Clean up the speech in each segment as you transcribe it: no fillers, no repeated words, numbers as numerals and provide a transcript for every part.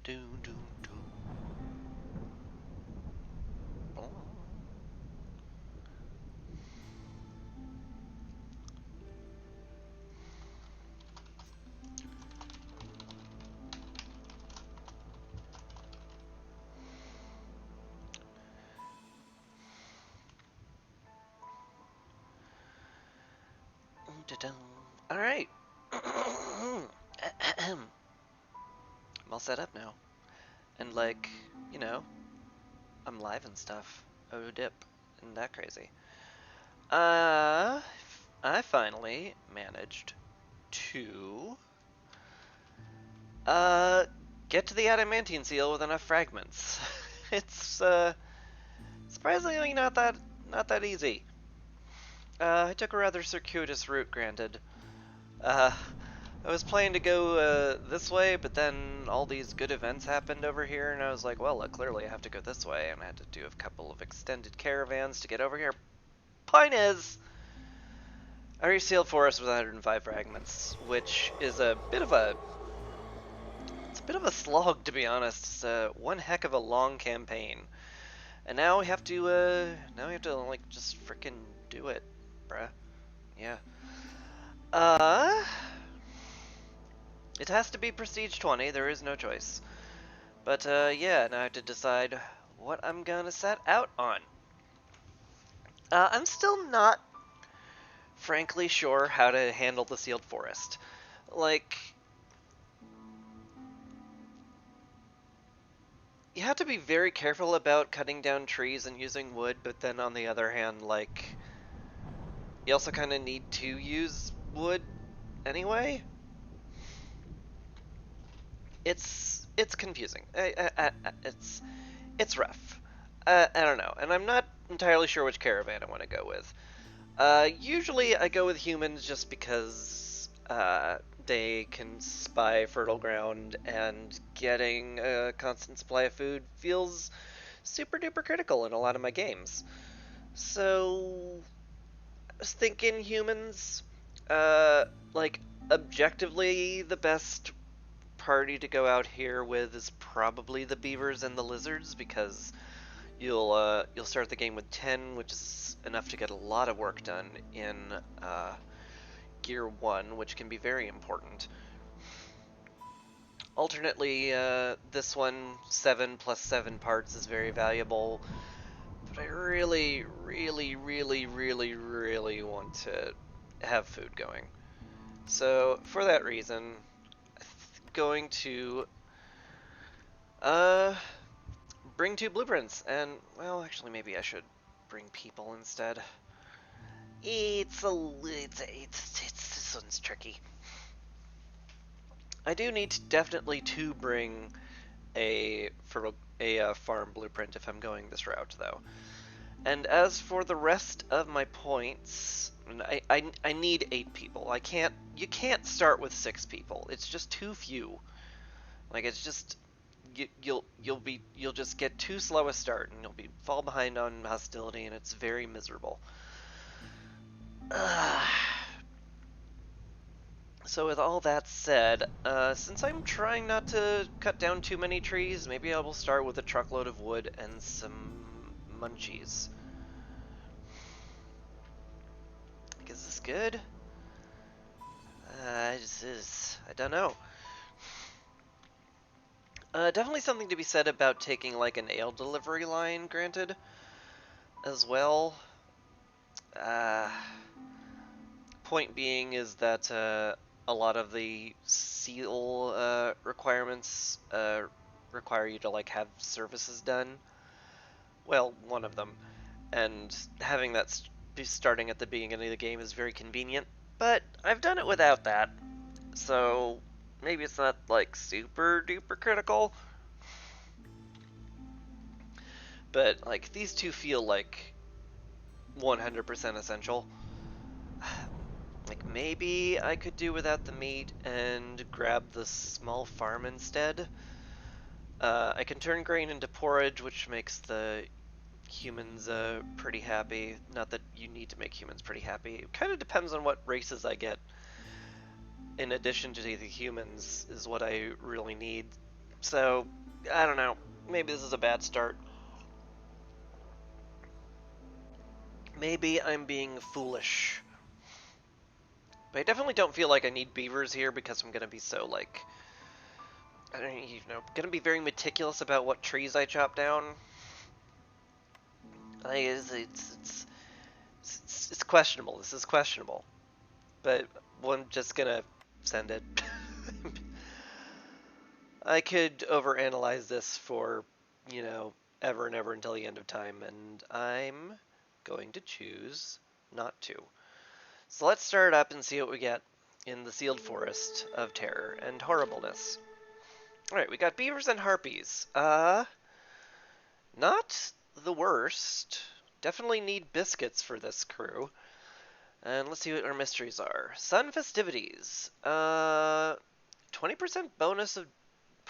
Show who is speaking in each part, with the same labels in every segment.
Speaker 1: Do, do, do. Oh. All right. I'm all set up now, and like, you know, I'm live and stuff. Oh dip, isn't that crazy? Uh, I finally managed to uh get to the adamantine seal with enough fragments. It's surprisingly not that easy. I took a rather circuitous route, granted. Uh, I was planning to go this way, but then all these good events happened over here, and I was like, well, clearly I have to go this way, and I had to do a couple of extended caravans to get over here. Point is, I reached Sealed Forest with 105 fragments, which is a bit of a slog, to be honest. It's one heck of a long campaign, and now we have to like just freaking do it, bruh. Yeah. Uh, it has to be Prestige 20. There is no choice. But yeah, now I have to decide what I'm gonna set out on. I'm still not, frankly, sure how to handle the sealed forest. Like, you have to be very careful about cutting down trees and using wood, but then on the other hand, like, you also kind of need to use wood anyway. It's confusing. It's rough. I don't know, and I'm not entirely sure which caravan I want to go with. Usually I go with humans just because they can spy fertile ground, and getting a constant supply of food feels super duper critical in a lot of my games. So I was thinking humans, uh, like objectively the best party to go out here with is probably the beavers and the lizards, because you'll start the game with 10, which is enough to get a lot of work done in Gear 1, which can be very important. Alternately, this one, 7 plus 7 parts is very valuable, but I really, really, really, really, really want to have food going. So, for that reason, I'm going to uh, bring 2 blueprints, and, well, actually, maybe I should bring people instead. This one's tricky. I do need definitely to bring a farm blueprint if I'm going this route, though. And as for the rest of my points, I need 8 people. You can't start with 6 people. It's just too few. Like, it's just you'll just get too slow a start, and you'll be fall behind on hostility, and it's very miserable. So with all that said, since I'm trying not to cut down too many trees, maybe I will start with a truckload of wood and some munchies. Like, is this good? I don't know. Definitely something to be said about taking like an ale delivery line, granted, as well. Uh, Point being is that a lot of the seal requirements require you to like have services done. Well, one of them, and having that be starting at the beginning of the game is very convenient. But I've done it without that, so maybe it's not like super duper critical. But like these two feel like 100% essential. Like, maybe I could do without the meat and grab the small farm instead. I can turn grain into porridge, which makes the humans pretty happy. Not that you need to make humans pretty happy. It kind of depends on what races I get. In addition to the humans, is what I really need. So, I don't know. Maybe this is a bad start. Maybe I'm being foolish. But I definitely don't feel like I need beavers here because I'm gonna be so, like, I don't gonna be very meticulous about what trees I chop down. It's questionable. This is questionable. But I'm just gonna send it. I could overanalyze this for, ever and ever until the end of time, and I'm going to choose not to. So let's start up and see what we get in the sealed forest of terror and horribleness. Alright, we got beavers and harpies. Not the worst. Definitely need biscuits for this crew. And let's see what our mysteries are. Sun festivities. 20% bonus of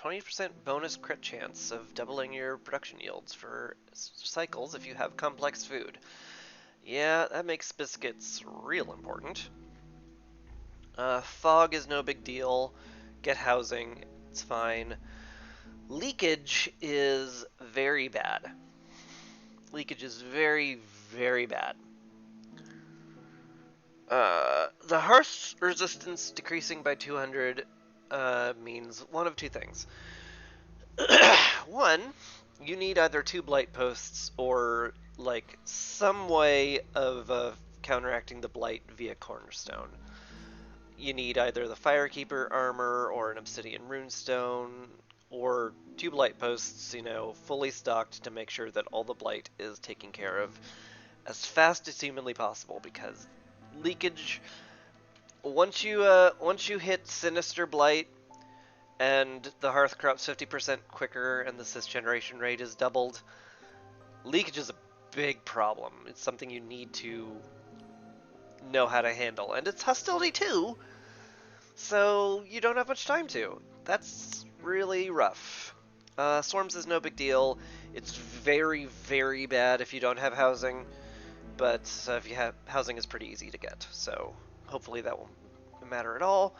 Speaker 1: 20% bonus crit chance of doubling your production yields for cycles if you have complex food. Yeah, that makes biscuits real important. Fog is no big deal. Get housing, it's fine. Leakage is very bad. Leakage is very, very bad. The hearth resistance decreasing by 200 means one of two things. One, you need either 2 blight posts or like some way of counteracting the blight via cornerstone. You need either the Firekeeper armor or an obsidian runestone or 2 blight posts, fully stocked to make sure that all the blight is taken care of as fast as humanly possible, because leakage, once you hit Sinister Blight and the hearth corrupts 50% quicker and the cisgeneration rate is doubled, leakage is a big problem. It's something you need to know how to handle, and it's hostility too, so you don't have much time to. That's really rough. Swarms is no big deal. It's very, very bad if you don't have housing, but if you have housing, is pretty easy to get, so hopefully that won't matter at all.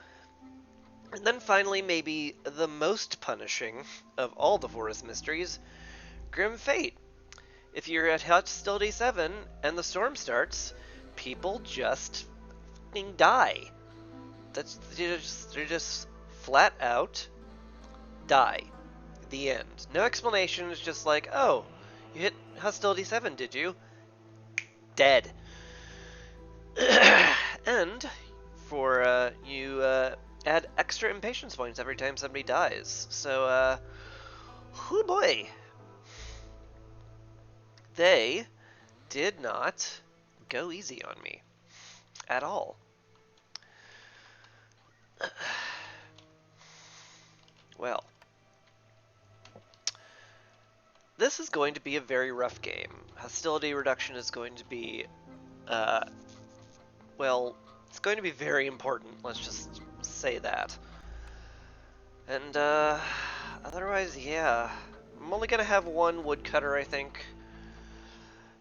Speaker 1: And then finally, maybe the most punishing of all the forest mysteries, Grim Fate. If you're at Hostility 7 and the storm starts, people just fucking die. They're just flat out die. The end. No explanation. It's just like, oh, you hit Hostility 7, did you? Dead. And for you add extra impatience points every time somebody dies. So, whoo boy. They did not go easy on me at all. Well, this is going to be a very rough game. Hostility reduction is going to be, well, it's going to be very important. Let's just say that. And, otherwise, yeah. I'm only going to have one woodcutter, I think.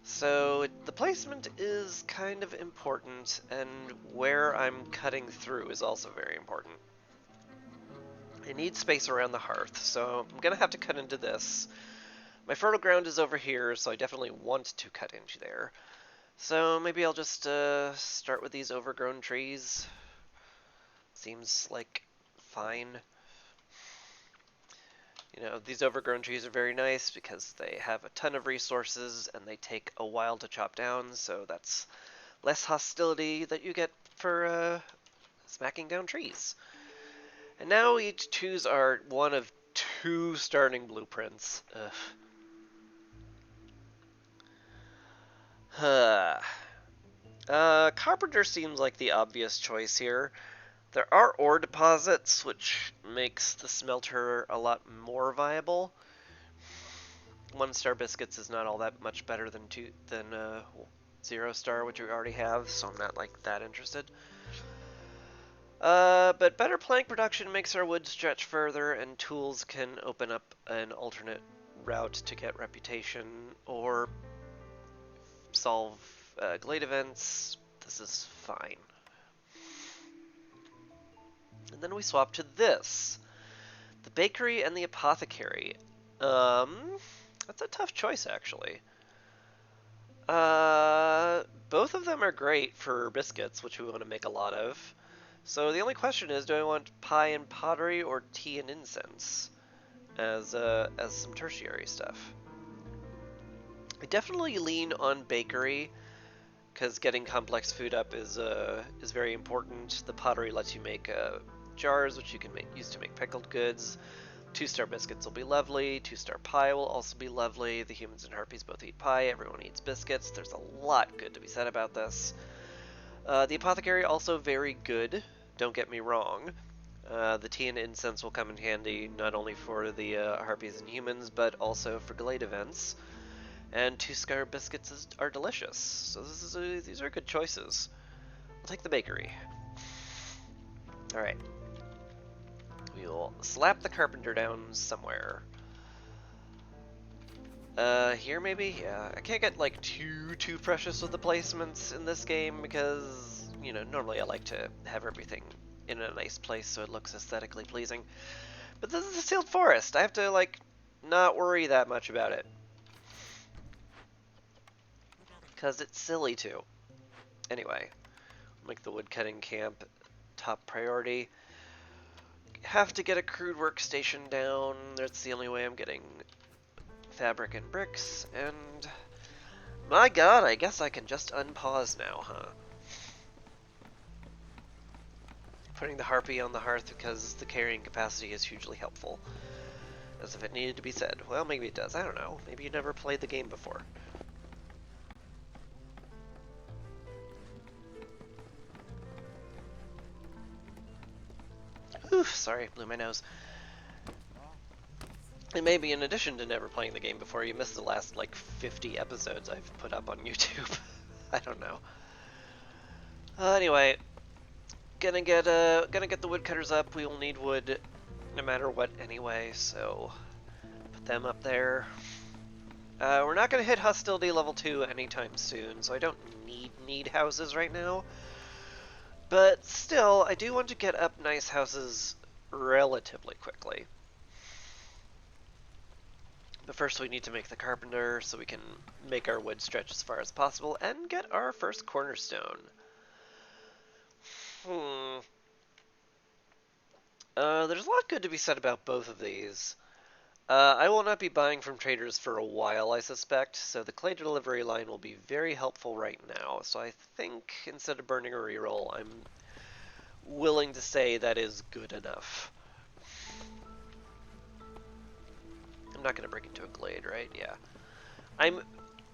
Speaker 1: So the placement is kind of important, and where I'm cutting through is also very important. I need space around the hearth, so I'm going to have to cut into this. My fertile ground is over here, so I definitely want to cut into there. So maybe I'll just start with these overgrown trees. Seems like fine. These overgrown trees are very nice because they have a ton of resources and they take a while to chop down, so that's less hostility that you get for smacking down trees. And now we choose our one of 2 starting blueprints. Carpenter seems like the obvious choice here. There are ore deposits, which makes the smelter a lot more viable. 1-star biscuits is not all that much better than 0-star, which we already have, so I'm not like that interested. But better plank production makes our wood stretch further, and tools can open up an alternate route to get reputation or solve glade events. This is fine. And then we swap to this. The bakery and the apothecary. That's a tough choice, actually. Both of them are great for biscuits, which we want to make a lot of. So the only question is, do I want pie and pottery or tea and incense as some tertiary stuff? I definitely lean on bakery because getting complex food up is very important. The pottery lets you make jars, which you can use to make pickled goods. 2-star biscuits will be lovely. 2-star pie will also be lovely. The humans and harpies both eat pie. Everyone eats biscuits. There's a lot good to be said about this. The apothecary also very good. Don't get me wrong. The tea and incense will come in handy not only for the harpies and humans, but also for Glade events. And 2-star biscuits are delicious. So these are good choices. I'll take the bakery. Alright. We'll slap the carpenter down somewhere. Here maybe? Yeah, I can't get like too precious with the placements in this game because, you know, normally I like to have everything in a nice place so it looks aesthetically pleasing. But this is a sealed forest. I have to, like, not worry that much about it. Because it's silly to. Anyway, make the woodcutting camp top priority. Have to get a crude workstation down. That's the only way I'm getting fabric and bricks. And my god, I guess I can just unpause now, huh? Putting the harpy on the hearth because the carrying capacity is hugely helpful. As if it needed to be said. Well, maybe it does. I don't know. Maybe you never played the game before. Oof, sorry, blew my nose. And maybe in addition to never playing the game before, you missed the last, like, 50 episodes I've put up on YouTube. I don't know. Anyway, gonna get the woodcutters up. We will need wood no matter what anyway, so put them up there. We're not gonna hit hostility level 2 anytime soon, so I don't need houses right now. But still, I do want to get up nice houses relatively quickly. But first we need to make the carpenter so we can make our wood stretch as far as possible and get our first cornerstone. There's a lot good to be said about both of these. I will not be buying from traders for a while, I suspect, so the clay delivery line will be very helpful right now. So I think instead of burning a reroll, I'm willing to say that is good enough. I'm not going to break into a glade, right? Yeah. I'm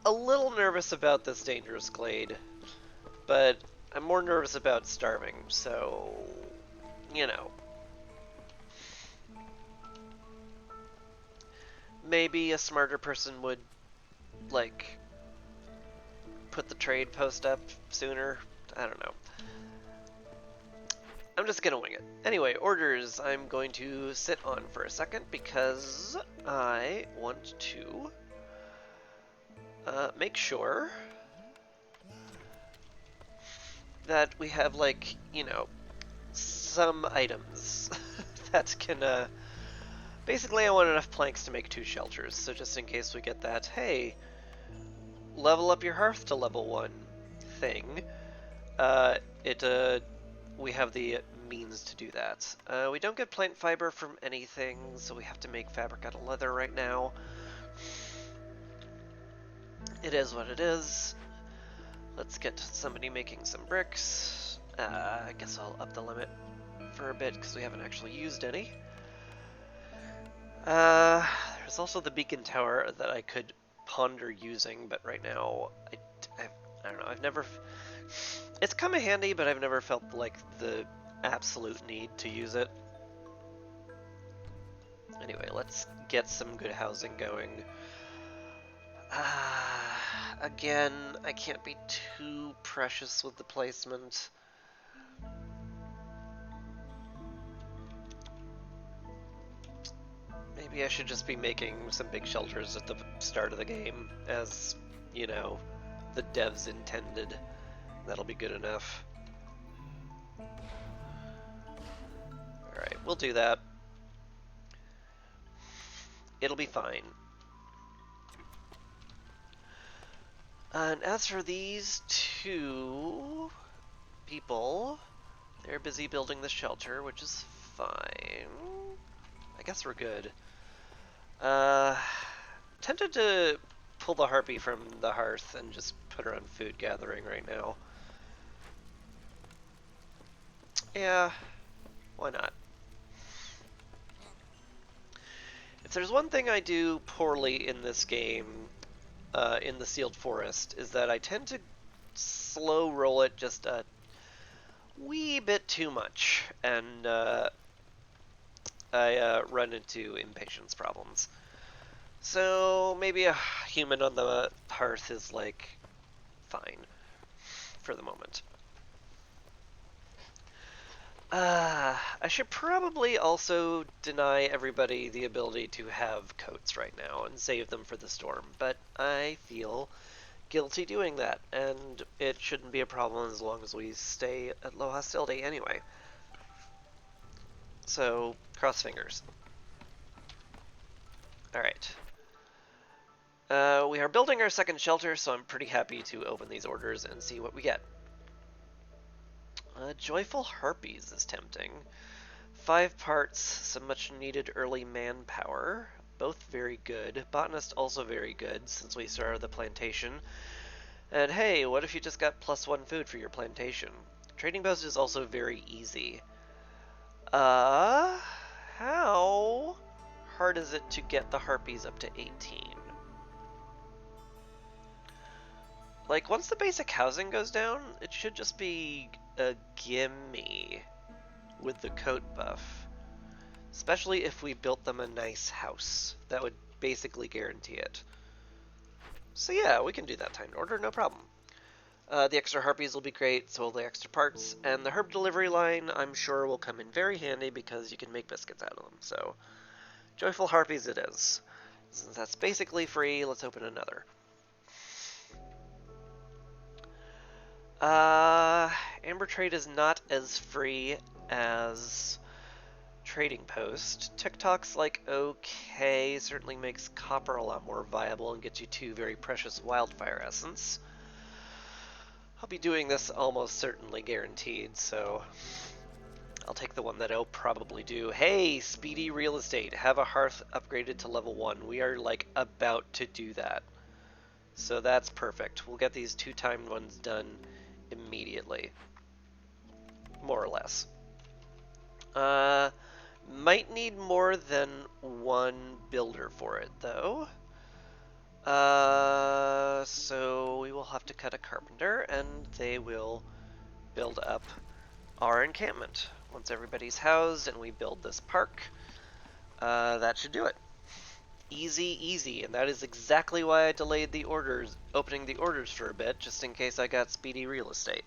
Speaker 1: a little nervous about this dangerous glade, but I'm more nervous about starving, so, you know. Maybe a smarter person would, like, put the trade post up sooner. I don't know. I'm just gonna wing it. Anyway, orders I'm going to sit on for a second because I want to make sure that we have, like, you know, some items that can, basically I want enough planks to make 2 shelters, so just in case we get that, hey, level up your hearth to level 1 thing, we have the means to do that. We don't get plant fiber from anything, so we have to make fabric out of leather right now. It is what it is. Let's get somebody making some bricks. I guess I'll up the limit for a bit because we haven't actually used any. There's also the beacon tower that I could ponder using, but right now I don't know. I've never. It's come in handy, but I've never felt like the absolute need to use it. Anyway, let's get some good housing going. Again, I can't be too precious with the placement. Maybe I should just be making some big shelters at the start of the game, as, you know, the devs intended. That'll be good enough. Alright, we'll do that. It'll be fine. And as for these two people, they're busy building the shelter, which is fine. I guess we're good. Tempted to pull the harpy from the hearth and just put her on food gathering right now. Yeah, why not? If there's one thing I do poorly in this game, in the Sealed Forest, is that I tend to slow roll it just a wee bit too much, and I run into impatience problems. So maybe a human on the hearth is like fine for the moment. I should probably also deny everybody the ability to have coats right now and save them for the storm, but I feel guilty doing that, and it shouldn't be a problem as long as we stay at low hostility anyway. So, cross fingers. Alright. We are building our second shelter, so I'm pretty happy to open these orders and see what we get. Joyful Harpies is tempting. 5 parts, some much needed early manpower. Both very good. Botanist also very good, since we started the plantation. And hey, what if you just got +1 food for your plantation? Trading post is also very easy. How hard is it to get the harpies up to 18? Like, once the basic housing goes down, it should just be a gimme with the coat buff. Especially if we built them a nice house. That would basically guarantee it. So yeah, we can do that timed order, no problem. The extra harpies will be great, so will the extra parts, and the herb delivery line I'm sure will come in very handy because you can make biscuits out of them, so joyful harpies it is. Since that's basically free, let's open another. Amber Trade is not as free as Trading Post. TikTok's like okay, certainly makes copper a lot more viable and gets you 2 very precious wildfire essence. I'll be doing this almost certainly guaranteed, so I'll take the one that I'll probably do. Hey, speedy real estate, have a hearth upgraded to level 1. We are like about to do that. So that's perfect. We'll get these 2 timed ones done immediately. More or less. Might need more than 1 builder for it, though. So we will have to cut a carpenter, and they will build up our encampment. Once everybody's housed and we build this park, that should do it. Easy, easy, and that is exactly why I delayed the orders, opening the orders for a bit, just in case I got speedy real estate.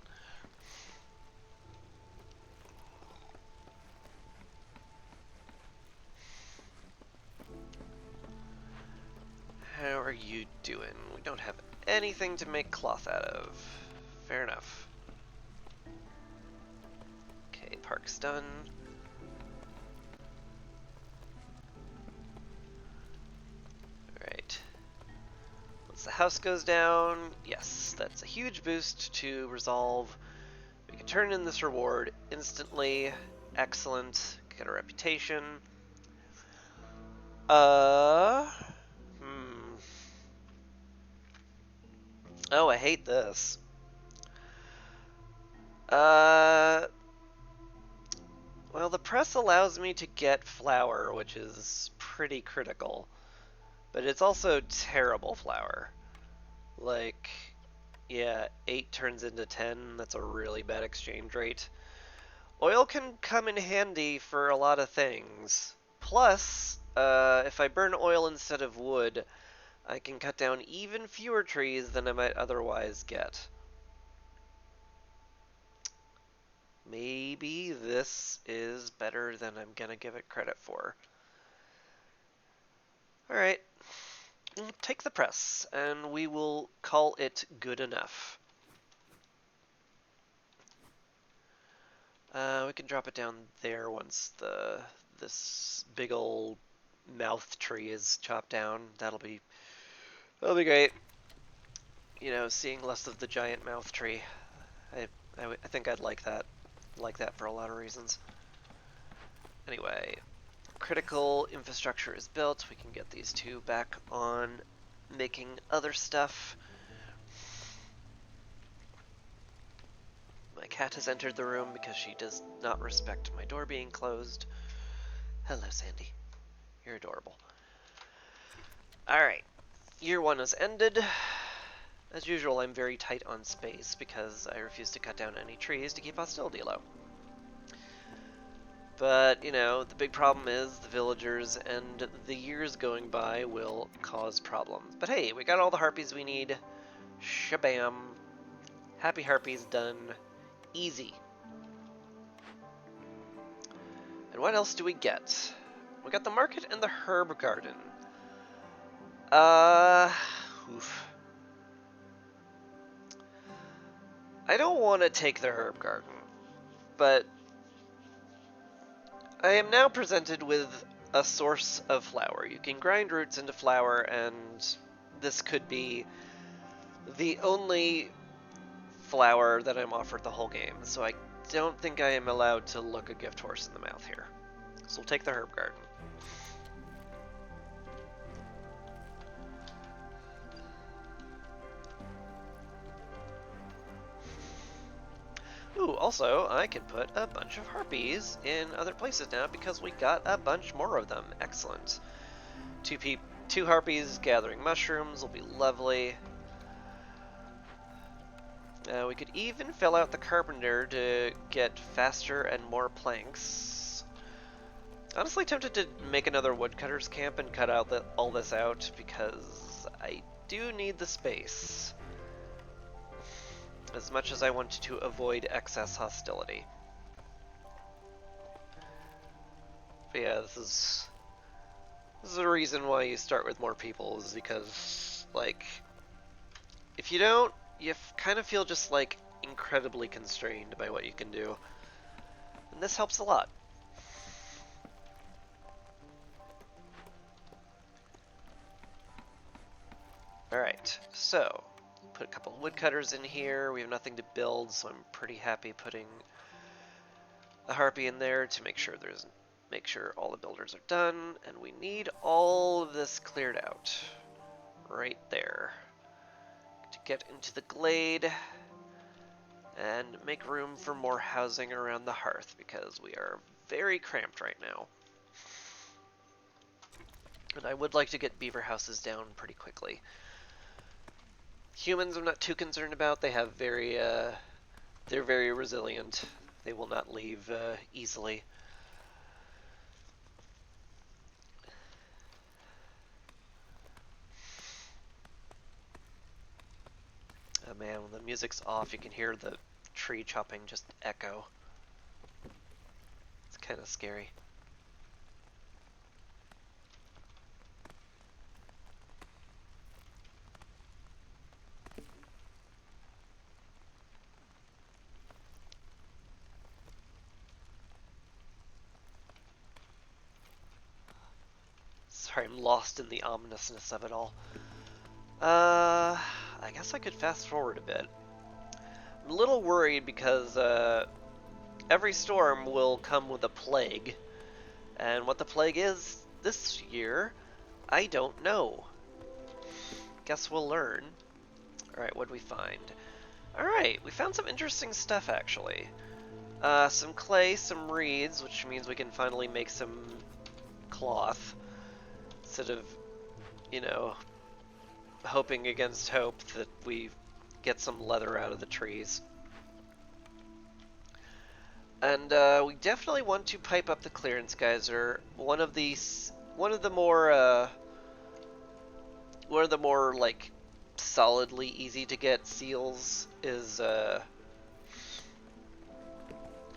Speaker 1: How are you doing? We don't have anything to make cloth out of. Fair enough. Okay, park's done. Alright. Once the house goes down, yes, that's a huge boost to resolve. We can turn in this reward instantly. Excellent. Get a reputation. Oh, I hate this. Well, the press allows me to get flour, which is pretty critical. But it's also terrible flour. Like, yeah, 8 turns into 10. That's a really bad exchange rate. Oil can come in handy for a lot of things. Plus, if I burn oil instead of wood, I can cut down even fewer trees than I might otherwise get. Maybe this is better than I'm gonna give it credit for. Alright, take the press, and we will call it good enough. We can drop it down there once this big ol' mouth tree is chopped down. That'll be great. You know, seeing less of the giant mouth tree. I, I think I'd like that. Like that for a lot of reasons. Anyway, critical infrastructure is built. We can get these two back on making other stuff. My cat has entered the room because she does not respect my door being closed. Hello, Sandy. You're adorable. Alright, year one has ended. As usual, I'm very tight on space because I refuse to cut down any trees to keep hostility low. But, you know, the big problem is the villagers and the years going by will cause problems. But hey, we got all the harpies we need. Shabam. Happy harpies done. Easy. And what else do we get? We got the market and the herb garden. Oof. I don't want to take the herb garden, but I am now presented with a source of flour. You can grind roots into flour, and this could be the only flour that I'm offered the whole game, so I don't think I am allowed to look a gift horse in the mouth here. So we'll take the herb garden. Ooh, also, I can put a bunch of harpies in other places now because we got a bunch more of them. Excellent. Two harpies gathering mushrooms will be lovely. We could even fill out the carpenter to get faster and more planks. Honestly tempted to make another woodcutter's camp and cut out all this out because I do need the space. As much as I want to avoid excess hostility. But yeah, this is a reason why you start with more people, is because, like, if you don't, you kind of feel just, like, incredibly constrained by what you can do. And this helps a lot. Alright, so, put a couple woodcutters in here. We have nothing to build, so I'm pretty happy putting a harpy in there to make sure all the builders are done, and we need all of this cleared out right there to get into the glade and make room for more housing around the hearth because we are very cramped right now. And I would like to get beaver houses down pretty quickly. Humans I'm not too concerned about. They have they're very resilient. They will not leave easily. Oh man, when the music's off, you can hear the tree chopping just echo. It's kind of scary. Sorry, I'm lost in the ominousness of it all. I guess I could fast forward a bit. I'm a little worried because every storm will come with a plague, and what the plague is this year, I don't know. Guess we'll learn. Alright, what'd we find? Alright, we found some interesting stuff actually. Some clay, some reeds, which means we can finally make some cloth. Instead of, you know, hoping against hope that we get some leather out of the trees. And we definitely want to pipe up the clearance geyser. One of the more like solidly easy to get seals is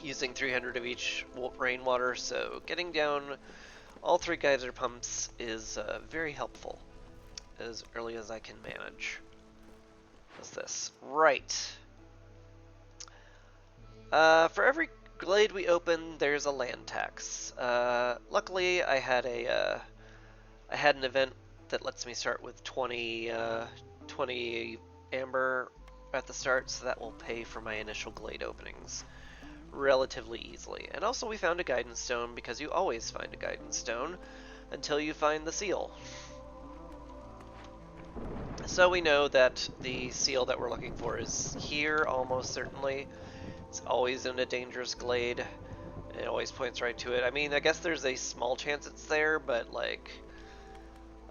Speaker 1: using 300 of each rainwater. So getting down all 3 geyser pumps is very helpful as early as I can manage. What's this? Right. For every glade we open, there's a land tax. Luckily, I had a I had an event that lets me start with 20 amber at the start, so that will pay for my initial glade openings relatively easily. And also we found a guidance stone, because you always find a guidance stone until you find the seal. So we know that the seal that we're looking for is here, almost certainly. It's always in a dangerous glade. It always points right to it. I mean, I guess there's a small chance it's there, but like,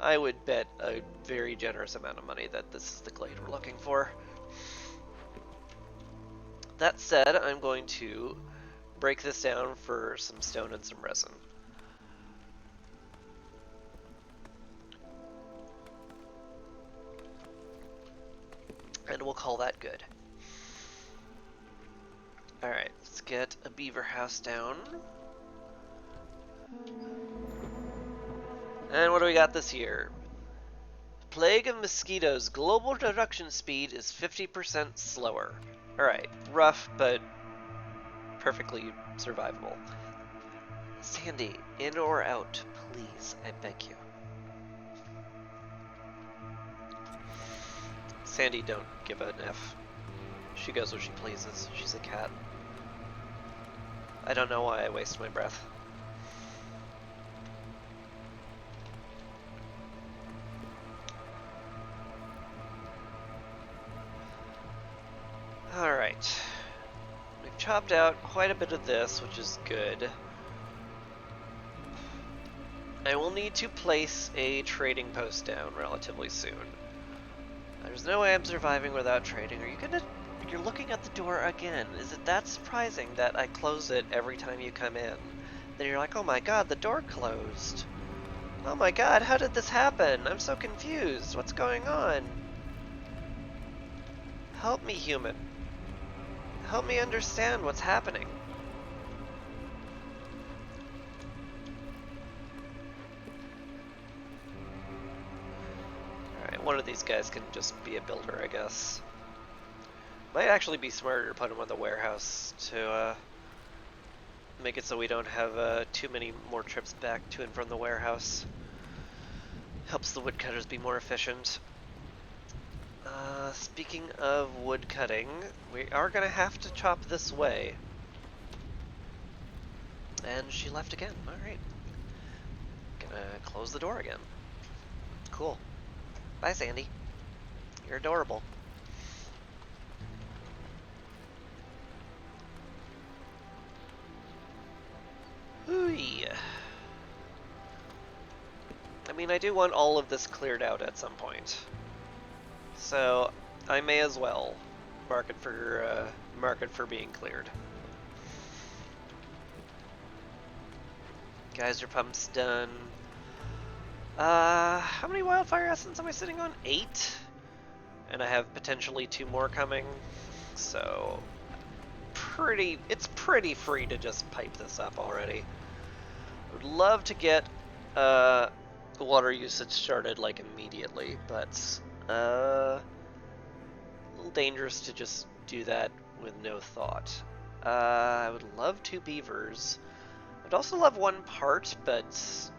Speaker 1: I would bet a very generous amount of money that this is the glade we're looking for. That said, I'm going to break this down for some stone and some resin. And we'll call that good. Alright, let's get a beaver house down. And what do we got this year? Plague of mosquitoes. Global reduction speed is 50% slower. Alright, rough, but perfectly survivable. Sandy, in or out, please, I beg you. Sandy, don't give an F. She goes where she pleases. She's a cat. I don't know why I waste my breath. Alright. We've chopped out quite a bit of this, which is good. I will need to place a trading post down relatively soon. There's no way I'm surviving without trading. Are you gonna... You're looking at the door again. Is it that surprising that I close it every time you come in? Then you're like, oh my god, the door closed. Oh my god, how did this happen? I'm so confused. What's going on? Help me, human. Help me understand what's happening. Alright, one of these guys can just be a builder, I guess. Might actually be smarter to put him on the warehouse to make it so we don't have too many more trips back to and from the warehouse. Helps the woodcutters be more efficient. Speaking of wood cutting, we are gonna have to chop this way. And she left again. Alright. Gonna close the door again. Cool. Bye, Sandy. You're adorable. Ooh-yee. I mean, I do want all of this cleared out at some point. So, I may as well mark it for being cleared. Geyser pump's done. How many wildfire essence am I sitting on? 8? And I have potentially 2 more coming. So, it's pretty free to just pipe this up already. I would love to get water usage started like immediately, but a little dangerous to just do that with no thought. I would love 2 beavers. I'd also love 1 part, but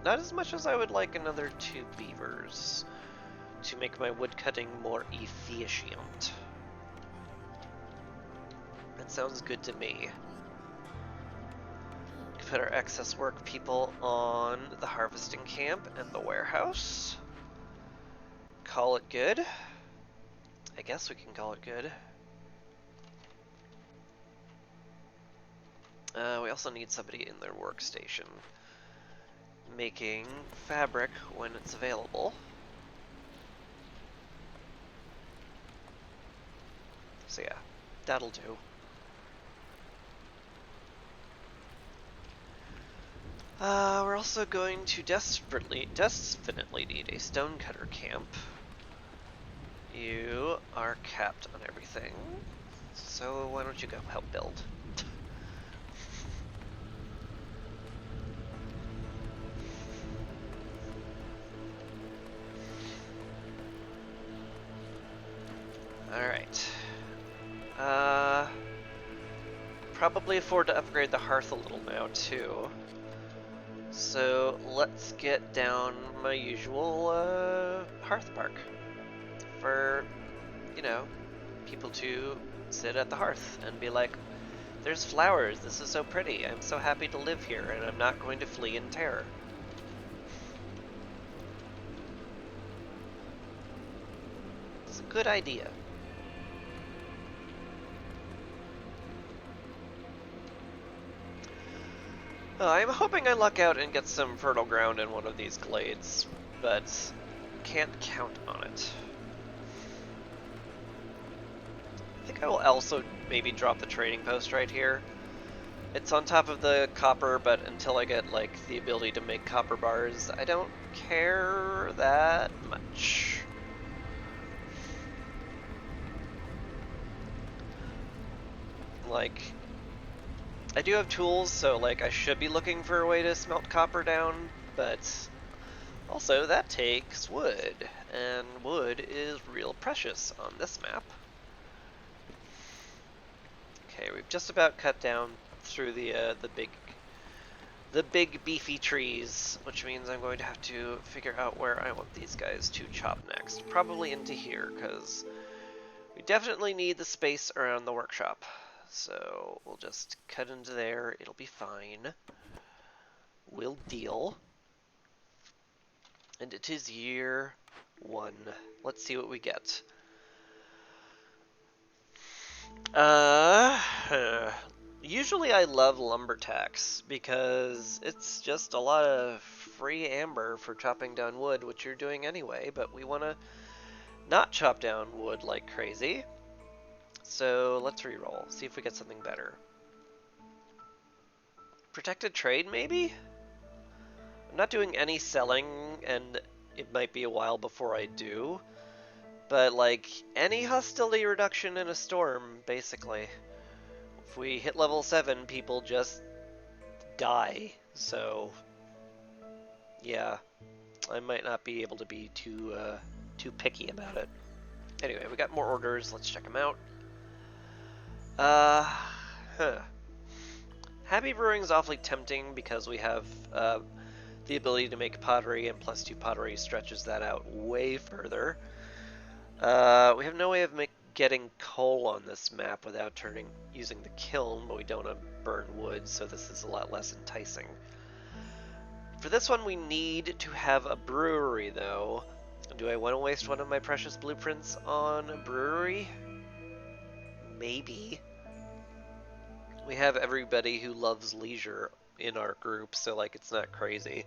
Speaker 1: not as much as I would like another 2 beavers to make my woodcutting more efficient. That sounds good to me. Put our excess work people on the harvesting camp and the warehouse. Call it good. I guess we can call it good. We also need somebody in their workstation making fabric when it's available. So yeah, that'll do. We're also going to desperately need a stonecutter camp. You are capped on everything, so why don't you go help build? Alright. Probably afford to upgrade the hearth a little now, too. So let's get down my usual hearth bark for, you know, people to sit at the hearth and be like, there's flowers, this is so pretty, I'm so happy to live here, and I'm not going to flee in terror. It's a good idea. I'm hoping I luck out and get some fertile ground in one of these glades, but can't count on it. I think I will also maybe drop the trading post right here. It's on top of the copper, but until I get like the ability to make copper bars, I don't care that much. Like, I do have tools, so like I should be looking for a way to smelt copper down, but also that takes wood, and wood is real precious on this map. Okay, we've just about cut down through the big beefy trees, which means I'm going to have to figure out where I want these guys to chop next. Probably into here, because we definitely need the space around the workshop. So we'll just cut into there, it'll be fine. We'll deal. And it is year 1. Let's see what we get. Usually I love lumber tax because it's just a lot of free amber for chopping down wood, which you're doing anyway, but we want to not chop down wood like crazy. So let's reroll, see if we get something better. Protected trade, maybe? I'm not doing any selling, and it might be a while before I do. But, like, any hostility reduction in a storm, basically. If we hit level 7, people just die. So, yeah, I might not be able to be too picky about it. Anyway, we got more orders. Let's check them out. Happy Brewing is awfully tempting because we have the ability to make pottery, and +2 pottery stretches that out way further. We have no way of getting coal on this map without using the kiln, but we don't want to burn wood, so this is a lot less enticing. For this one, we need to have a brewery, though. Do I want to waste one of my precious blueprints on a brewery? Maybe. We have everybody who loves leisure in our group, so like it's not crazy.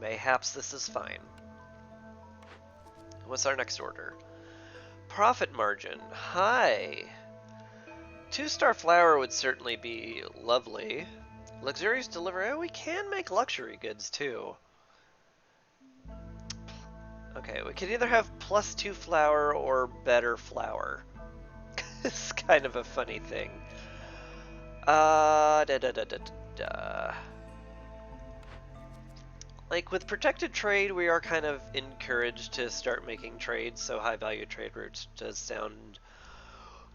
Speaker 1: Mayhaps this is fine. What's our next order? Profit margin. Hi. 2-star flour would certainly be lovely. Luxurious delivery. Oh, we can make luxury goods too. Okay, we can either have +2 flour or better flour. It's kind of a funny thing. Like, with protected trade, we are kind of encouraged to start making trades, so high-value trade routes does sound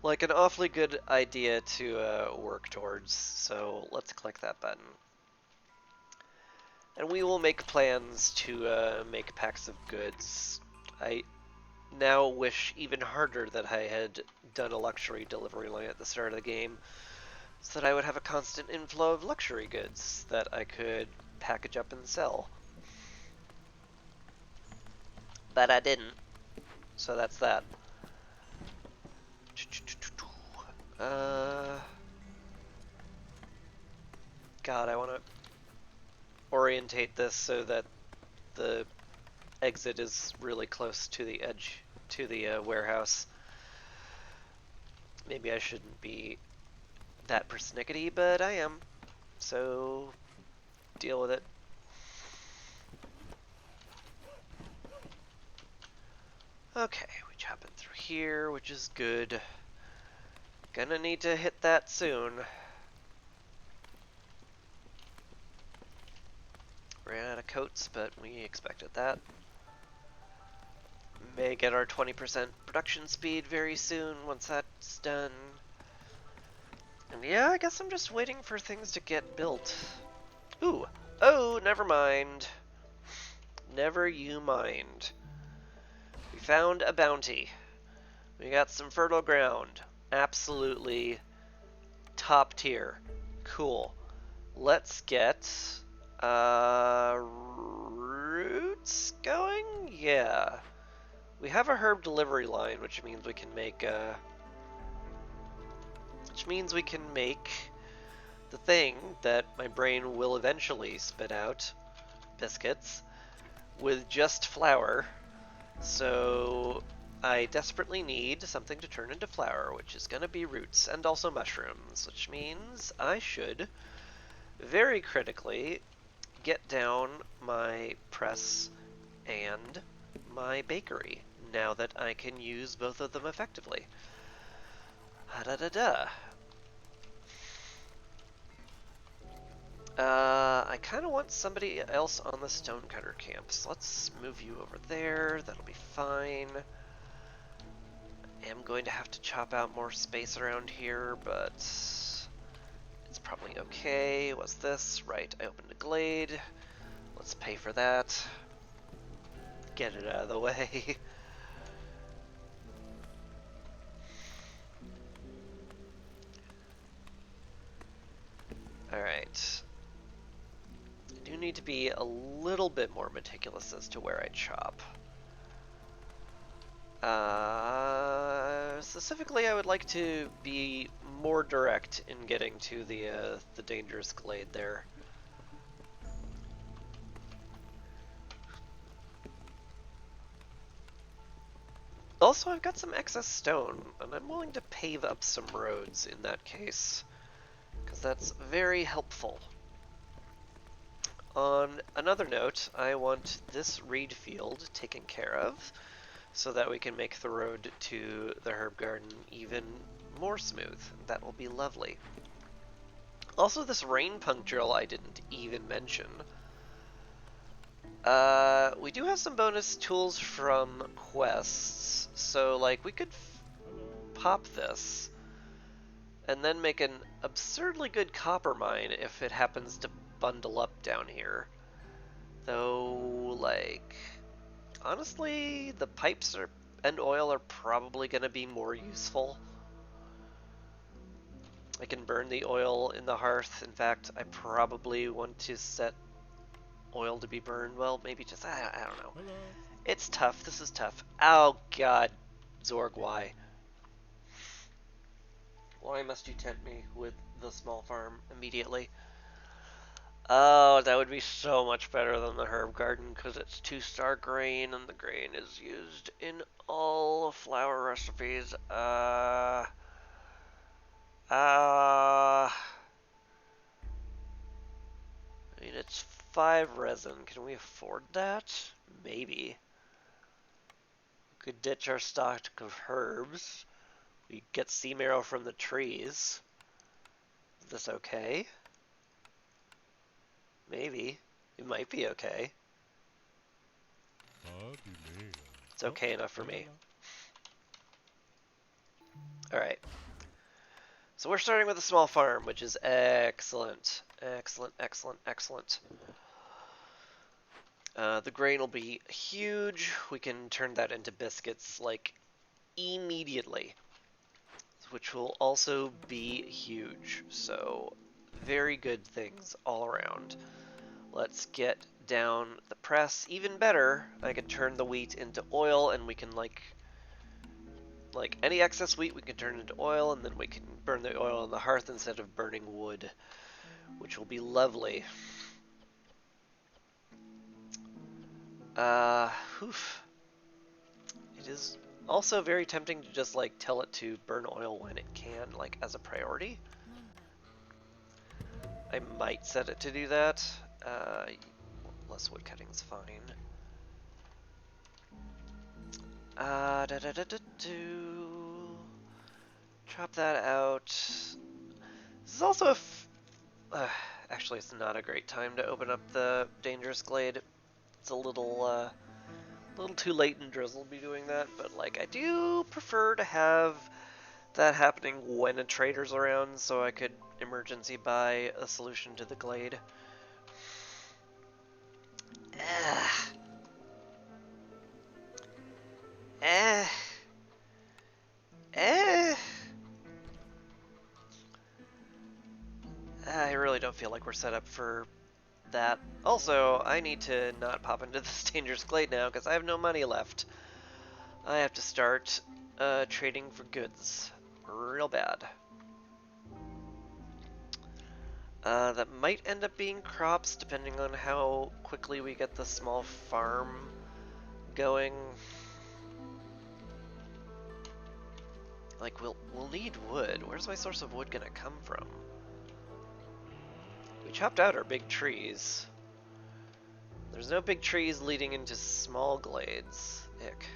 Speaker 1: like an awfully good idea to work towards, so let's click that button. And we will make plans to make packs of goods. I now wish even harder that I had done a luxury delivery line at the start of the game, so that I would have a constant inflow of luxury goods that I could package up and sell. But I didn't, so that's that. God, I want to orientate this so that the exit is really close to the edge, to the warehouse. Maybe I shouldn't be that persnickety, but I am, so deal with it. Okay, we chopping through here, which is good. Gonna need to hit that soon. Ran out of coats, but we expected that. May get our 20% production speed very soon once that's done. And yeah, I guess I'm just waiting for things to get built. Ooh. Oh, never mind. Never you mind. We found a bounty. We got some fertile ground. Absolutely top tier. Cool. Let's get roots going? Yeah. We have a herb delivery line, which means we can make the thing that my brain will eventually spit out, biscuits, with just flour. So I desperately need something to turn into flour, which is going to be roots and also mushrooms, which means I should very critically get down my press and my bakery now that I can use both of them effectively. Da-da-da-da. I kind of want somebody else on the stonecutter camp, so let's move you over there. That'll be fine. I am going to have to chop out more space around here, but it's probably okay. What's this? Right, I opened a glade. Let's pay for that. Get it out of the way. Alright. I do need to be a little bit more meticulous as to where I chop. Specifically, I would like to be more direct in getting to the dangerous glade there. Also, I've got some excess stone, and I'm willing to pave up some roads in that case, because that's very helpful. On another note, I want this reed field taken care of, so that we can make the road to the herb garden even more smooth. That will be lovely. Also, this rain punk drill I didn't even mention. We do have some bonus tools from quests, so like we could pop this and then make an absurdly good copper mine if it happens to bundle up down here. Though, like, honestly, the pipes and oil are probably going to be more useful. I can burn the oil in the hearth. In fact, I probably want to set oil to be burned. Well, maybe just, I don't know. Hello. It's tough. This is tough. Oh, God. Zorg, why? Why must you tempt me with the small farm immediately? Oh, that would be so much better than the herb garden because it's 2-star grain and the grain is used in all flour recipes. I mean, it's 5 resin. Can we afford that? Maybe. We could ditch our stock of herbs. We get sea marrow from the trees. Is this okay? Maybe. It might be okay. It's okay enough for me. Alright. So we're starting with a small farm, which is excellent. Excellent, excellent, excellent. The grain will be huge. We can turn that into biscuits, like, immediately. Which will also be huge. So, very good things all around. Let's get down the press. Even better, I can turn the wheat into oil, and we can, like any excess wheat we can turn into oil, and then we can burn the oil on the hearth instead of burning wood, which will be lovely. Oof. It is also very tempting to just like tell it to burn oil when it can, like as a priority. I might set it to do that. Less wood cutting is fine. Chop that out. This is also actually, it's not a great time to open up the dangerous glade. It's a little too late in drizzle to be doing that, but like I do prefer to have that happening when a trader's around so I could emergency buy a solution to the glade. Ah. Eh. Eh. I really don't feel like we're set up for that. Also, I need to not pop into this dangerous glade now because I have no money left. I have to start trading for goods real bad. That might end up being crops depending on how quickly we get the small farm going. Like, we'll need wood. Where's my source of wood gonna come from? We chopped out our big trees. There's no big trees leading into small glades. Ick.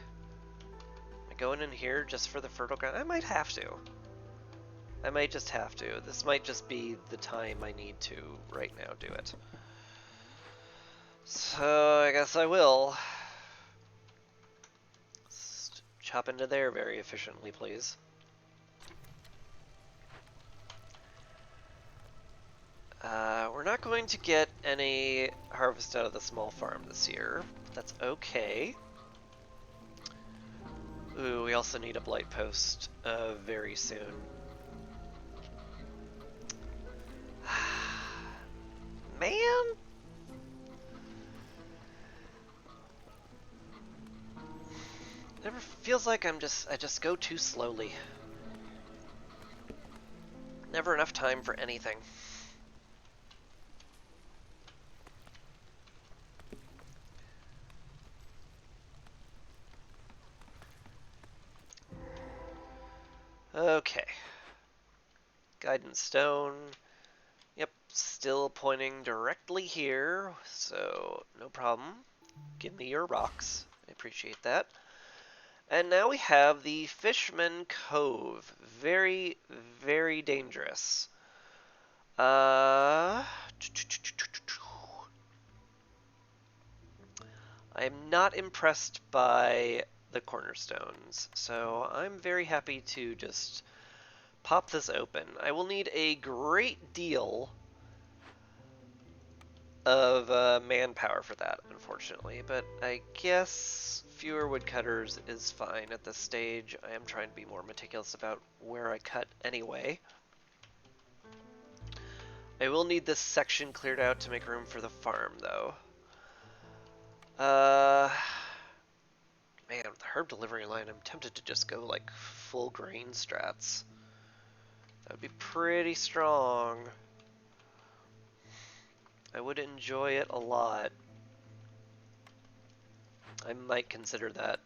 Speaker 1: Am I going in here just for the fertile ground? I might have to. I might just have to. This might just be the time I need to right now do it. So I guess I will. Just chop into there very efficiently, please. We're not going to get any harvest out of the small farm this year. That's okay. Ooh, we also need a blight post very soon. Man! Never feels like I just go too slowly. Never enough time for anything. Okay. Guidance stone. Yep, still pointing directly here, so no problem. Give me your rocks. I appreciate that. And now we have the Fishman Cove. Very, very dangerous. I'm not impressed by the cornerstones, so I'm very happy to just pop this open. I will need a great deal of manpower for that, unfortunately, but I guess fewer woodcutters is fine at this stage. I am trying to be more meticulous about where I cut anyway. I will need this section cleared out to make room for the farm, though. Man, with the herb delivery line, I'm tempted to just go like full grain strats. That would be pretty strong. I would enjoy it a lot. I might consider that,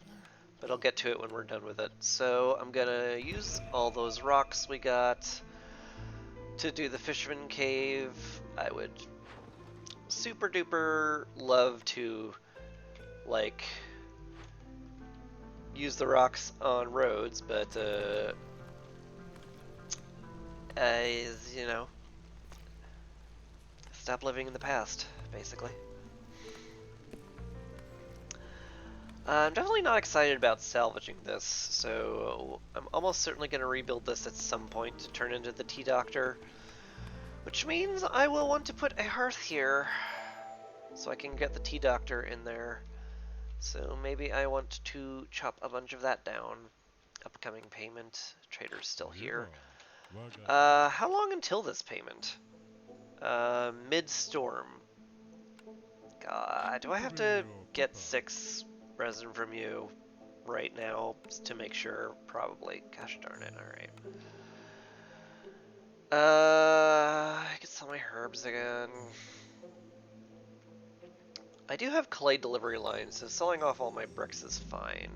Speaker 1: but I'll get to it when we're done with it. So I'm gonna use all those rocks we got to do the Fisherman Cave. I would super duper love to, like, use the rocks on roads, but you know, stop living in the past, basically. I'm definitely not excited about salvaging this, so I'm almost certainly going to rebuild this at some point to turn into the Tea Doctor, which means I will want to put a hearth here so I can get the Tea Doctor in there. So maybe I want to chop a bunch of that down. Upcoming payment. Trader's still here. How long until this payment? Mid-storm. God, do I have to get 6 resin from you right now to make sure? Probably. Gosh darn it, alright. I can sell my herbs again. I do have clay delivery lines, so selling off all my bricks is fine.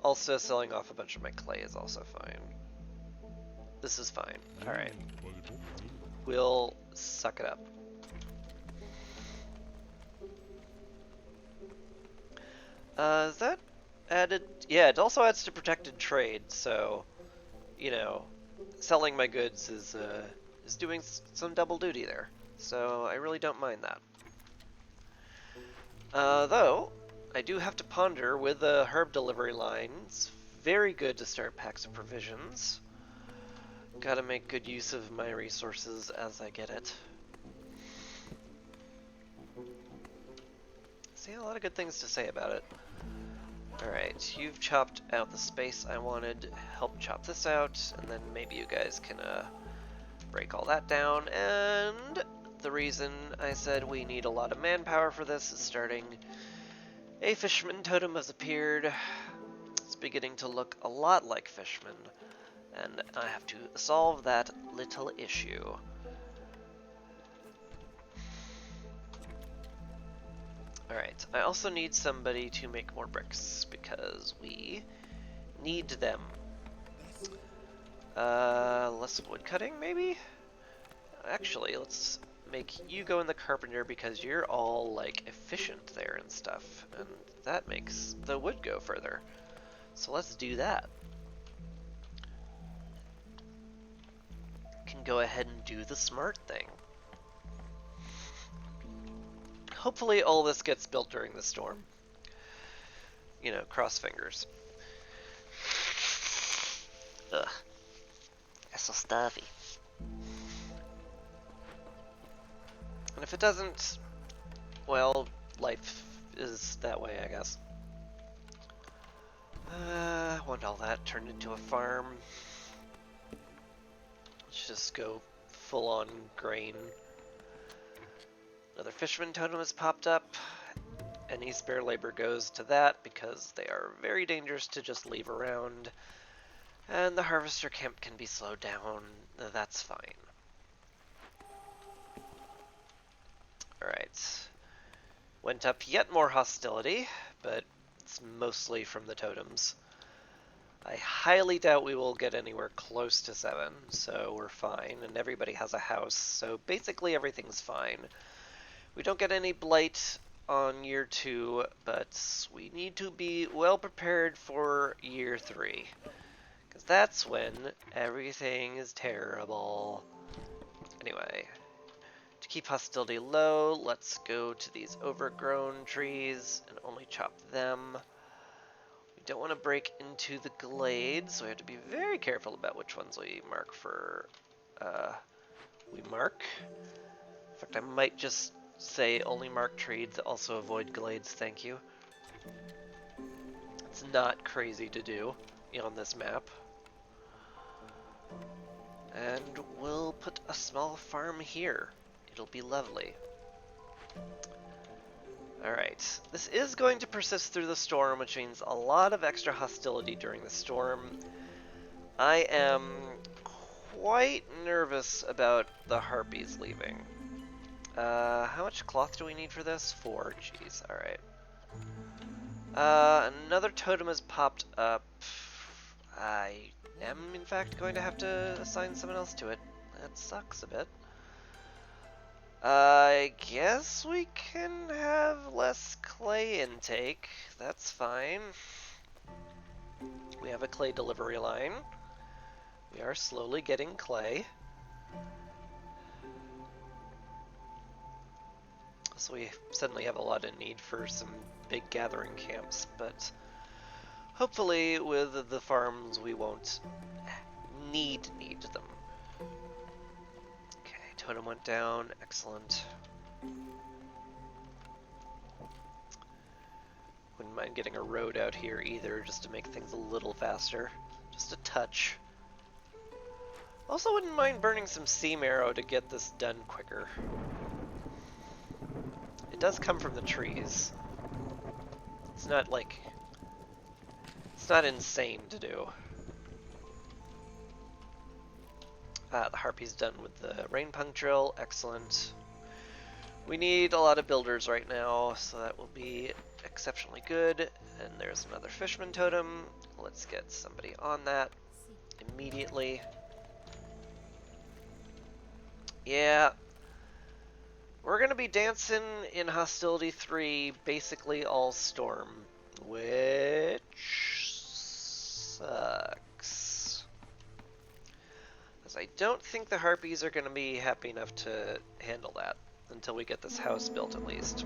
Speaker 1: Also, selling off a bunch of my clay is also fine. This is fine. Alright. We'll suck it up. Is that added? Yeah, it also adds to protected trade, so, you know, selling my goods is doing some double duty there. So I really don't mind that. Though, I do have to ponder with the herb delivery line. It's very good to start packs of provisions. Gotta make good use of my resources as I get it. See, a lot of good things to say about it. Alright, you've chopped out the space I wanted. Help chop this out, and then maybe you guys can break all that down. And the reason I said we need a lot of manpower for this is starting. A fisherman totem has appeared. It's beginning to look a lot like fisherman, and I have to solve that little issue. Alright, I also need somebody to make more bricks, because we need them. Less wood cutting, maybe? Actually, let's make you go in the carpenter, because you're all, like, efficient there and stuff, and that makes the wood go further. So let's do that. Can go ahead and do the smart thing. Hopefully all this gets built during the storm. You know, cross fingers. Ugh. It's so stuffy. And if it doesn't, well, life is that way, I guess. I want all that turned into a farm. Let's just go full on grain. Another fisherman totem has popped up. Any spare labor goes to that because they are very dangerous to just leave around. And the harvester camp can be slowed down. That's fine. Alright. Went up yet more hostility, but it's mostly from the totems. I highly doubt we will get anywhere close to 7, so we're fine, and everybody has a house, so basically everything's fine. We don't get any blight on year 2, but we need to be well prepared for year 3. Because that's when everything is terrible. Anyway, to keep hostility low, let's go to these overgrown trees and only chop them. We don't want to break into the glades, so we have to be very careful about which ones we mark for... we mark. In fact, I might just say only mark trees, also avoid glades, thank you. It's not crazy to do on this map. And we'll put a small farm here. It'll be lovely. Alright, this is going to persist through the storm, which means a lot of extra hostility during the storm. I am quite nervous about the harpies leaving. How much cloth do we need for this? 4. Jeez, alright. Another totem has popped up. I am, in fact, going to have to assign someone else to it. That sucks a bit. I guess we can have less clay intake. That's fine. We have a clay delivery line. We are slowly getting clay. So we suddenly have a lot of need for some big gathering camps, but hopefully with the farms we won't need them. Okay, totem went down, excellent. Wouldn't mind getting a road out here either, just to make things a little faster. Just a touch. Also wouldn't mind burning some sea marrow to get this done quicker. It does come from the trees. It's not like... It's not insane to do. The harpy's done with the rain punk drill. Excellent. We need a lot of builders right now, so that will be exceptionally good. And there's another fisherman totem. Let's get somebody on that immediately. Yeah. We're going to be dancing in Hostility 3 basically all storm, which sucks. As I don't think the harpies are going to be happy enough to handle that until we get this house built at least.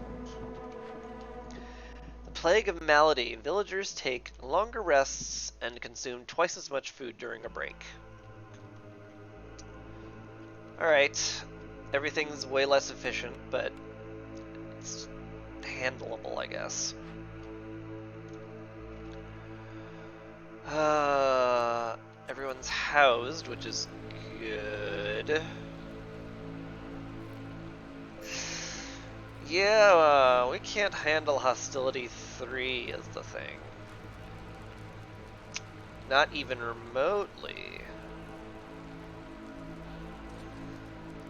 Speaker 1: The Plague of Malady. Villagers take longer rests and consume twice as much food during a break. Alright. Everything's way less efficient, but it's handleable, I guess. Everyone's housed, which is good. Yeah, we can't handle hostility 3 is the thing. Not even remotely.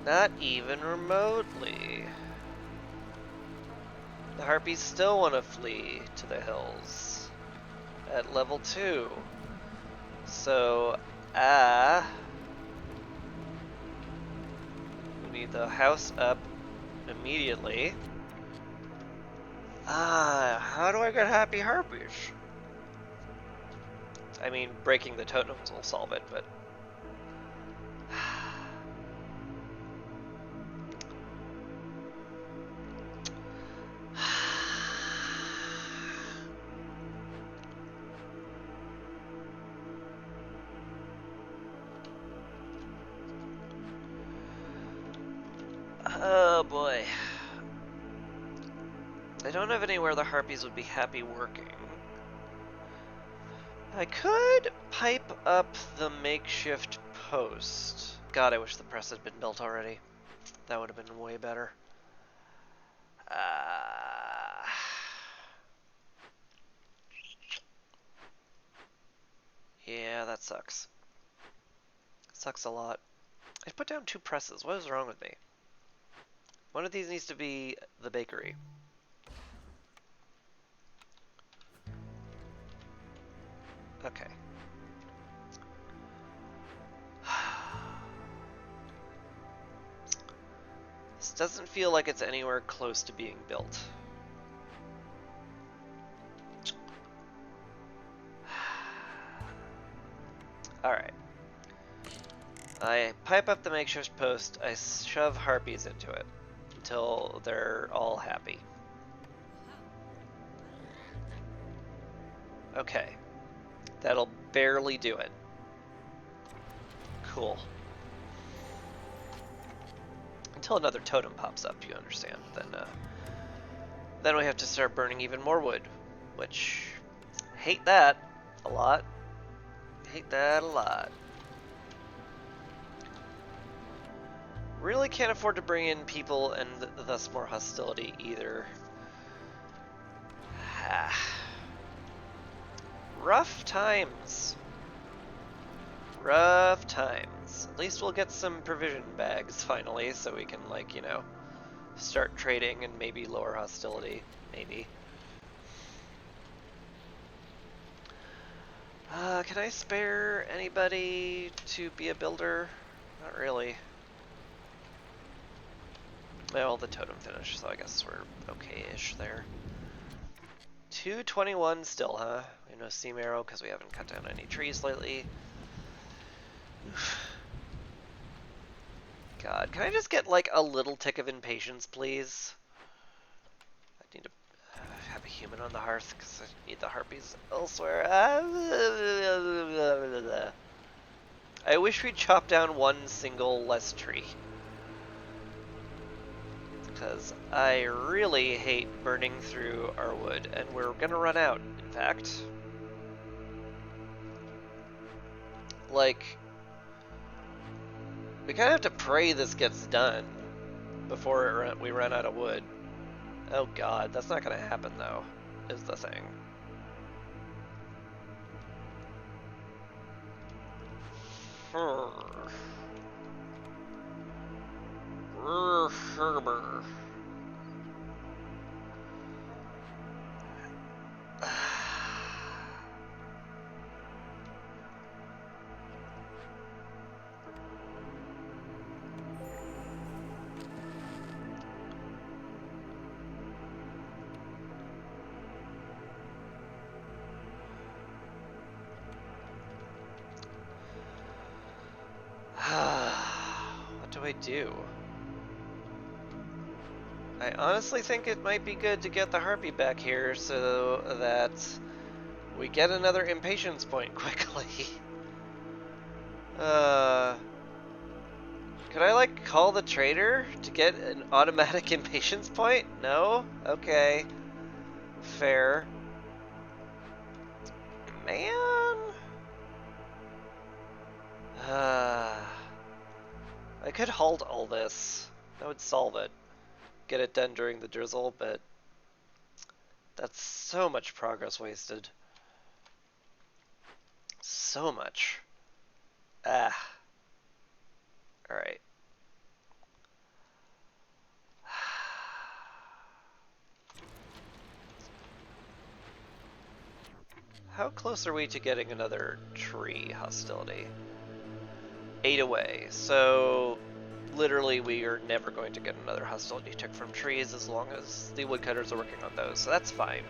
Speaker 1: Not even remotely. The Harpies still want to flee to the hills at level 2. So, we need the house up immediately. How do I get happy Harpies? I mean, breaking the totems will solve it, but... Oh boy. I don't have anywhere the Harpies would be happy working. I could pipe up the makeshift post. God, I wish the press had been built already. That would have been way better. Yeah, that sucks. Sucks a lot. I put down 2 presses. What is wrong with me? One of these needs to be the bakery. Okay. This doesn't feel like it's anywhere close to being built. Alright. I pipe up the makeshift post, I shove Harpies into it until they're all happy. Okay. That'll barely do it. Cool. Until another totem pops up, you understand. Then we have to start burning even more wood, which, hate that a lot. Hate that a lot. Really can't afford to bring in people and thus more hostility either. Rough times. Rough times. At least we'll get some provision bags finally, so we can, like, you know, start trading and maybe lower hostility. Maybe. Can I spare anybody to be a builder? Not really. Well, the totem finished, so I guess we're okay-ish there. 221 still, huh? We have no steam arrow because we haven't cut down any trees lately. God, can I just get like a little tick of impatience, please? I need to have a human on the hearth because I need the Harpies elsewhere. I wish we'd chop down one single less tree. Because I really hate burning through our wood, and we're gonna run out, in fact. Like, we kind of have to pray this gets done before we run out of wood. Oh god, that's not gonna happen though, is the thing. What do I do? I honestly think it might be good to get the Harpy back here so that we get another impatience point quickly. Could I, like, call the trader to get an automatic impatience point? No? Okay. Fair. Man? I could halt all this. That would solve it. Get it done during the drizzle, but that's so much progress wasted. So much. Ah. Alright. How close are we to getting another tree hostility? 8 away. So literally we are never going to get another hostility tick from trees as long as the woodcutters are working on those, so that's fine.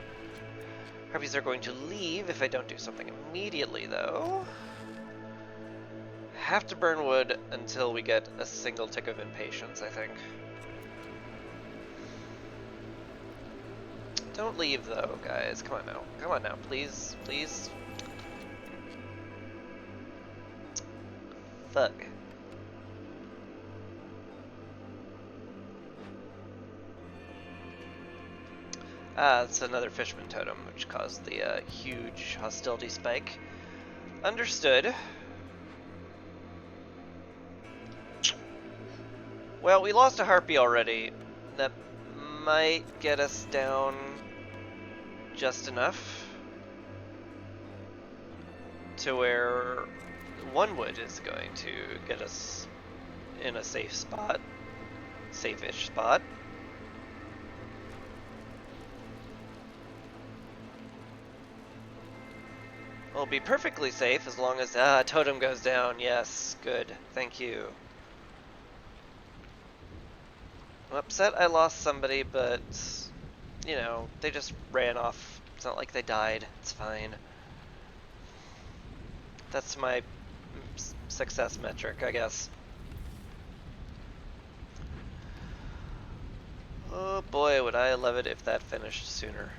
Speaker 1: Harpies are going to leave if I don't do something immediately, though. Have to burn wood until we get a single tick of impatience, I think. Don't leave, though, guys. Come on now. Come on now, please. Please. Fuck. It's another Fishman totem, which caused the huge hostility spike. Understood. Well, we lost a Harpy already. That might get us down just enough to where one wood is going to get us in a safe spot. Safe-ish spot. We'll be perfectly safe as long as totem goes down. Yes, good. Thank you. I'm upset I lost somebody, but you know, they just ran off. It's not like they died. It's fine. That's my success metric, I guess. Oh boy, would I love it if that finished sooner.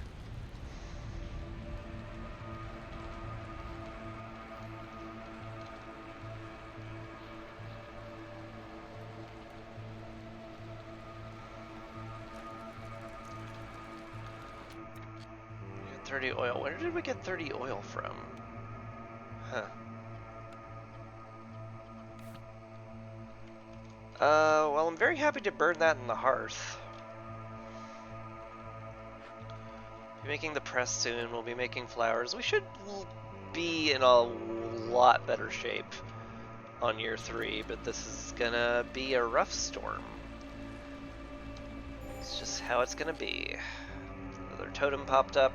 Speaker 1: We got 30 oil. Where did we get 30 oil from? Huh. Well, I'm very happy to burn that in the hearth. Be making the press soon. We'll be making flowers. We should be in a lot better shape on year 3, but this is gonna be a rough storm. It's just how it's gonna be. Another totem popped up.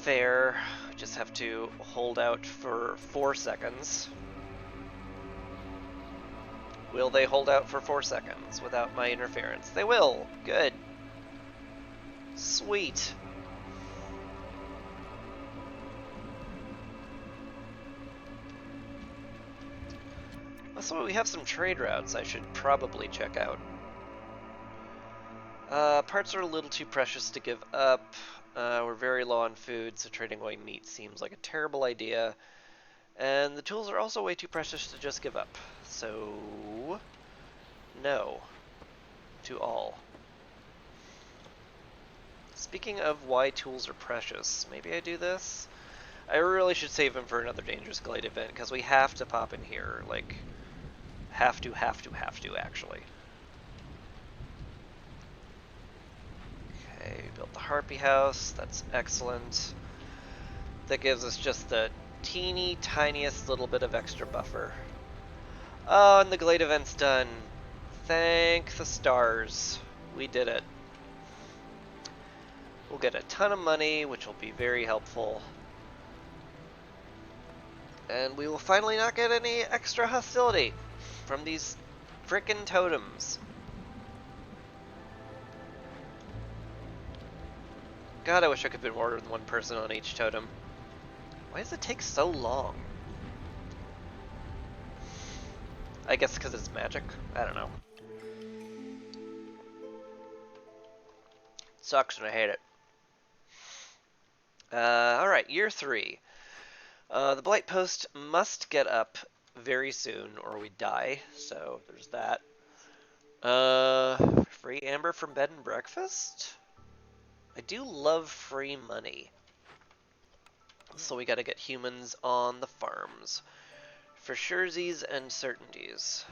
Speaker 1: Fair. Just have to hold out for 4 seconds. Will they hold out for 4 seconds without my interference? They will. Good. Sweet. Also, we have some trade routes I should probably check out. Parts are a little too precious to give up. We're very low on food, so trading away meat seems like a terrible idea. And the tools are also way too precious to just give up. So, no. To all. Speaking of why tools are precious, maybe I do this? I really should save them for another Dangerous Glade event, because we have to pop in here. Like, have to, actually. Okay, we built the Harpy House. That's excellent. That gives us just the teeny tiniest little bit of extra buffer. Oh, and the Glade event's done. Thank the stars. We did it. We'll get a ton of money, which will be very helpful. And we will finally not get any extra hostility from these frickin' totems. God, I wish I could put more than one person on each totem. Why does it take so long? I guess because it's magic? I don't know. Sucks and I hate it. Alright, year 3. The Blight Post must get up very soon or we die, so there's that. Free amber from bed and breakfast? I do love free money. So we gotta get humans on the farms. For surezies and certainties.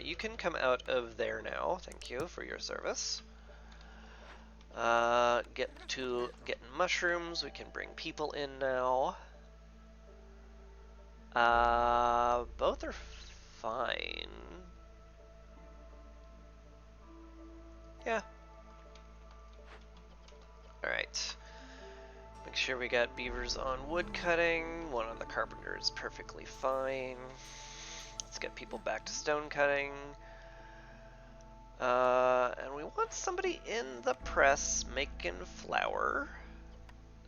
Speaker 1: You can come out of there now. Thank you for your service. Get to getting mushrooms. We can bring people in now. Both are fine. Yeah. Alright. Make sure we got beavers on wood cutting. One on the carpenter is perfectly fine. Let's get people back to stone cutting. And we want somebody in the press making flour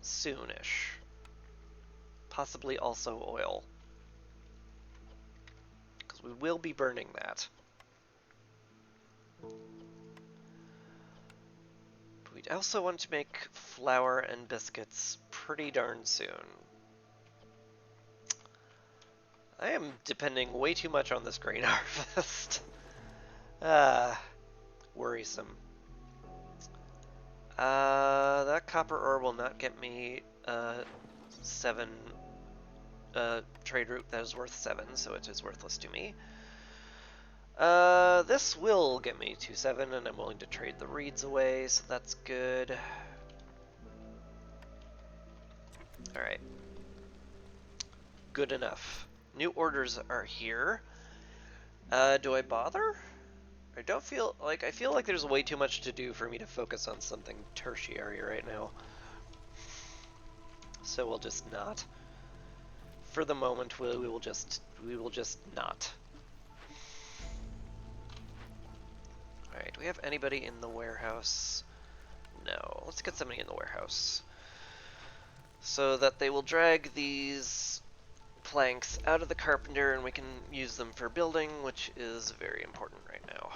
Speaker 1: soonish. Possibly also oil. Because we will be burning that. But we also want to make flour and biscuits pretty darn soon. I am depending way too much on this grain harvest. Worrisome. That copper ore will not get me 7 trade route that is worth 7, so it is worthless to me. This will get me to 7, and I'm willing to trade the reeds away, so that's good. Alright. Good enough. New orders are here. Do I bother? I don't feel like, I feel like there's way too much to do for me to focus on something tertiary right now. So we'll just not. For the moment, we will just not. Alright, do we have anybody in the warehouse? No. Let's get somebody in the warehouse. So that they will drag these planks out of the carpenter and we can use them for building, which is very important right now.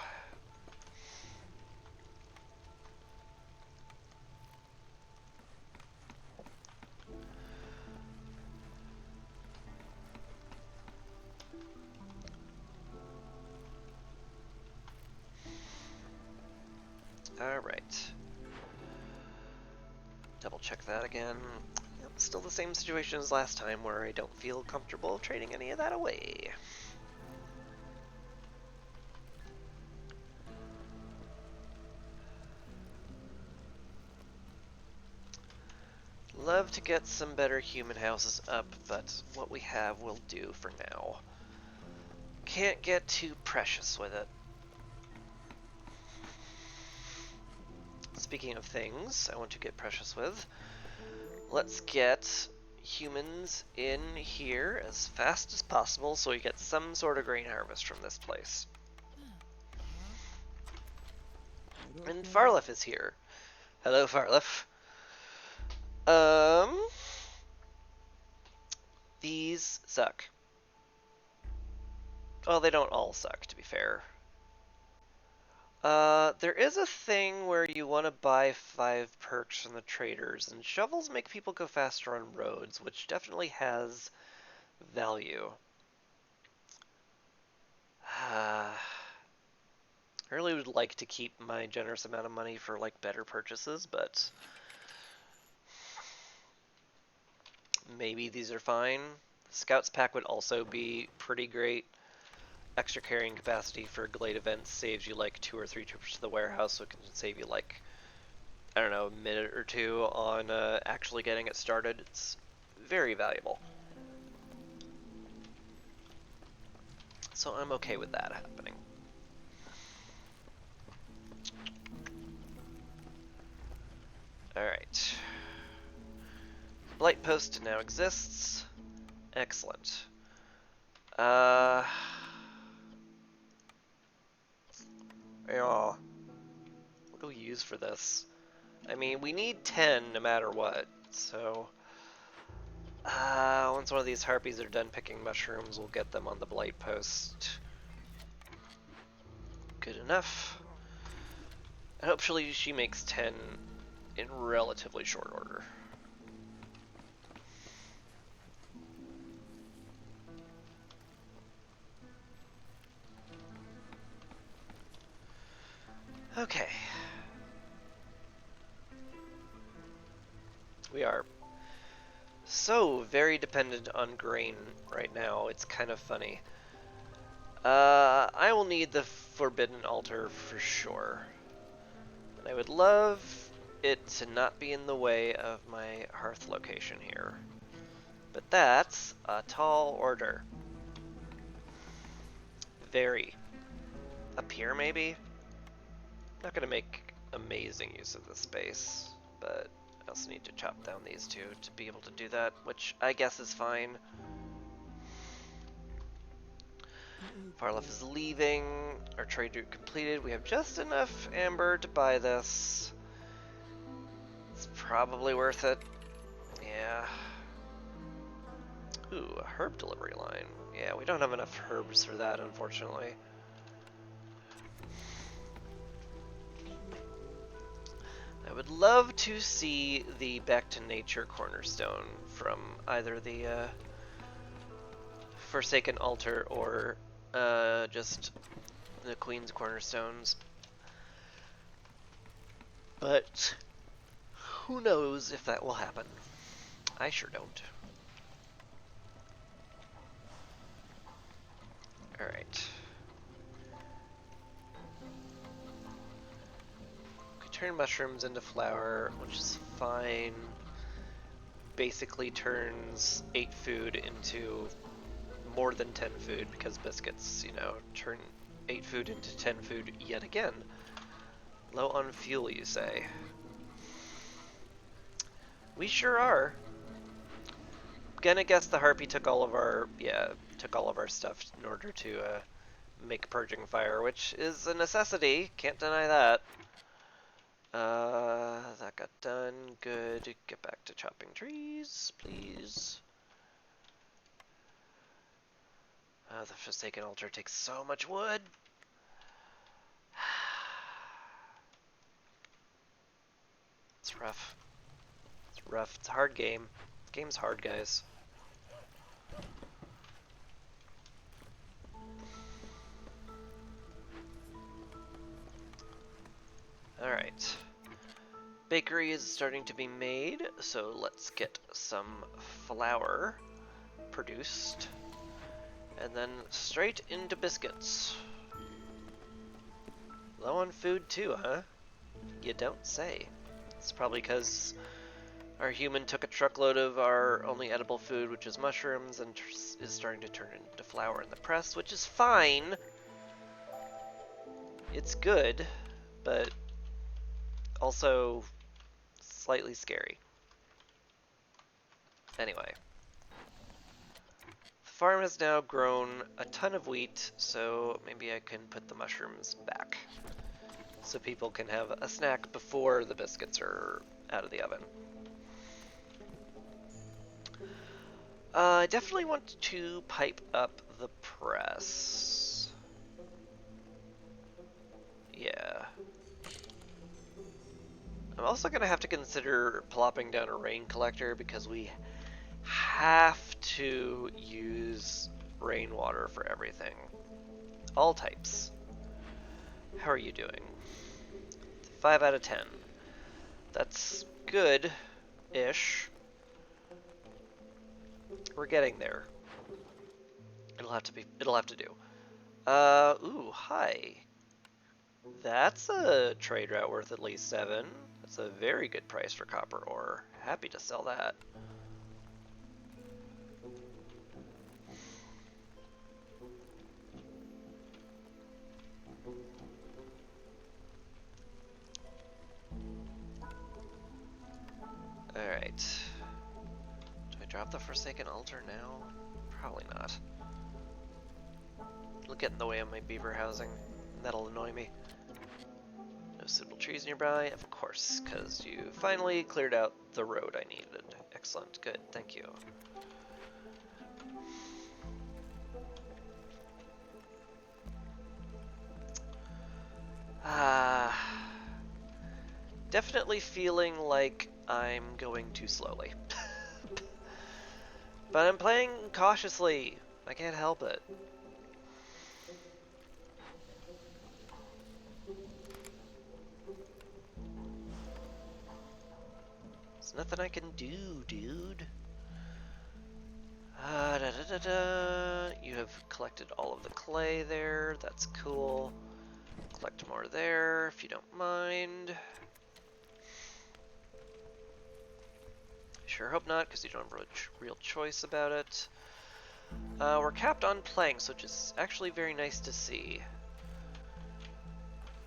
Speaker 1: Alright. Double check that again. Yep, still the same situation as last time where I don't feel comfortable trading any of that away. Love to get some better human houses up, but what we have will do for now. Can't get too precious with it. Speaking of things I want to get precious with, let's get humans in here as fast as possible so we get some sort of grain harvest from this place. And Farlef is here. Hello, Farlef. These suck. Well, they don't all suck, to be fair. There is a thing where you want to buy 5 perks from the traders, and shovels make people go faster on roads, which definitely has value. I really would like to keep my generous amount of money for, like, better purchases, but maybe these are fine. Scouts pack would also be pretty great. Extra carrying capacity for Glade events saves you like 2 or 3 trips to the warehouse, so it can save you like, I don't know, a minute or 2 on actually getting it started. It's very valuable. So I'm okay with that happening. Alright. Blight Post now exists. Excellent. Yeah. What do we use for this? I mean, we need 10 no matter what, so... once one of these harpies are done picking mushrooms, we'll get them on the Blight Post. Good enough. And hopefully she makes 10 in relatively short order. dependent on grain right now. It's kind of funny. I will need the Forbidden Altar for sure. And I would love it to not be in the way of my hearth location here. But that's a tall order. Very. Up here, maybe? Not gonna make amazing use of this space, but I also need to chop down these two to be able to do that, which I guess is fine. Farlef is leaving. Our trade route completed. We have just enough amber to buy this. It's probably worth it. Yeah. Ooh, a herb delivery line. Yeah, we don't have enough herbs for that, unfortunately. I would love to see the Back to Nature cornerstone from either the Forsaken Altar or just the Queen's cornerstones. But who knows if that will happen. I sure don't. Alright. Could turn mushrooms into flour, which is fine. Basically turns 8 food into more than 10 food, because biscuits, you know, turn 8 food into 10 food yet again. Low on fuel, you say? We sure are. Gonna guess the harpy took all of our, took all of our stuff in order to make purging fire, which is a necessity. Can't deny that. That got done. Good. Get back to chopping trees, please. The Forsaken Altar takes so much wood. It's rough. It's rough. It's a hard game. This game's hard, guys. Alright. Bakery is starting to be made, so let's get some flour produced. And then straight into biscuits. Low on food too, huh? You don't say. It's probably because our human took a truckload of our only edible food, which is mushrooms, and is starting to turn into flour in the press, which is fine. It's good, but also slightly scary. Anyway. The farm has now grown a ton of wheat, so maybe I can put the mushrooms back. So people can have a snack before the biscuits are out of the oven. I definitely want to pipe up the press. Yeah. I'm also going to have to consider plopping down a rain collector because we have to use rainwater for everything. All types. How are you doing? 5 out of 10. That's good-ish. We're getting there. It'll have to do. Ooh, hi. That's a trade route worth at least 7. That's a very good price for copper ore. Happy to sell that. Alright. Do I drop the Forsaken Altar now? Probably not. It'll get in the way of my beaver housing. That'll annoy me. No suitable trees nearby? Of course, because you finally cleared out the road I needed. Excellent. Good. Thank you. Definitely feeling like I'm going too slowly. But I'm playing cautiously. I can't help it. There's nothing I can do, dude. Da, da, da, da. You have collected all of the clay there. That's cool. Collect more there if you don't mind. Sure hope not, because you don't have a real choice about it. We're capped on planks, which is actually very nice to see.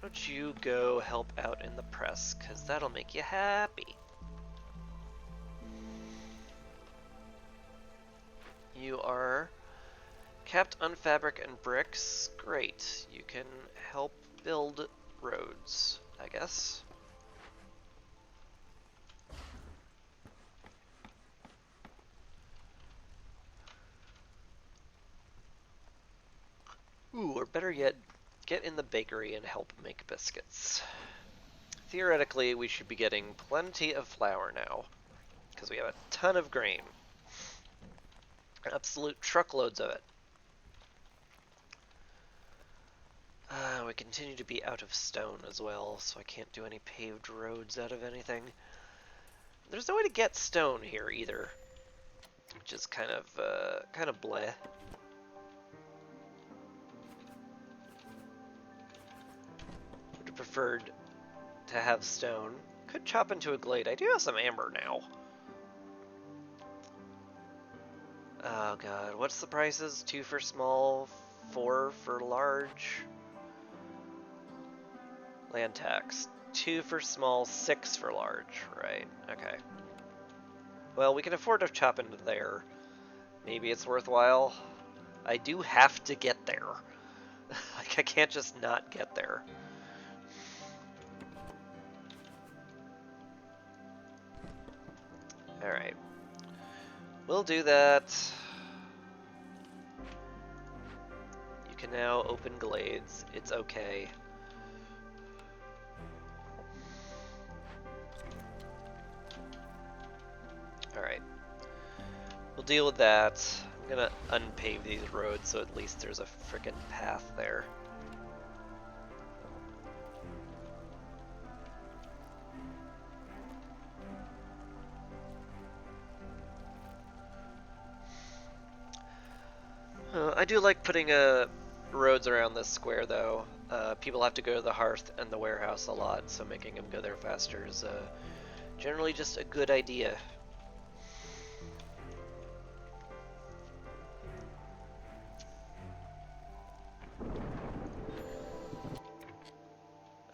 Speaker 1: Why don't you go help out in the press, because that'll make you happy. You are capped on fabric and bricks. Great. You can help build roads, I guess. Ooh, or better yet, get in the bakery and help make biscuits. Theoretically, we should be getting plenty of flour now, because we have a ton of grain. Absolute truckloads of it. We continue to be out of stone as well, so I can't do any paved roads out of anything. There's no way to get stone here either, which is kind of bleh. Would have preferred to have stone. Could chop into a glade. I do have some amber now. Oh god, what's the prices? 2 for small, 4 for large. Land tax. 2 for small, 6 for large. Right, okay. Well, we can afford to chop into there. Maybe it's worthwhile. I do have to get there. Like, I can't just not get there. Alright. We'll do that. You can now open glades. It's okay. Alright. We'll deal with that. I'm gonna unpave these roads so at least there's a frickin' path there. I do like putting roads around this square though. People have to go to the hearth and the warehouse a lot, so making them go there faster is generally just a good idea.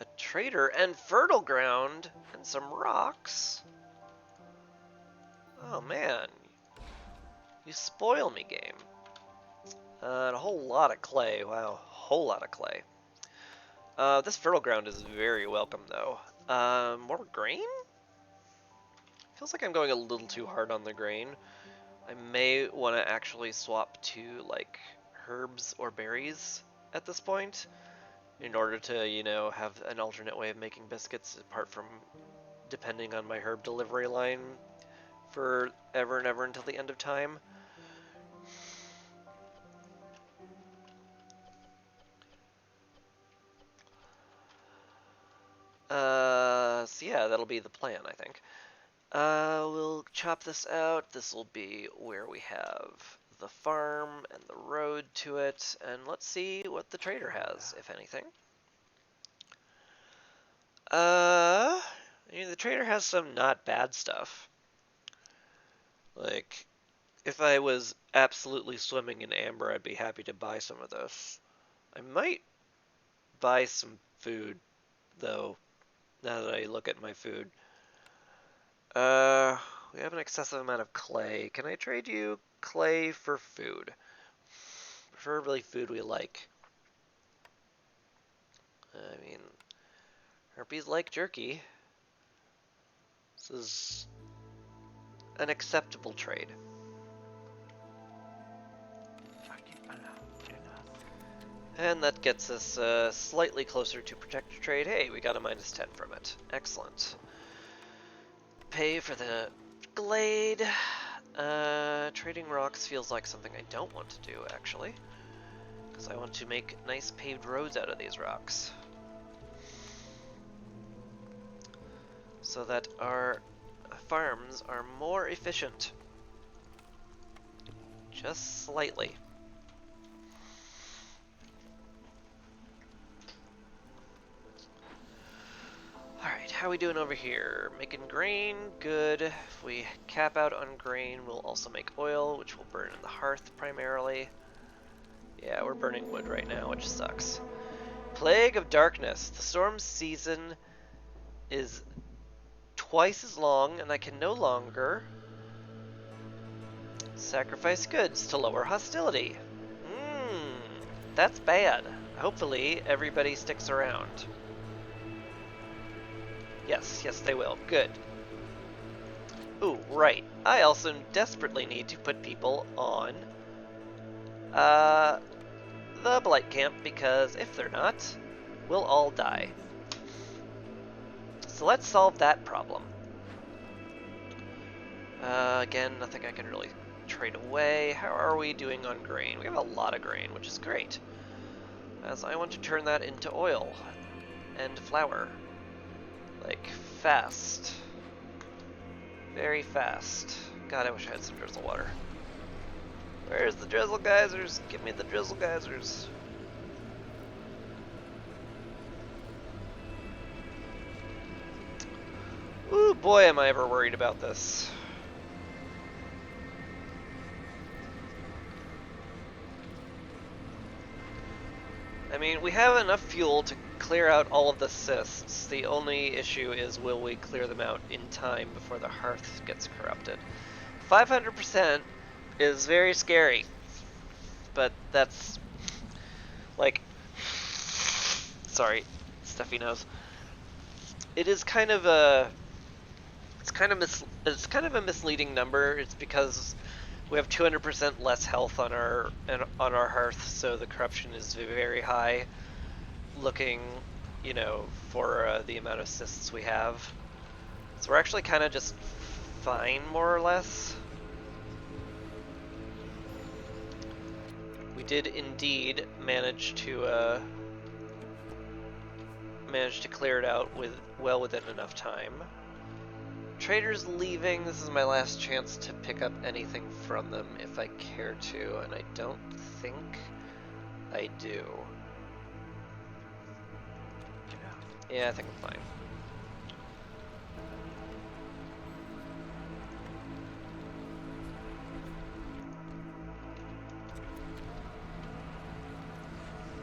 Speaker 1: A trader and fertile ground and some rocks. Oh man, you spoil me, game. And a whole lot of clay. Wow, a whole lot of clay. This fertile ground is very welcome though. More grain? Feels like I'm going a little too hard on the grain. I may want to actually swap to like herbs or berries at this point in order to, you know, have an alternate way of making biscuits apart from depending on my herb delivery line for ever and ever until the end of time. So yeah, that'll be the plan, I think. We'll chop this out. This will be where we have the farm and the road to it, and let's see what the trader has, if anything. I mean, the trader has some not bad stuff. Like, if I was absolutely swimming in amber, I'd be happy to buy some of this. I might buy some food, though, now that I look at my food. We have an excessive amount of clay. Can I trade you clay for food? Preferably food we like. I mean, herpes like jerky. This is an acceptable trade. And that gets us slightly closer to protector trade. Hey, we got a -10 from it. Excellent. Pay for the glade. Trading rocks feels like something I don't want to do, actually. Because I want to make nice paved roads out of these rocks. So that our farms are more efficient. Just slightly. Alright, how are we doing over here? Making grain? Good. If we cap out on grain, we'll also make oil, which will burn in the hearth primarily. Yeah, we're burning wood right now, which sucks. Plague of Darkness. The storm season is twice as long, and I can no longer sacrifice goods to lower hostility. That's bad. Hopefully, everybody sticks around. Yes, they will. Good. Ooh, right. I also desperately need to put people on the Blight Camp, because if they're not, we'll all die. So let's solve that problem. Again, nothing I can really trade away. How are we doing on grain? We have a lot of grain, which is great, as I want to turn that into oil and flour. Like, fast. Very fast. God, I wish I had some drizzle water. Where's the drizzle geysers? Give me the drizzle geysers. Ooh, boy, am I ever worried about this. I mean, we have enough fuel to clear out all of the cysts. The only issue is, will we clear them out in time before the hearth gets corrupted? 500% is very scary, but that's like, sorry, stuffy nose. It is kind of a, it's kind of a misleading number. It's because we have 200% less health on our hearth, so the corruption is very high. Looking, you know, for the amount of cysts we have, so we're actually kind of just fine, more or less. We did indeed manage to clear it out well within enough time. Traders leaving. This is my last chance to pick up anything from them if I care to, and I don't think I do. Yeah, I think I'm fine.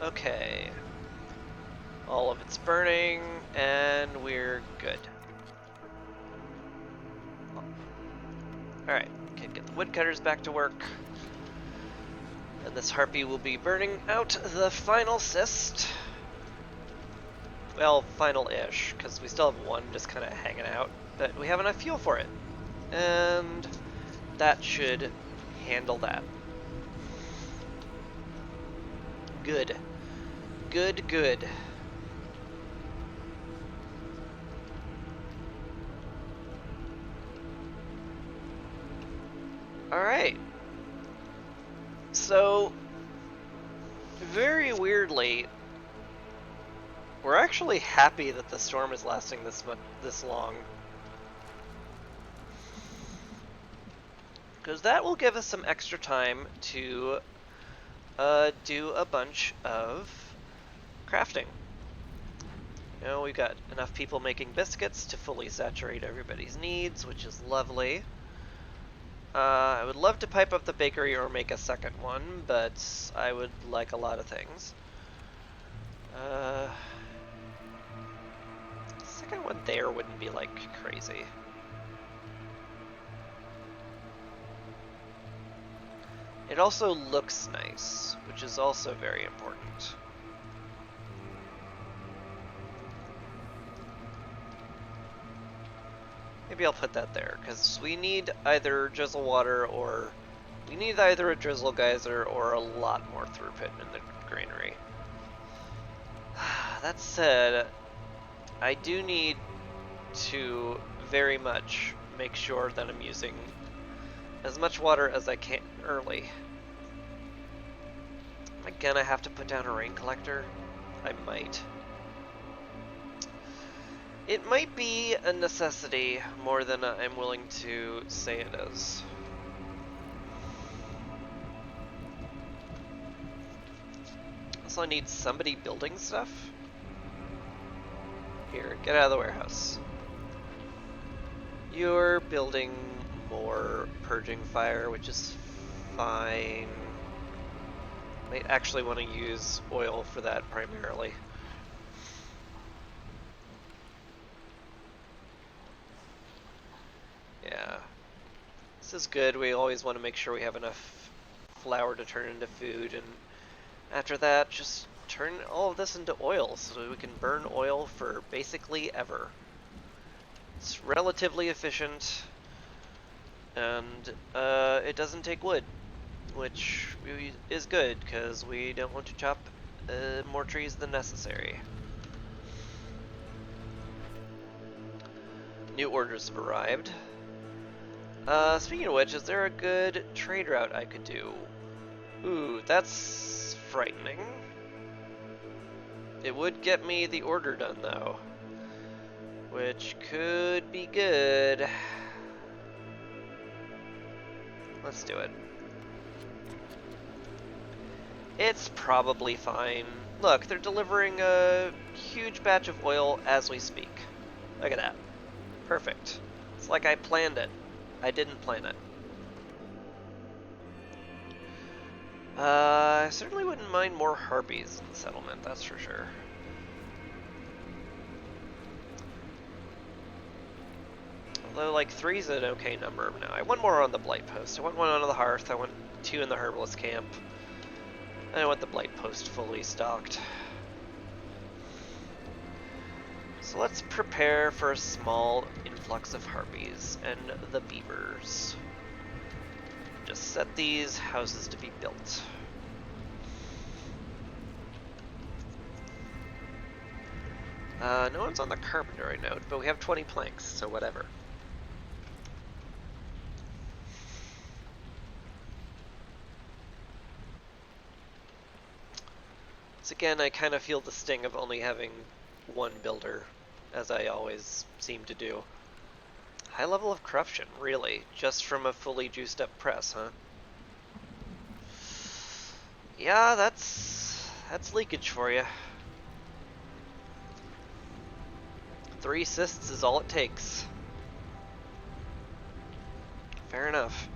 Speaker 1: Okay. All of it's burning, and we're good. Alright, can get the woodcutters back to work. And this harpy will be burning out the final cyst. Well, final-ish, because we still have one just kind of hanging out, but we have enough fuel for it. And that should handle that. Good. Good. Alright. So, very weirdly, we're actually happy that the storm is lasting this long. Because that will give us some extra time to do a bunch of crafting. You know, we've got enough people making biscuits to fully saturate everybody's needs, which is lovely. I would love to pipe up the bakery or make a second one, but I would like a lot of things. Second one there wouldn't be like crazy. It also looks nice, which is also very important. Maybe I'll put that there, because we need either drizzle water or... We need either a drizzle geyser or a lot more throughput in the granary. That said, I do need to very much make sure that I'm using as much water as I can early. Am I gonna have to put down a rain collector? I might. It might be a necessity more than I'm willing to say it is. So I need somebody building stuff. Here, get out of the warehouse. You're building more purging fire, which is fine. Might actually want to use oil for that primarily. Yeah. This is good. We always want to make sure we have enough flour to turn into food, and after that, just turn all of this into oil so we can burn oil for basically ever. It's relatively efficient, and it doesn't take wood, which is good because we don't want to chop more trees than necessary. New orders have arrived. Speaking of which, is there a good trade route I could do? Ooh, that's frightening. It would get me the order done, though, which could be good. Let's do it. It's probably fine. Look, they're delivering a huge batch of oil as we speak. Look at that. Perfect. It's like I planned it. I didn't plan it. I certainly wouldn't mind more harpies in the settlement, that's for sure. Although, like, 3's an okay number now. I want more on the Blight Post. I want one on the Hearth. I want 2 in the Herbalist Camp. I want the Blight Post fully stocked. So let's prepare for a small influx of harpies and the beavers. Just set these houses to be built. No one's on the carpenter, I note, but we have 20 planks, so whatever. So again, I kind of feel the sting of only having one builder, as I always seem to do. High level of corruption, really? Just from a fully juiced up press, huh? Yeah, that's leakage for you. 3 cysts is all it takes. Fair enough.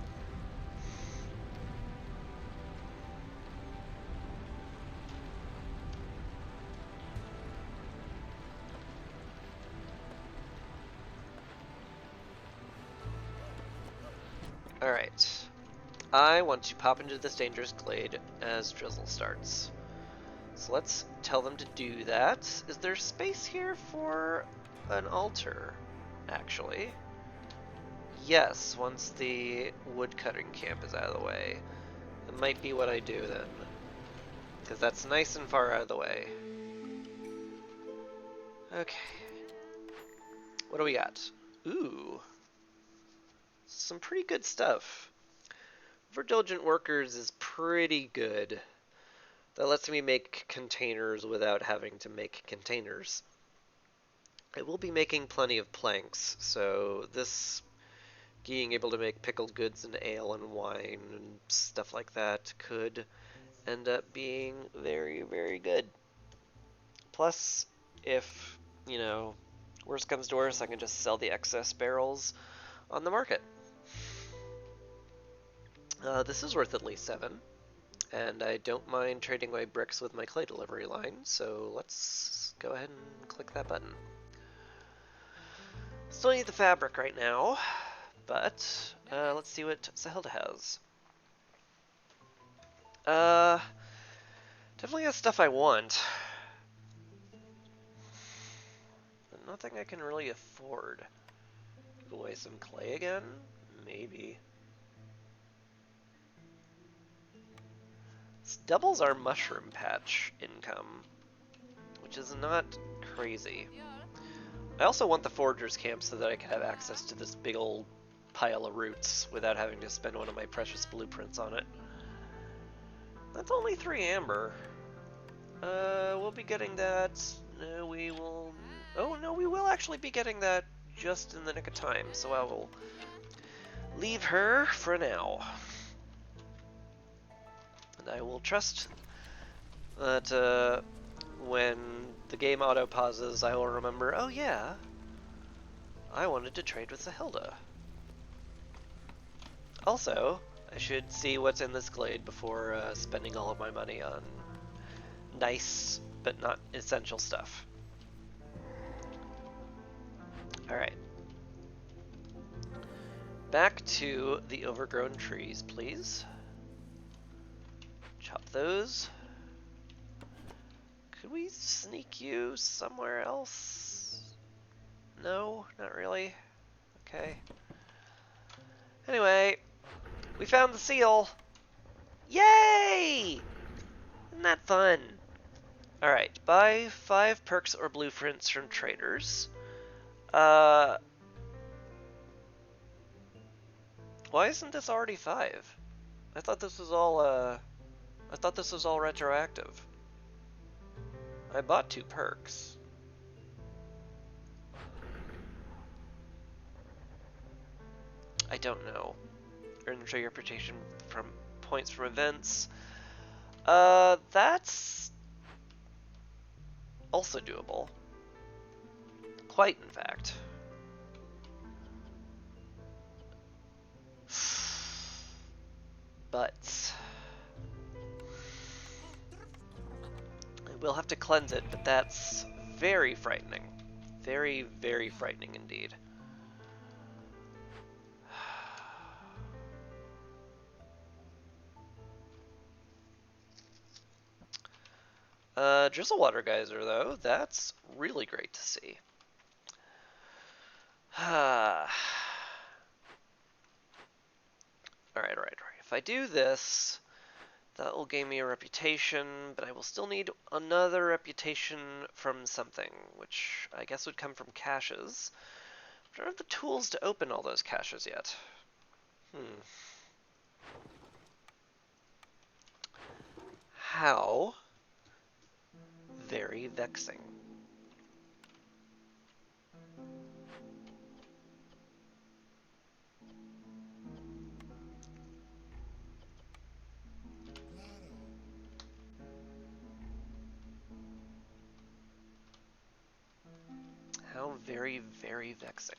Speaker 1: Alright. I want to pop into this dangerous glade as drizzle starts. So let's tell them to do that. Is there space here for an altar, actually? Yes, once the woodcutting camp is out of the way. That might be what I do then. Because that's nice and far out of the way. Okay. What do we got? Ooh. Some pretty good stuff. For diligent workers is pretty good. That lets me make containers without having to make containers. I will be making plenty of planks, so this being able to make pickled goods and ale and wine and stuff like that could end up being very, very good. Plus, if, you know, worst comes to worst, I can just sell the excess barrels on the market. This is worth at least 7. And I don't mind trading my bricks with my clay delivery line, so let's go ahead and click that button. Still need the fabric right now, but let's see what Sahilda has. Definitely has stuff I want, but nothing I can really afford. Give away some clay again? Maybe. This doubles our mushroom patch income, which is not crazy. I also want the foragers camp so that I can have access to this big old pile of roots without having to spend one of my precious blueprints on it. That's only 3 amber. We'll be getting that. We will. Oh no, we will actually be getting that just in the nick of time. So I will leave her for now, and I will trust that when the game auto pauses, I will remember, oh yeah, I wanted to trade with Zahilda. Also, I should see what's in this glade before spending all of my money on nice but not essential stuff. Alright. Back to the overgrown trees, please. Chop those. Could we sneak you somewhere else? No, not really. Okay. Anyway, we found the seal! Yay! Isn't that fun? Alright, buy 5 perks or blueprints from traders. Why isn't this already 5? I thought this was all, retroactive. I bought 2 perks. I don't know. Earn trade reputation from points from events. That's also doable. Quite, in fact. But I will have to cleanse it, but that's very frightening. Very, very frightening indeed. Drizzle water geyser, though, that's really great to see. Alright. If I do this, that will gain me a reputation, but I will still need another reputation from something, which I guess would come from caches. But I don't have the tools to open all those caches yet. How very vexing. How very, very vexing.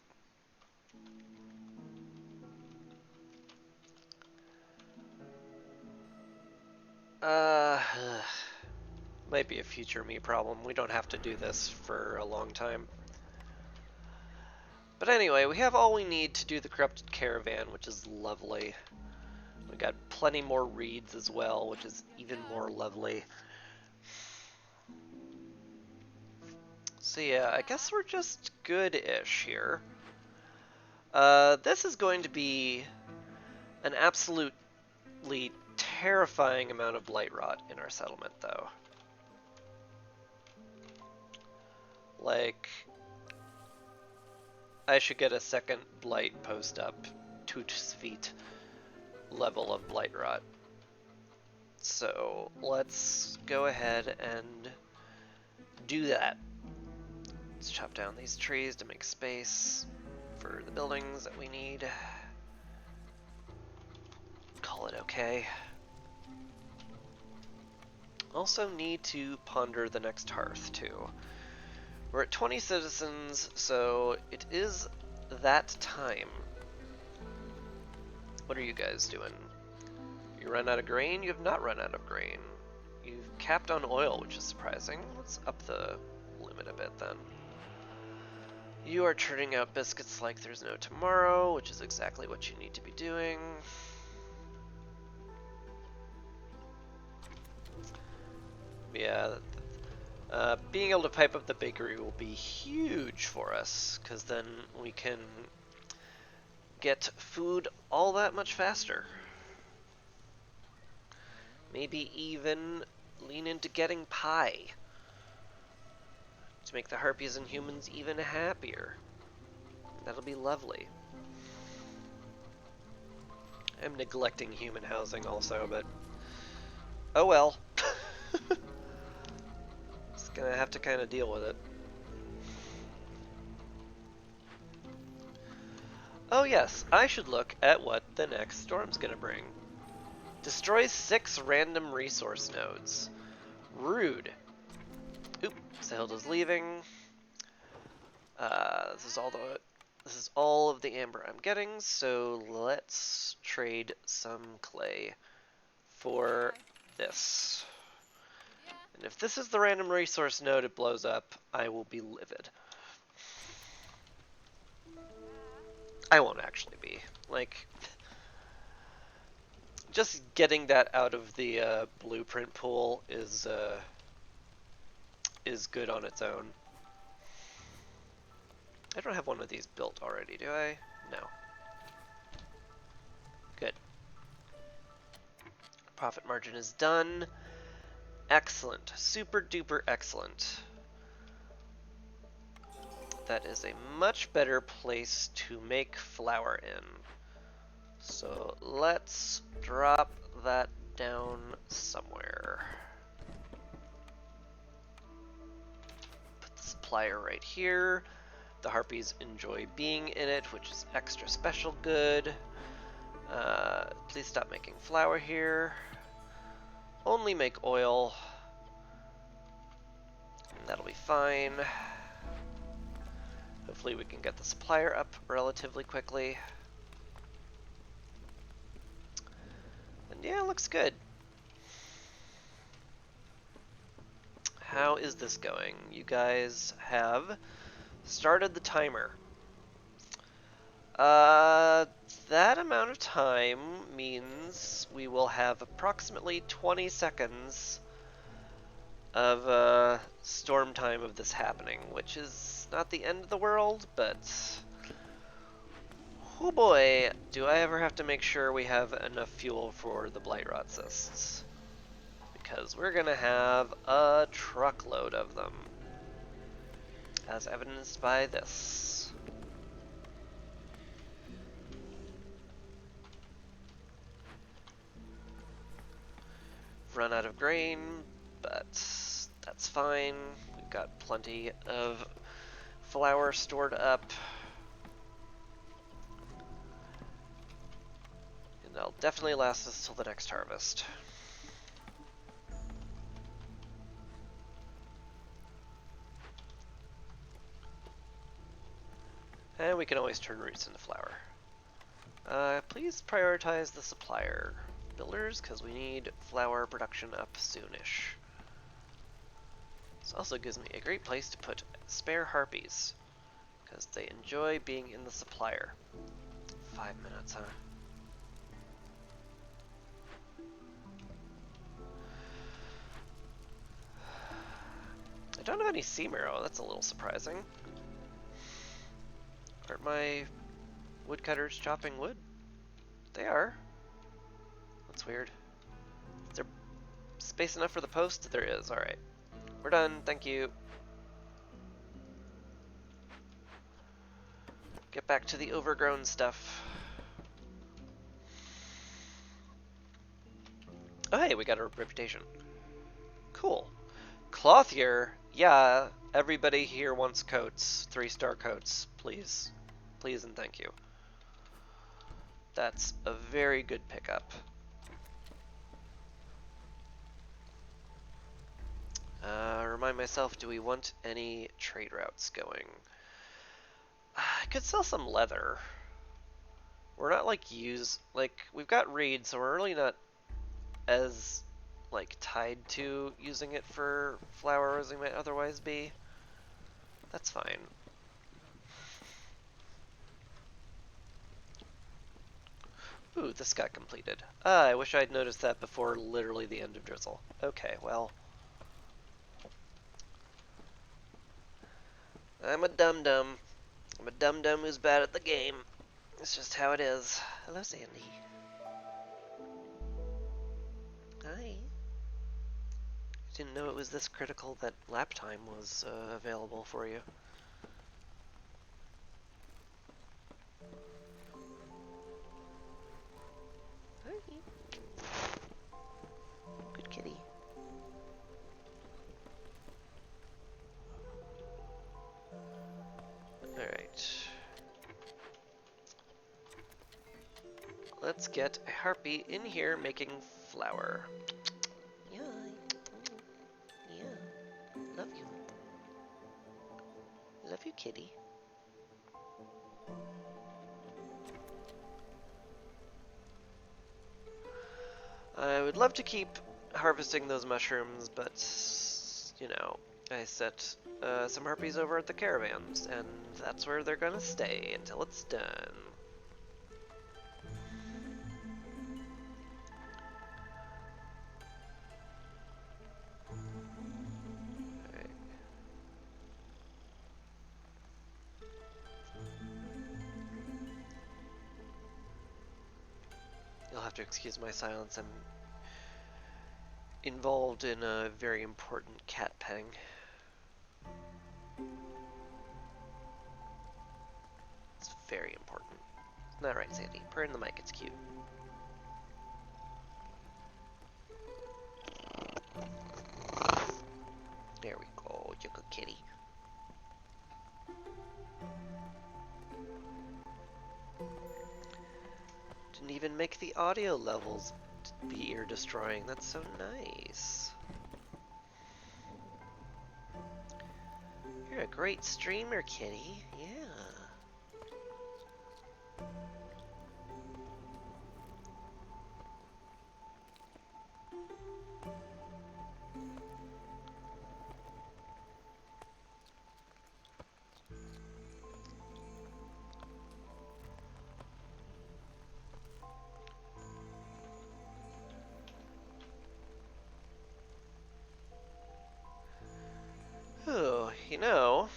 Speaker 1: Might be a future me problem. We don't have to do this for a long time. But anyway, we have all we need to do the corrupted caravan, which is lovely. We got plenty more reeds as well, which is even more lovely. So yeah, I guess we're just good-ish here. This is going to be an absolutely terrifying amount of blight rot in our settlement, though. Like, I should get a second blight post up, Tutsvit level of blight rot. So let's go ahead and do that. Let's chop down these trees to make space for the buildings that we need. Call it okay. Also need to ponder the next hearth too. We're at 20 citizens, so it is that time. What are you guys doing? You run out of grain? You have not run out of grain. You've capped on oil, which is surprising. Let's up the limit a bit then. You are turning out biscuits like there's no tomorrow, which is exactly what you need to be doing. Yeah, being able to pipe up the bakery will be huge for us, because then we can get food all that much faster. Maybe even lean into getting pie to make the harpies and humans even happier. That'll be lovely. I'm neglecting human housing also, but oh well. Just gonna have to kind of deal with it. Oh yes, I should look at what the next storm's gonna bring. Destroys 6 random resource nodes. Rude. Oop, Zelda's leaving. This is all of the amber I'm getting, so let's trade some clay for this. And if this is the random resource node it blows up, I will be livid. I won't actually be. Like, just getting that out of the blueprint pool is good on its own. I don't have one of these built already, do I? No. Good. Profit margin is done. Excellent. Super duper excellent. That is a much better place to make flour in. So let's drop that down somewhere. Put the supplier right here. The harpies enjoy being in it, which is extra special good. Please stop making flour here. Only make oil. And that'll be fine. Hopefully we can get the supplier up relatively quickly. And yeah, it looks good. How is this going? You guys have started the timer. That amount of time means we will have approximately 20 seconds of storm time of this happening, which is not the end of the world, but oh boy, do I ever have to make sure we have enough fuel for the blight rot cysts, because we're gonna have a truckload of them, as evidenced by this. Run out of grain, but that's fine. We've got plenty of flour stored up. And that'll definitely last us till the next harvest. And we can always turn roots into flour. Please prioritize the supplier builders, because we need flour production up soonish. This also gives me a great place to put spare harpies, because they enjoy being in the supplier. 5 minutes, huh? I don't have any sea marrow, that's a little surprising. Aren't my woodcutters chopping wood? They are. That's weird. Is there space enough for the post? There is, alright. We're done, thank you. Get back to the overgrown stuff. Oh hey, we got a reputation. Cool. Clothier, yeah, everybody here wants coats. 3-star coats, please. Please and thank you. That's a very good pickup. Remind myself, do we want any trade routes going? I could sell some leather. We're not we've got reed, so we're really not as tied to using it for flour as we might otherwise be. That's fine. Ooh, this got completed. I wish I'd noticed that before literally the end of drizzle. Okay, well. I'm a dum-dum. I'm a dum-dum who's bad at the game. It's just how it is. Hello, Sandy. Hi. Didn't know it was this critical that lap time was available for you. Hi. Good kitty. Alright. Let's get a harpy in here making flour. Yay. you, kitty. I would love to keep harvesting those mushrooms, but, you know, I set some harpies over at the caravans, and that's where they're gonna stay until it's done. Alright. You'll have to excuse my silence. I'm involved in a very important cat petting. It's very important. Isn't that right, Sandy? Purr in the mic, it's cute. There we go, you good kitty. Didn't even make the audio levels be ear destroying. That's so nice. You're a great streamer, kitty. Yeah. Oh, you know,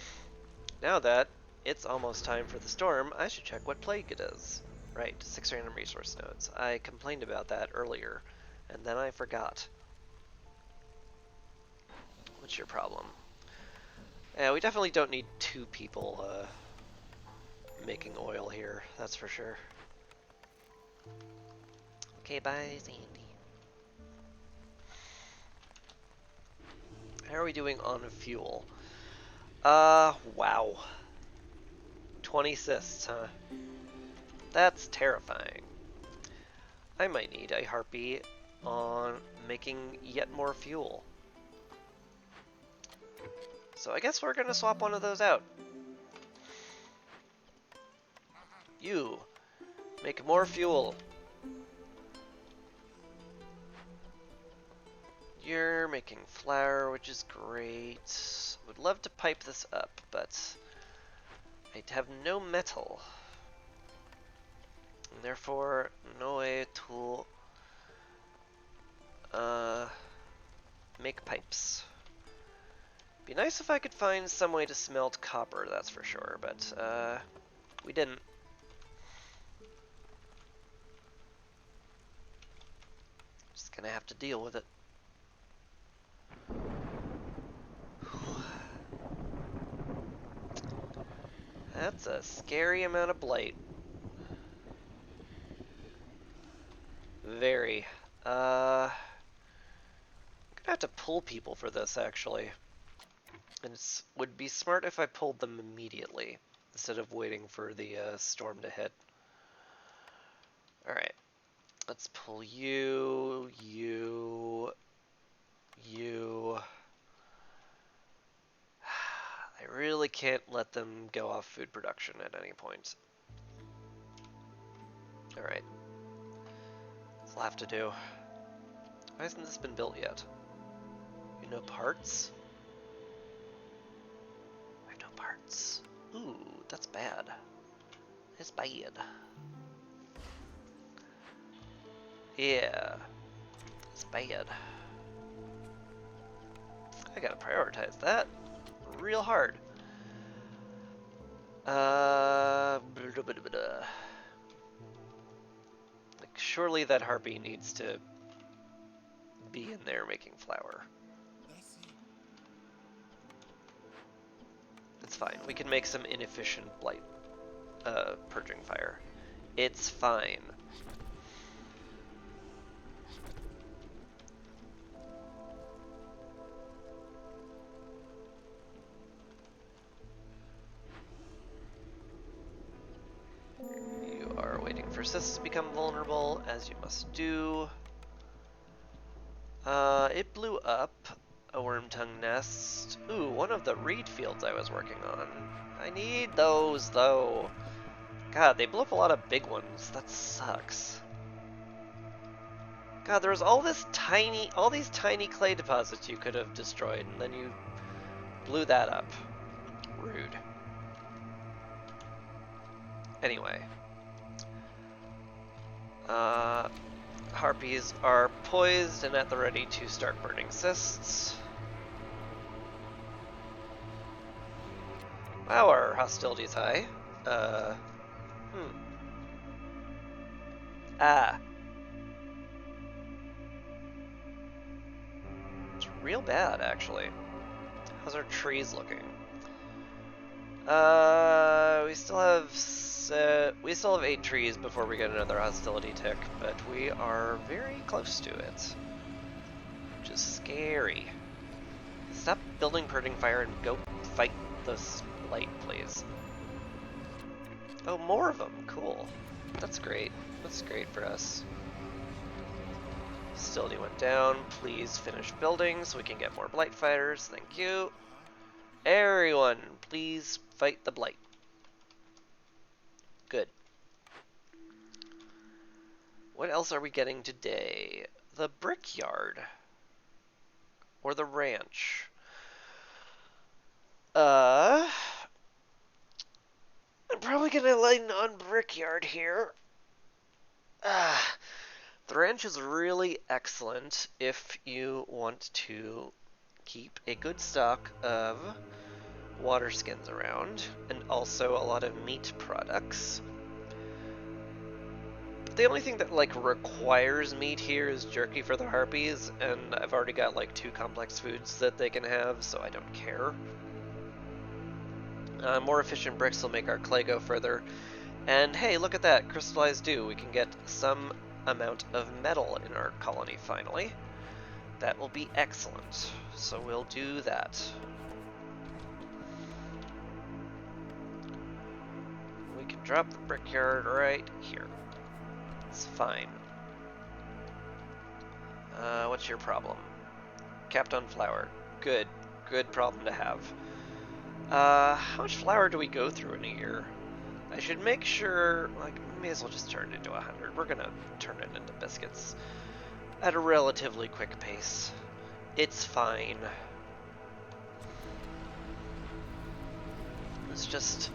Speaker 1: now that it's almost time for the storm, I should check what plague it is. Right, 6 random resource nodes. I complained about that earlier, and then I forgot. What's your problem? Yeah, we definitely don't need 2 people making oil here, that's for sure. Okay, bye, Sandy. How are we doing on fuel? Wow. 20 cysts, huh? That's terrifying. I might need a harpy on making yet more fuel. So I guess we're gonna swap one of those out. You, make more fuel. You're making flour, which is great. Would love to pipe this up, but I have no metal. And therefore, no way to make pipes. Be nice if I could find some way to smelt copper, that's for sure, but we didn't. Just gonna have to deal with it. That's a scary amount of blight. Very. I'm gonna have to pull people for this, actually. And it would be smart if I pulled them immediately, instead of waiting for the storm to hit. Alright. Let's pull you, you, you. I really can't let them go off food production at any point. Alright. This will have to do. Why hasn't this been built yet? You know parts? I have no parts. Ooh, that's bad. It's bad. Yeah. It's bad. I gotta prioritize that real hard. Like, surely that harpy needs to be in there making flour. It's fine. We can make some inefficient blight purging fire. It's fine. You are waiting for cysts to become vulnerable, as you must do. It blew up. A worm tongue nest. Ooh, one of the reed fields I was working on. I need those, though. God, they blew up a lot of big ones. That sucks. God, there was all these tiny clay deposits you could have destroyed, and then you blew that up. Rude. Anyway. Harpies are poised and at the ready to start burning cysts. Wow, our hostility is high. Ah. It's real bad, actually. How's our trees looking? We still have 8 trees before we get another hostility tick, but we are very close to it, which is scary. Stop building purging fire and go fight this blight, please. Oh, more of them. Cool. That's great. That's great for us. Hostility went down. Please finish building so we can get more blight fighters. Thank you. Everyone, please fight the blight. Good. What else are we getting today? The brickyard. Or the ranch. I'm probably gonna lean on brickyard here. The ranch is really excellent if you want to keep a good stock of water skins around, and also a lot of meat products. The only thing that requires meat here is jerky for the harpies, and I've already got 2 complex foods that they can have, so I don't care. More efficient bricks will make our clay go further. And hey, look at that, crystallized dew. We can get some amount of metal in our colony finally. That will be excellent. So we'll do that. We can drop the brickyard right here. It's fine. What's your problem? Capped on flour. Good. Good problem to have. How much flour do we go through in a year? I should make sure, we may as well just turn it into 100. We're gonna turn it into biscuits at a relatively quick pace. It's fine. Let's just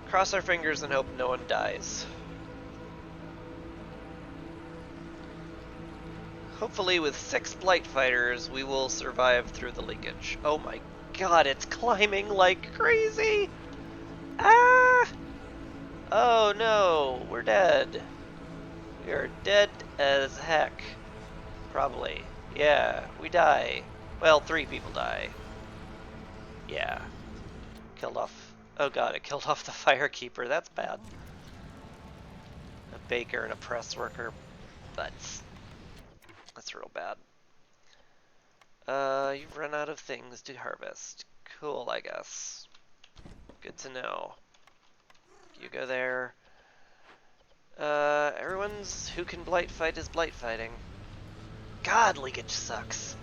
Speaker 1: cross our fingers and hope no one dies. Hopefully with 6 blight fighters, we will survive through the leakage. Oh my god, it's climbing like crazy! Ah! Oh no, we're dead. We are dead as heck. Probably. Yeah, we die. Well, 3 people die. Yeah. Killed off... Oh god, it killed off the firekeeper. That's bad. A baker and a press worker. That's real bad. You've run out of things to harvest. Cool, I guess. Good to know. You go there. Everyone's who can blight fight is blight fighting. God, leakage sucks.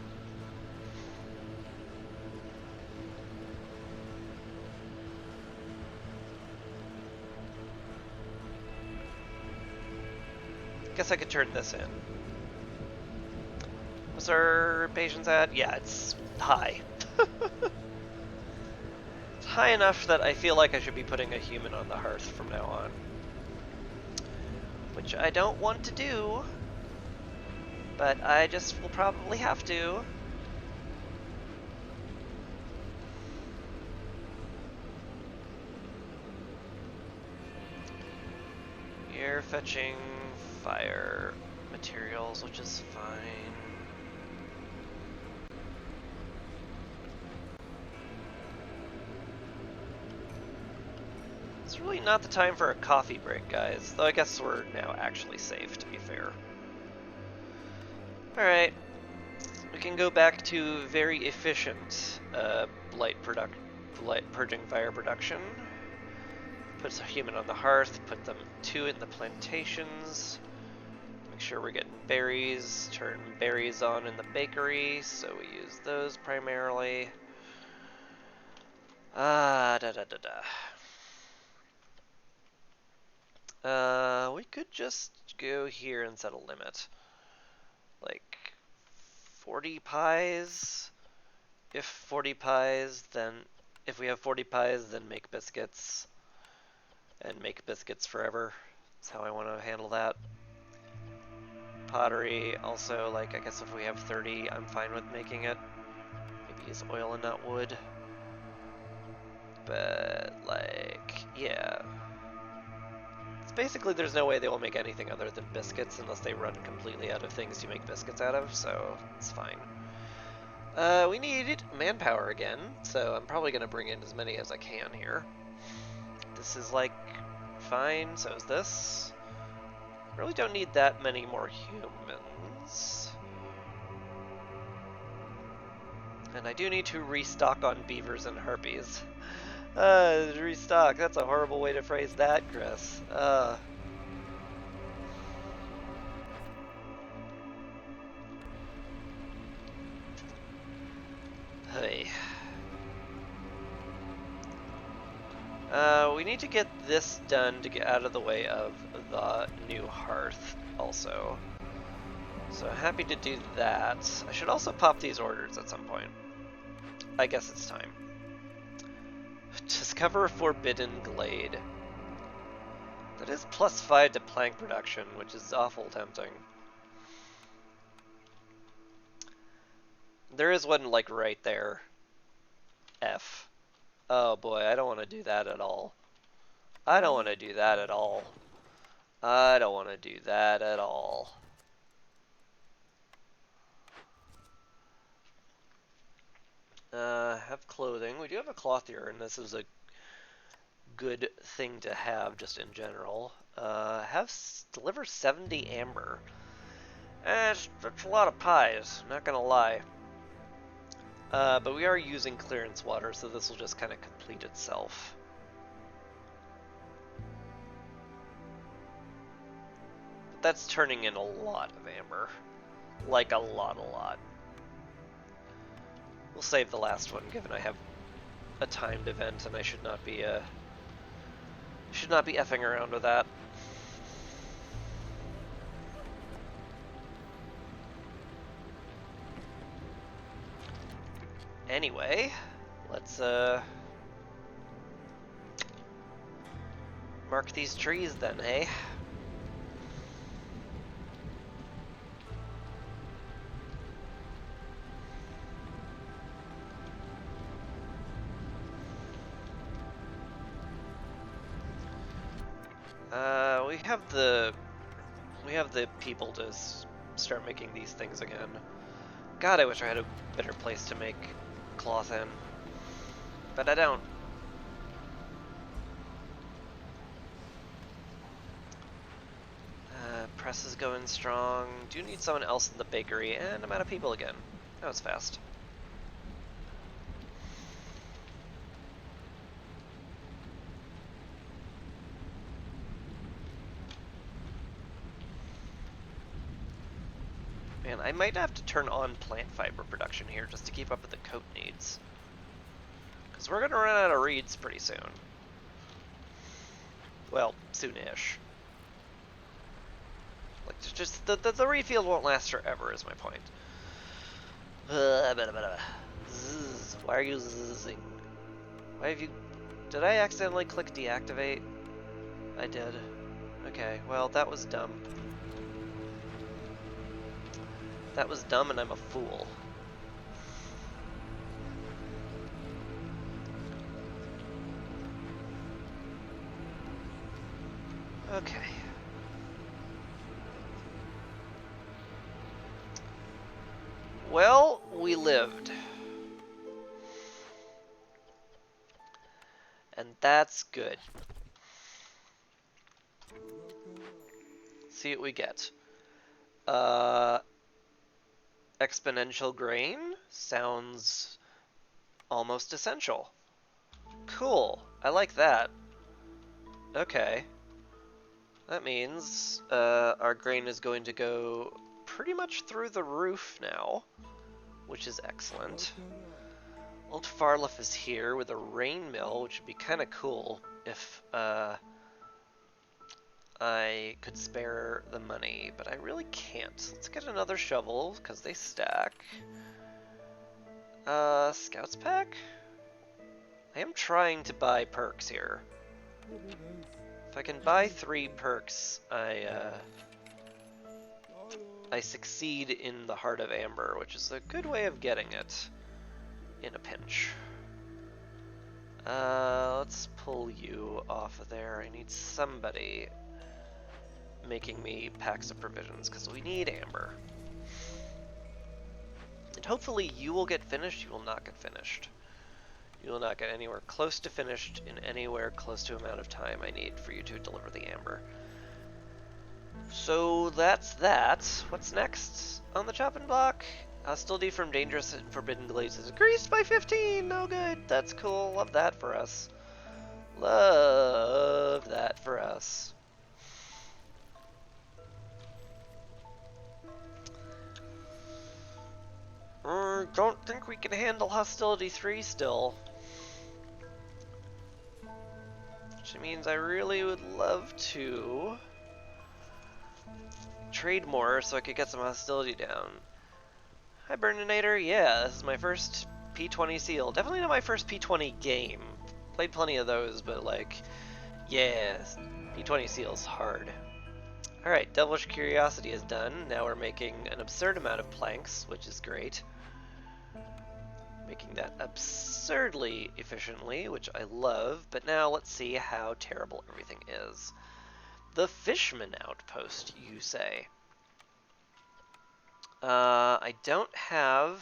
Speaker 1: Guess I could turn this in. What's our patience at? Yeah, it's high. It's high enough that I feel like I should be putting a human on the hearth from now on. Which I don't want to do, but I just will probably have to. You're fetching fire materials, which is fine. It's really not the time for a coffee break, guys. Though I guess we're now actually safe, to be fair. Alright. We can go back to very efficient blight purging fire production. Put a human on the hearth, put them 2 in the plantations. Make sure we're getting berries. Turn berries on in the bakery, so we use those primarily. We could just go here and set a limit. Like 40 pies. If 40 pies, then if we have 40 pies, then make biscuits. And make biscuits forever. That's how I want to handle that. Pottery, also, like, I guess if we have 30, I'm fine with making it. Maybe use oil and not wood. But, like, yeah. It's basically, there's no way they will make anything other than biscuits unless they run completely out of things to make biscuits out of, so it's fine. We need manpower again, so I'm probably going to bring in as many as I can here. This is, like, fine, so is this. Really don't need that many more humans. And I do need to restock on beavers and harpies. Restock, that's a horrible way to phrase that, Chris. Hey. We need to get this done to get out of the way of the new hearth, also. So happy to do that. I should also pop these orders at some point. I guess it's time. Discover a forbidden glade. That is +5 to plank production, which is awful tempting. There is one, like, right there. F. Oh boy, I don't want to do that at all. I don't want to do that at all. I don't want to do that at all. Have clothing. We do have a clothier, and this is a good thing to have just in general. Deliver 70 amber. That's a lot of pies, not gonna lie. But we are using clearance water, so this will just kind of complete itself. But that's turning in a lot of amber. Like a lot. We'll save the last one, given I have a timed event and I should not be effing around with that. Anyway, let's mark these trees then, eh? We have the people to start making these things again. God, I wish I had a better place to make cloth in, but I don't. Press is going strong. Do need someone else in the bakery, and I'm out of people again. That was fast. Man, I might have to turn on plant fiber production here just to keep up with the coat needs. Because we're going to run out of reeds pretty soon. Well, soon-ish. Like, just the reed field won't last forever is my point. Zzz, why are you zzing? Why have you... Did I accidentally click deactivate? I did. Okay, well, that was dumb. That was dumb and I'm a fool. Okay. Well, we lived. And that's good. See what we get. Exponential grain sounds almost essential. Cool. I like that. Okay. That means our grain is going to go pretty much through the roof now, which is excellent. Old Farlough is here with a rain mill, which would be kind of cool if I could spare the money, but I really can't. Let's get another shovel, because they stack. Scouts pack? I am trying to buy perks here. If I can buy 3 perks, I succeed in the Heart of Amber, which is a good way of getting it in a pinch. Let's pull you off of there. I need somebody making me packs of provisions, because we need amber. And hopefully you will get finished. You will not get finished. You will not get anywhere close to finished in anywhere close to amount of time I need for you to deliver the amber. So that's that. What's next on the chopping block? Hostility from dangerous and forbidden glades is increased by 15. Oh good, that's cool. Love that for us. Love that for us. Don't think we can handle hostility 3 still. Which means I really would love to trade more so I could get some hostility down. Hi Burninator, yeah, this is my first P20 seal. Definitely not my first P20 game. Played plenty of those, but like, yeah, P20 seal's hard. Alright, Devilish Curiosity is done. Now we're making an absurd amount of planks, which is great. Making that absurdly efficiently, which I love, but now let's see how terrible everything is. The Fishman Outpost, you say? I don't have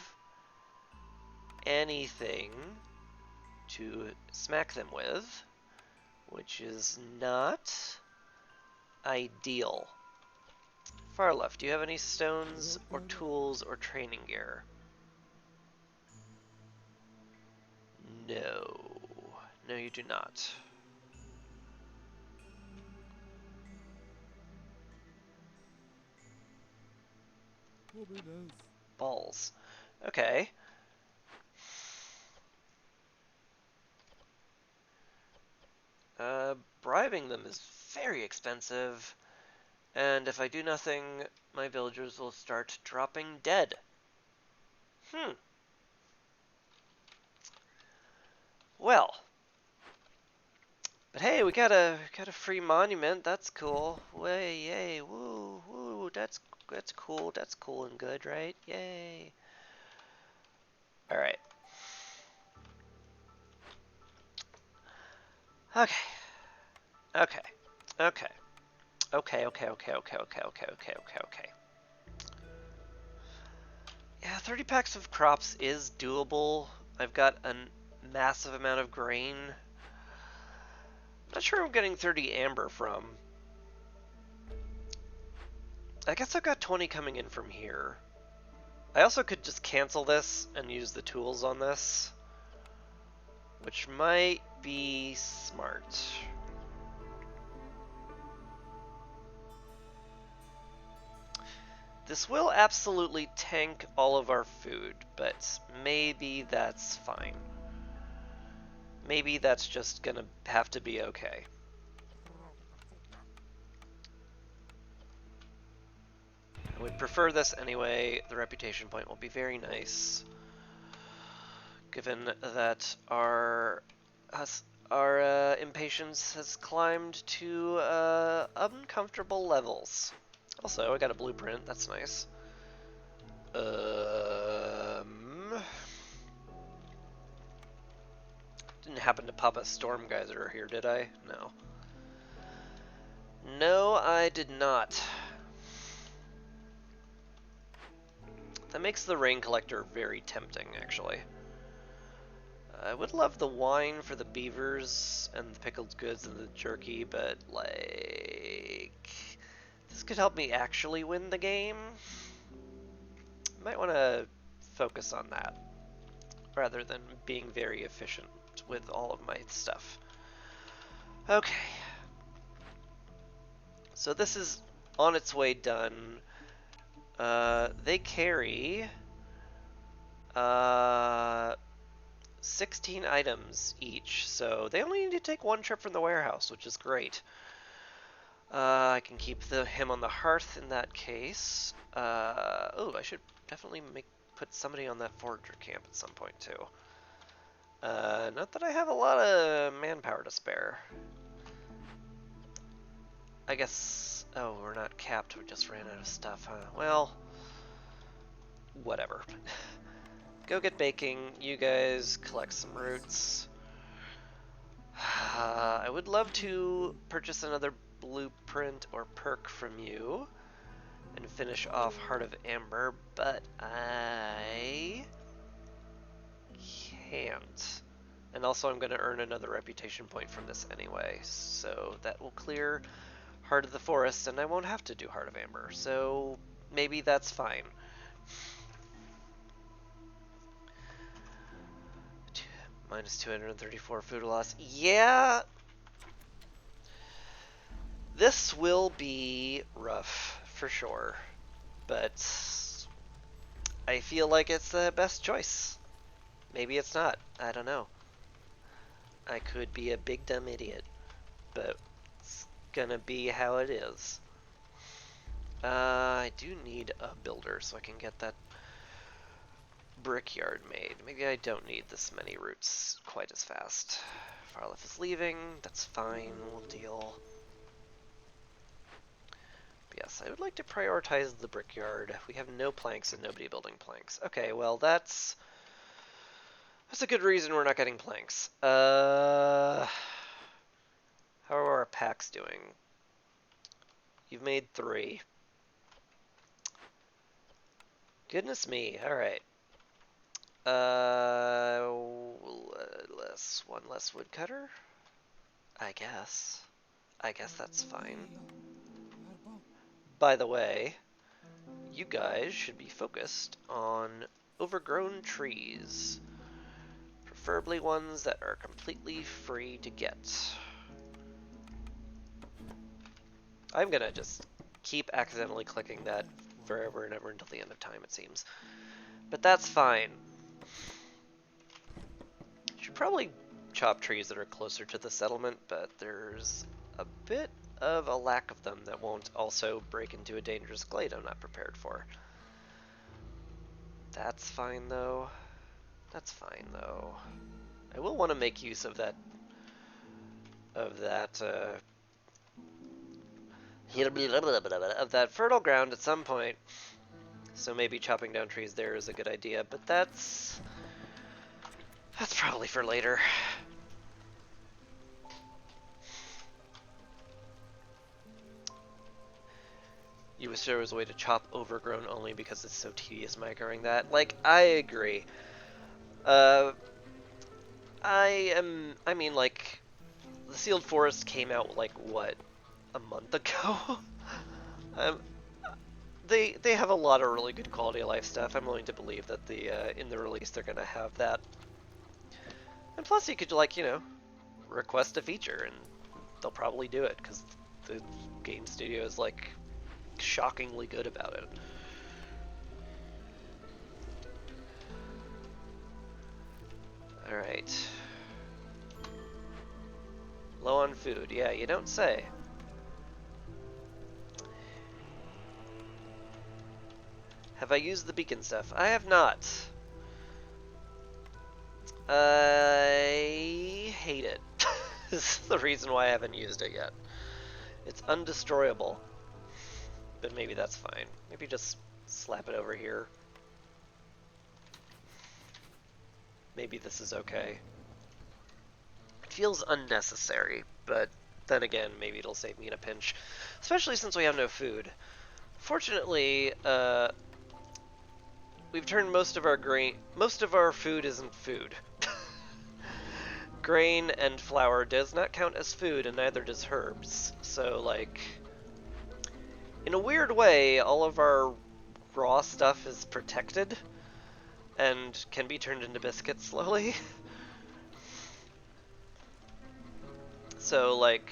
Speaker 1: anything to smack them with, which is not ideal. Far left, do you have any stones or tools or training gear? No. No, you do not. Balls. Okay. Bribing them is very expensive, and if I do nothing, my villagers will start dropping dead. Well. But hey, we got a free monument. That's cool. Way, yay, woo, woo. That's cool. That's cool and good, right? Yay. All right. Okay. Okay. Okay. Okay. Okay. Okay. Okay. Okay. Okay. Okay. Okay. Okay. Yeah, 30 packs of crops is doable. I've got a massive amount of grain. I'm not sure I'm getting 30 amber from. I guess I've got 20 coming in from here. I also could just cancel this and use the tools on this, which might be smart. This will absolutely tank all of our food, but maybe that's fine. Maybe that's just gonna have to be okay. I would prefer this anyway. The reputation point will be very nice, given that our impatience has climbed to uncomfortable levels. Also, I got a blueprint. That's nice. Didn't happen to pop a storm geyser here, did I? No. No, I did not. That makes the rain collector very tempting, actually. I would love the wine for the beavers and the pickled goods and the jerky, but, like, this could help me actually win the game. Might want to focus on that, rather than being very efficient with all of my stuff. Okay. So this is on its way done. They carry 16 items each, so they only need to take one trip from the warehouse, which is great. I can keep him on the hearth in that case. Oh, I should definitely put somebody on that forager camp at some point too. Not that I have a lot of manpower to spare. I guess. Oh, we're not capped. We just ran out of stuff, huh? Well, whatever. Go get baking. You guys collect some roots. I would love to purchase another blueprint or perk from you and finish off Heart of Amber, but I can't. And also I'm going to earn another reputation point from this anyway, so that will clear Heart of the Forest and I won't have to do Heart of Amber, so maybe that's fine. Minus 234 food loss. Yeah, this will be rough for sure, but I feel like it's the best choice. Maybe it's not. I don't know. I could be a big dumb idiot, but it's gonna be how it is. I do need a builder so I can get that brickyard made. Maybe I don't need this many roots quite as fast. Farleth is leaving. That's fine. We'll deal. But yes, I would like to prioritize the brickyard. We have no planks and nobody building planks. Okay, well that's a good reason we're not getting planks. How are our packs doing? You've made 3. Goodness me. All right. One less woodcutter? I guess. I guess that's fine. By the way, you guys should be focused on overgrown trees. Preferably ones that are completely free to get. I'm gonna just keep accidentally clicking that forever and ever until the end of time, it seems. But that's fine. Should probably chop trees that are closer to the settlement, but there's a bit of a lack of them that won't also break into a dangerous glade I'm not prepared for. That's fine though. That's fine though. I will want to make use of that fertile ground at some point. So maybe chopping down trees there is a good idea, but that's probably for later. You wish there was a way to chop overgrown only because it's so tedious microing that. Like, I agree. I mean, like, the Sealed Forest came out, like, what, a month ago? um, they have a lot of really good quality of life stuff. I'm willing to believe that in the release they're gonna have that. And plus you could, like, you know, request a feature and they'll probably do it because the game studio is, like, shockingly good about it. Alright. Low on food. Yeah, you don't say. Have I used the beacon stuff? I have not. I hate it. This is the reason why I haven't used it yet. It's undestroyable. But maybe that's fine. Maybe just slap it over here. Maybe this is okay. It feels unnecessary, but then again, maybe it'll save me in a pinch. Especially since we have no food. Fortunately, we've turned most of our food isn't food. Grain and flour does not count as food, and neither does herbs. So, like, in a weird way, all of our raw stuff is protected and can be turned into biscuits slowly. So, like,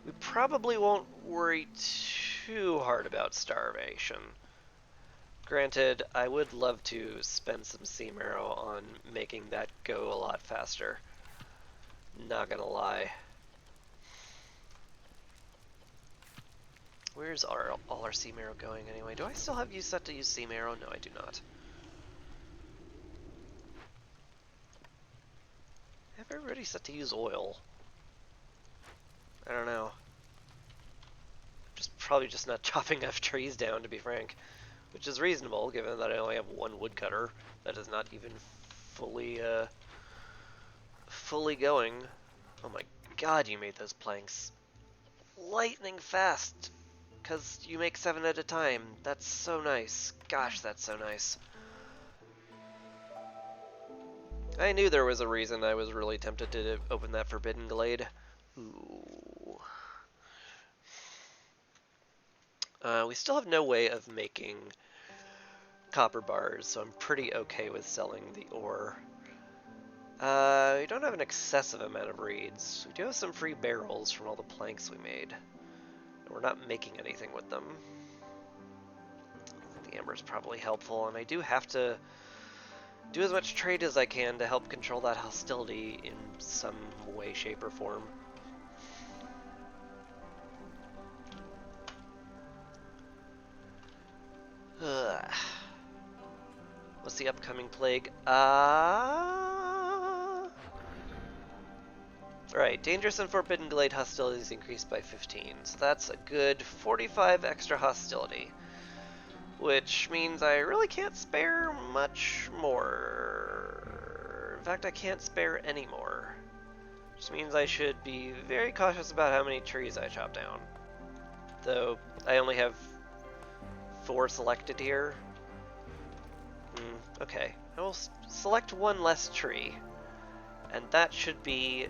Speaker 1: We probably won't worry too hard about starvation. Granted, I would love to spend some sea marrow on making that go a lot faster. Not gonna lie. Where's all our sea marrow going anyway? Do I still have you set to use sea marrow? No, I do not. I have everybody set to use oil. I don't know. Probably just not chopping enough trees down, to be frank. Which is reasonable, given that I only have one woodcutter that is not even fully going. Oh my god, you made those planks lightning fast, because you make 7 at a time. That's so nice. Gosh, that's so nice. I knew there was a reason I was really tempted to open that Forbidden Glade. Ooh. We still have no way of making copper bars, so I'm pretty okay with selling the ore. We don't have an excessive amount of reeds. We do have some free barrels from all the planks we made. And we're not making anything with them. I think the amber is probably helpful, and I do have to do as much trade as I can to help control that hostility in some way, shape, or form. Ugh. What's the upcoming plague? Right, Dangerous and Forbidden Glade hostility is increased by 15, so that's a good 45 extra hostility. Which means I really can't spare much more. In fact, I can't spare any more. Which means I should be very cautious about how many trees I chop down. Though, I only have 4 selected here. Okay, I will select 1 less tree. And that should be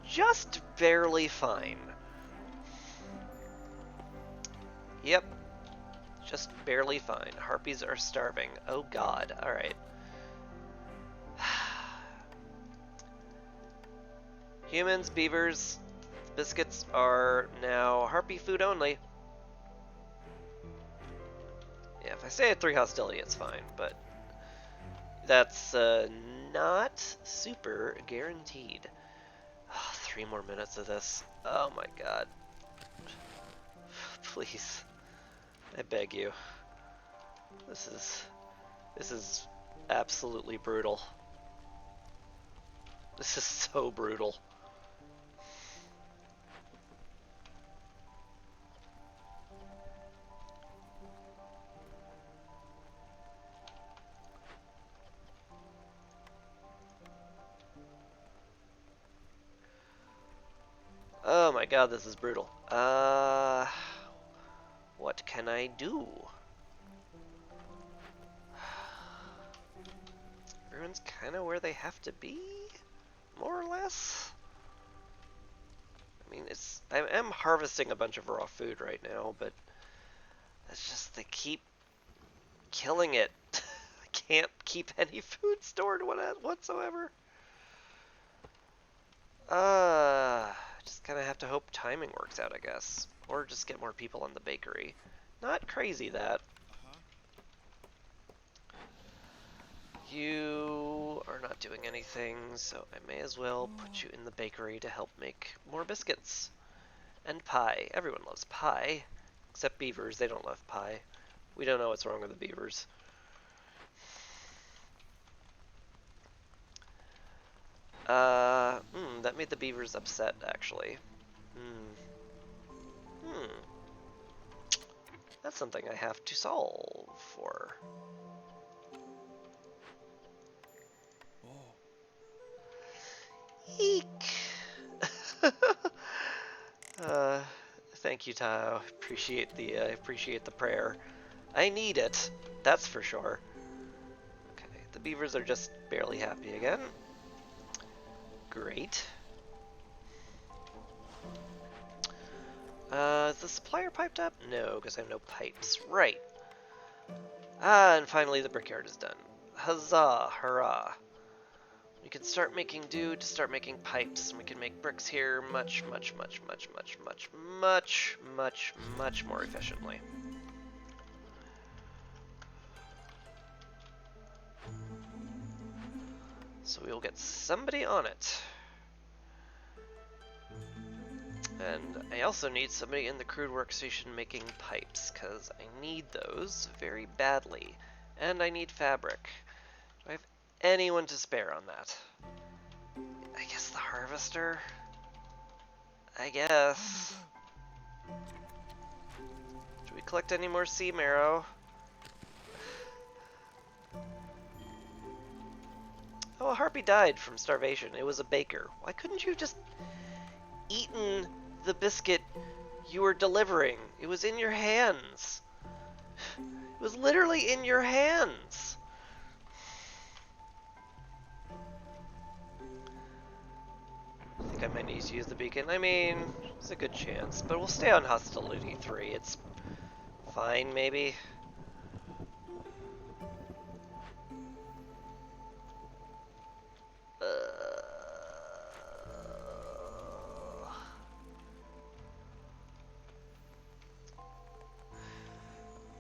Speaker 1: just barely fine. Yep. Just barely fine. Harpies are starving. Oh god. Alright. Humans, beavers, biscuits are now harpy food only. Yeah, if I stay at 3 hostility, it's fine, but that's not super guaranteed. Oh, 3 more minutes of this. Oh my god. Please. I beg you. This is absolutely brutal. This is so brutal. Oh my god, this is brutal. What can I do? Everyone's kind of where they have to be, more or less. I mean, I am harvesting a bunch of raw food right now, but it's just they keep killing it. I can't keep any food stored whatsoever. Just kind of have to hope timing works out, I guess. Or just get more people on the bakery. Not crazy, that. You are not doing anything, so I may as well put you in the bakery to help make more biscuits. And pie. Everyone loves pie. Except beavers, they don't love pie. We don't know what's wrong with the beavers. That made the beavers upset, actually. That's something I have to solve for. Eek! Thank you, Tao. Appreciate the prayer. I need it, that's for sure. Okay, the beavers are just barely happy again. Great. Is the supplier piped up? No, because I have no pipes. Right. And finally the brickyard is done. Huzzah! Hurrah! We can start making to start making pipes, and we can make bricks here much more efficiently. So we will get somebody on it. And I also need somebody in the crude workstation making pipes, because I need those very badly. And I need fabric. Do I have anyone to spare on that? I guess the harvester? I guess. Do we collect any more sea marrow? Oh, a harpy died from starvation. It was a baker. Why couldn't you have just eaten the biscuit you were delivering? It was in your hands. It was literally in your hands. I think I might need to use the beacon. I mean, it's a good chance, but we'll stay on hostility 3. It's fine, maybe.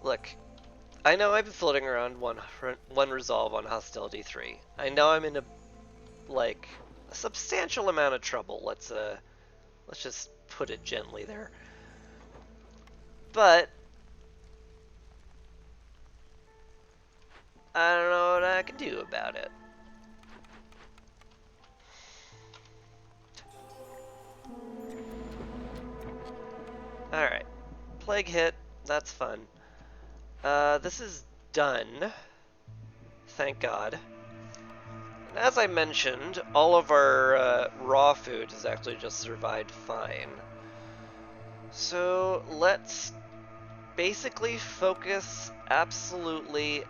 Speaker 1: Look, I know I've been floating around one resolve on hostility 3. I know I'm in a substantial amount of trouble. Let's just put it gently there. But I don't know what I can do about it. Alright. Plague hit. That's fun. This is done. Thank God. And as I mentioned, all of our raw food has actually just survived fine. So let's basically focus absolutely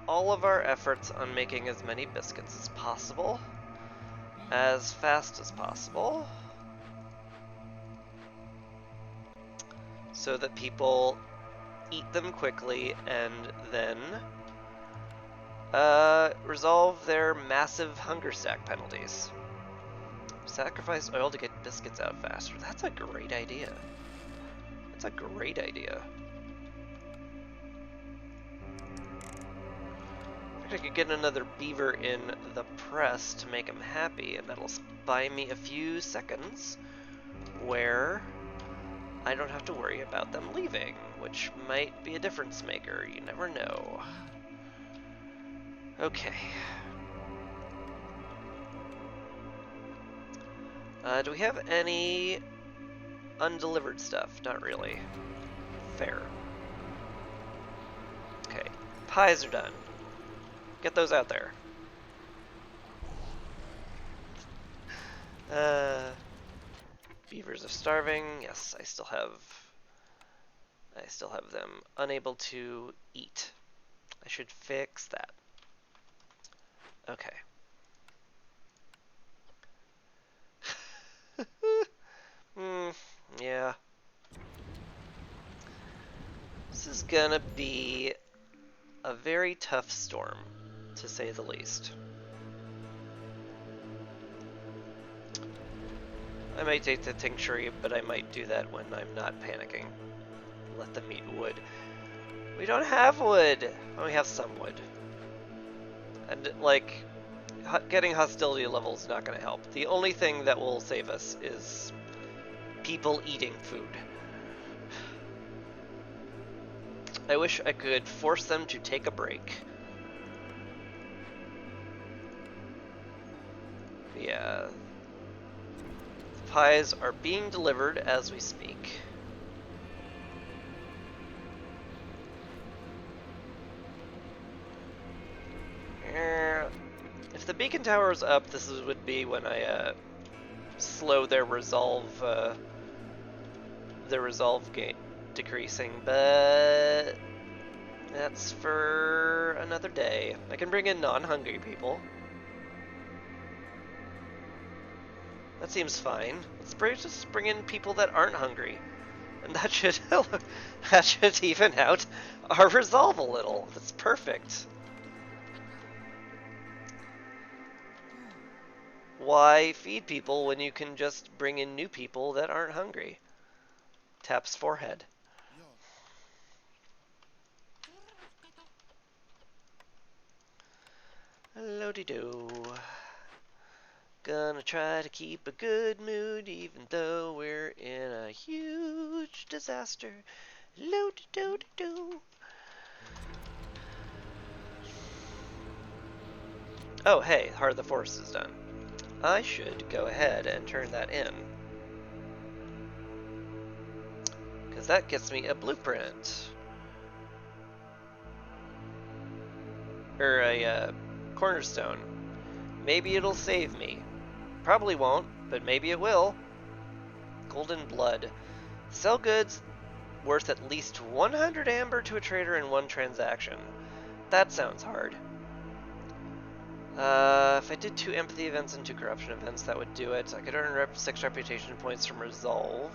Speaker 1: all of our efforts on making as many biscuits as possible, as fast as possible, so that people eat them quickly and then resolve their massive hunger stack penalties. Sacrifice oil to get biscuits out faster. That's a great idea. That's a great idea. I could get another beaver in the press to make him happy, and that'll buy me a few seconds where I don't have to worry about them leaving, which might be a difference maker. You never know. Okay. Do we have any undelivered stuff? Not really. Fair. Okay. Pies are done. Get those out there. Beavers are starving. Yes, I still have them unable to eat. I should fix that. Okay. Yeah. This is gonna be a very tough storm, to say the least. I might take the tincture, but I might do that when I'm not panicking. Let them eat wood. We don't have wood! Oh, we have some wood. And, like, getting hostility level is not going to help. The only thing that will save us is people eating food. I wish I could force them to take a break. Yeah. The pies are being delivered as we speak. If the beacon tower is up, this would be when I slow their resolve gate decreasing, but that's for another day. I can bring in non-hungry people. That seems fine. Let's just bring in people that aren't hungry, and that should even out our resolve a little. That's perfect. why feed people when you can just bring in new people that aren't hungry? Taps forehead. Hello-de-do. Gonna try to keep a good mood even though we're in a huge disaster. Hello-de-do-de-do. Oh, hey, Heart of the Forest is done. I should go ahead and turn that in. Because that gets me a blueprint. Or a cornerstone. Maybe it'll save me. Probably won't, but maybe it will. Golden blood. Sell goods worth at least 100 amber to a trader in one transaction. That sounds hard. If I did 2 empathy events and 2 corruption events, that would do it. I could earn 6 reputation points from resolve.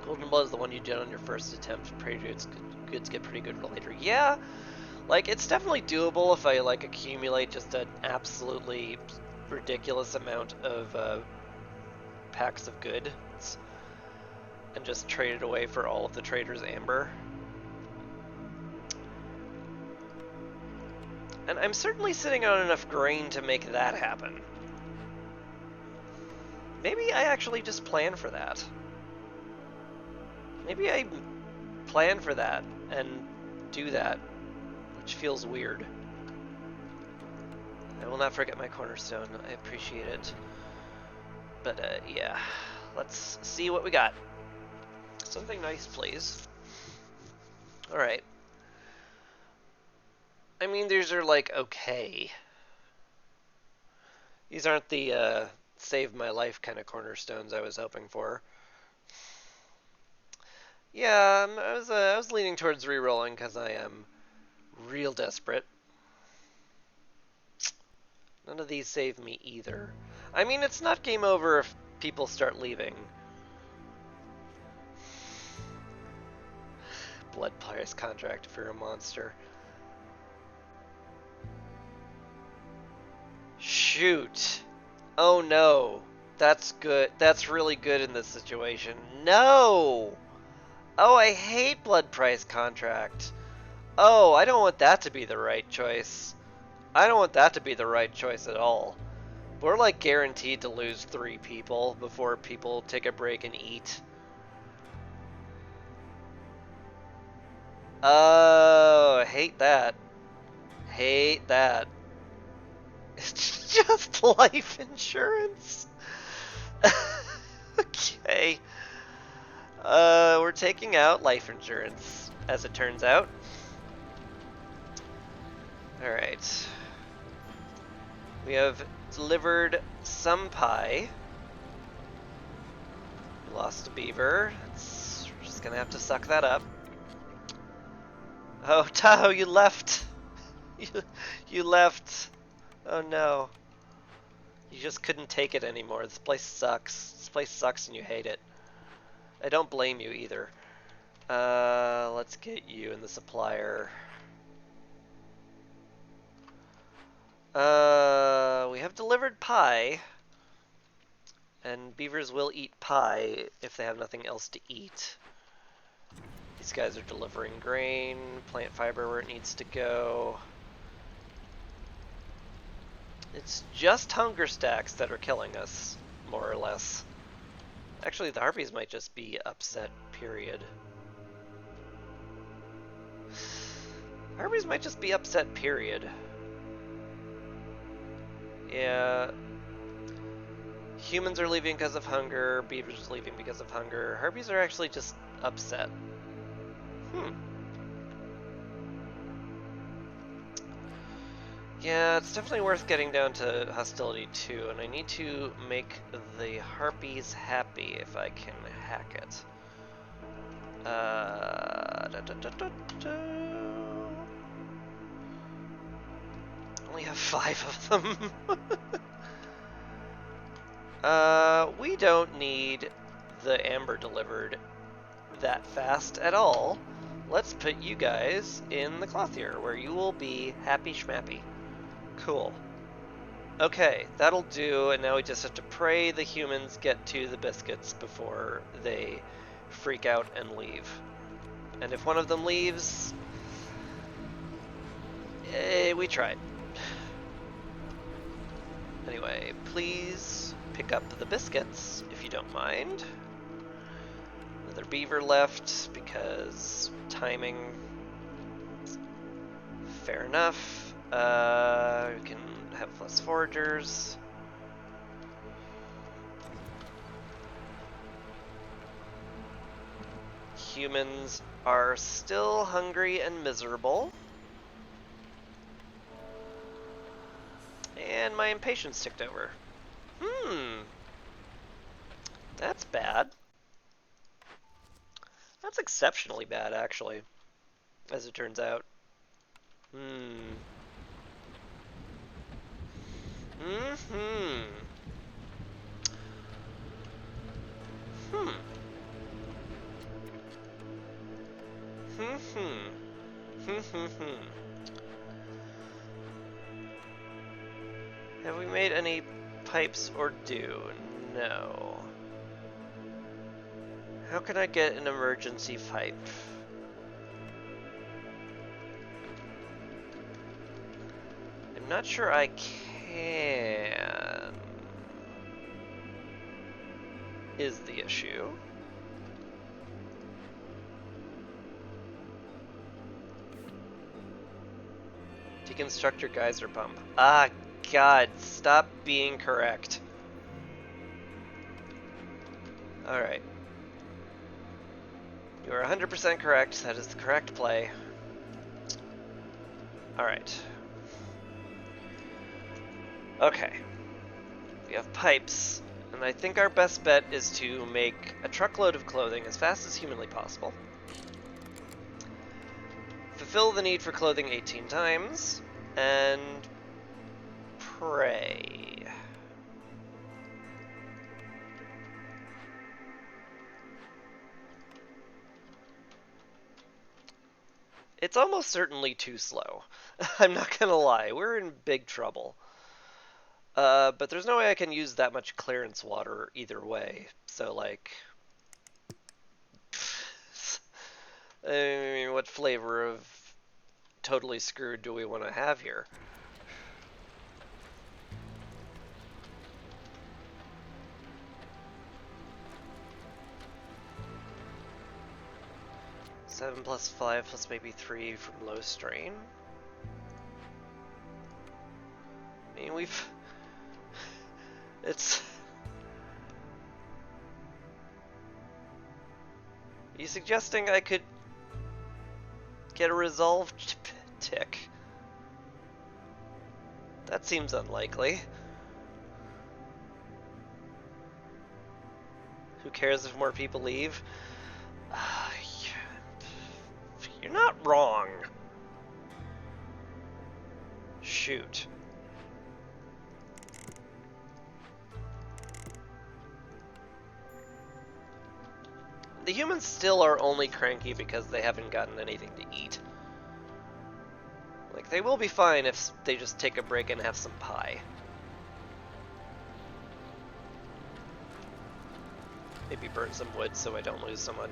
Speaker 1: Golden blood is the one you get on your first attempt. Goods get pretty good later. Yeah, like it's definitely doable if I like accumulate just an absolutely ridiculous amount of packs of goods and just trade it away for all of the trader's amber. And I'm certainly sitting on enough grain to make that happen. Maybe I actually just plan for that. Maybe I plan for that and do that, which feels weird. I will not forget my cornerstone. I appreciate it. But yeah, let's see what we got. Something nice, please. Alright. I mean, these are like okay. These aren't the save my life kind of cornerstones I was hoping for. Yeah, I was leaning towards re-rolling because I am real desperate. None of these save me either. I mean, it's not game over if people start leaving. Blood price contract if you're a monster. Shoot. Oh no. That's good. That's really good in this situation. No! Oh, I hate blood price contract. Oh, I don't want that to be the right choice. I don't want that to be the right choice at all. We're like guaranteed to lose 3 people before people take a break and eat. Oh, hate that. Hate that. It's just life insurance. Okay. We're taking out life insurance, as it turns out. Alright. We have delivered some pie. We lost a beaver. We're just gonna have to suck that up. Oh, Tahoe, you left! You left! Oh no. You just couldn't take it anymore. This place sucks. This place sucks and you hate it. I don't blame you either. Let's get you in the supplier. We have delivered pie. And beavers will eat pie if they have nothing else to eat. These guys are delivering grain, plant fiber where it needs to go. It's just hunger stacks that are killing us, more or less. Actually, the harpies might just be upset, period. Harpies might just be upset, period. Yeah. Humans are leaving because of hunger, beavers are leaving because of hunger. Harpies are actually just upset. Yeah, it's definitely worth getting down to hostility 2, and I need to make the harpies happy if I can hack it. Only have 5 of them. We don't need the amber delivered that fast at all. let's put you guys in the clothier, where you will be happy schmappy. Cool. Okay, that'll do, and now we just have to pray the humans get to the biscuits before they freak out and leave. And if one of them leaves, we tried. Anyway, please pick up the biscuits, if you don't mind. Another beaver left, because timing. Fair enough. We can have less foragers. Humans are still hungry and miserable. And my impatience ticked over. That's bad. That's exceptionally bad, actually, as it turns out. Hmm. Have we made any pipes or do? No. How can I get an emergency pipe? I'm not sure I can. Is the issue. Deconstruct your geyser pump. Ah, God, stop being correct. Alright. You are 100% correct. That is the correct play. Alright. Okay. We have pipes, and I think our best bet is to make a truckload of clothing as fast as humanly possible. Fulfill the need for clothing 18 times, and pray. It's almost certainly too slow. I'm not gonna lie, we're in big trouble. But there's no way I can use that much clearance water either way, so like... I mean, what flavor of totally screwed do we want to have here? Seven plus 5 plus maybe 3 from low strain. I mean, it's... Are you suggesting I could get a resolved tick? That seems unlikely. Who cares if more people leave? You're not wrong. Shoot. The humans still are only cranky because they haven't gotten anything to eat. Like, they will be fine if they just take a break and have some pie. Maybe burn some wood so I don't lose someone.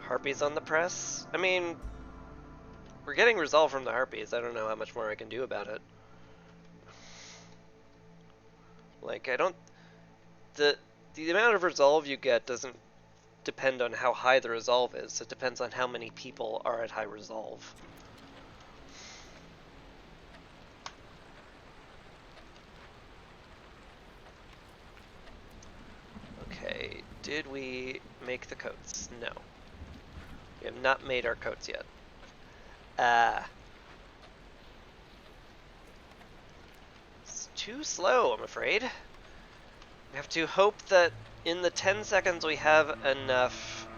Speaker 1: Harpies on the press? I mean, we're getting resolve from the harpies. I don't know how much more I can do about it. Like, I don't... The amount of resolve you get doesn't depend on how high the resolve is. It depends on how many people are at high resolve. Okay, did we make the coats? No. We have not made our coats yet. It's too slow, I'm afraid. We have to hope that in the 10 seconds we have enough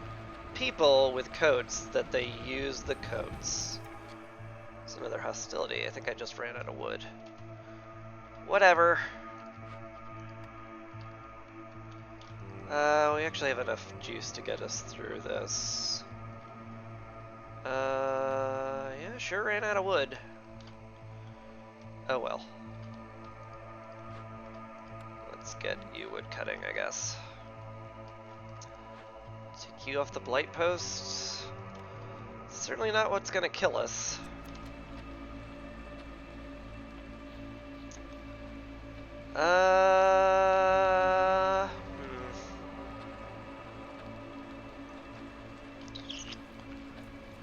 Speaker 1: people with coats that they use the coats. It's another hostility. I think I just ran out of wood. Whatever. We actually have enough juice to get us through this. Yeah, sure ran out of wood. Oh well. Let's get you wood cutting, I guess. Take you off the blight posts. Certainly not what's gonna kill us.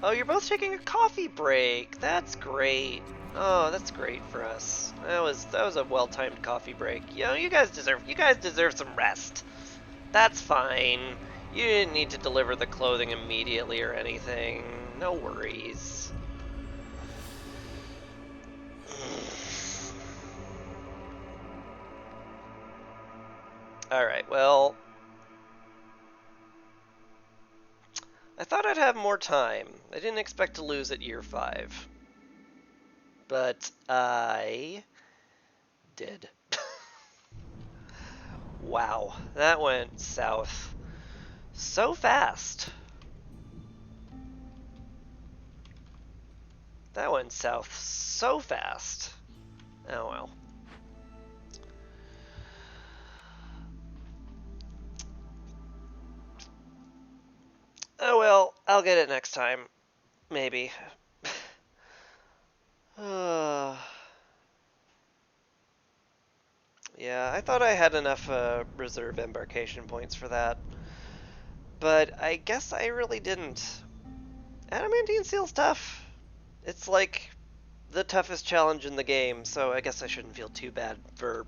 Speaker 1: Oh, you're both taking a coffee break. That's great. Oh, that's great for us. That was a well-timed coffee break. You know, you guys deserve some rest. That's fine. You didn't need to deliver the clothing immediately or anything. No worries. Alright, well, I thought I'd have more time. I didn't expect to lose at year 5. But I did. Wow, that went south so fast. That went south so fast. Oh well. Oh well, I'll get it next time. Maybe. Yeah, I thought I had enough reserve embarkation points for that. But I guess I really didn't. Adamantine Seal's tough. It's like the toughest challenge in the game, so I guess I shouldn't feel too bad for,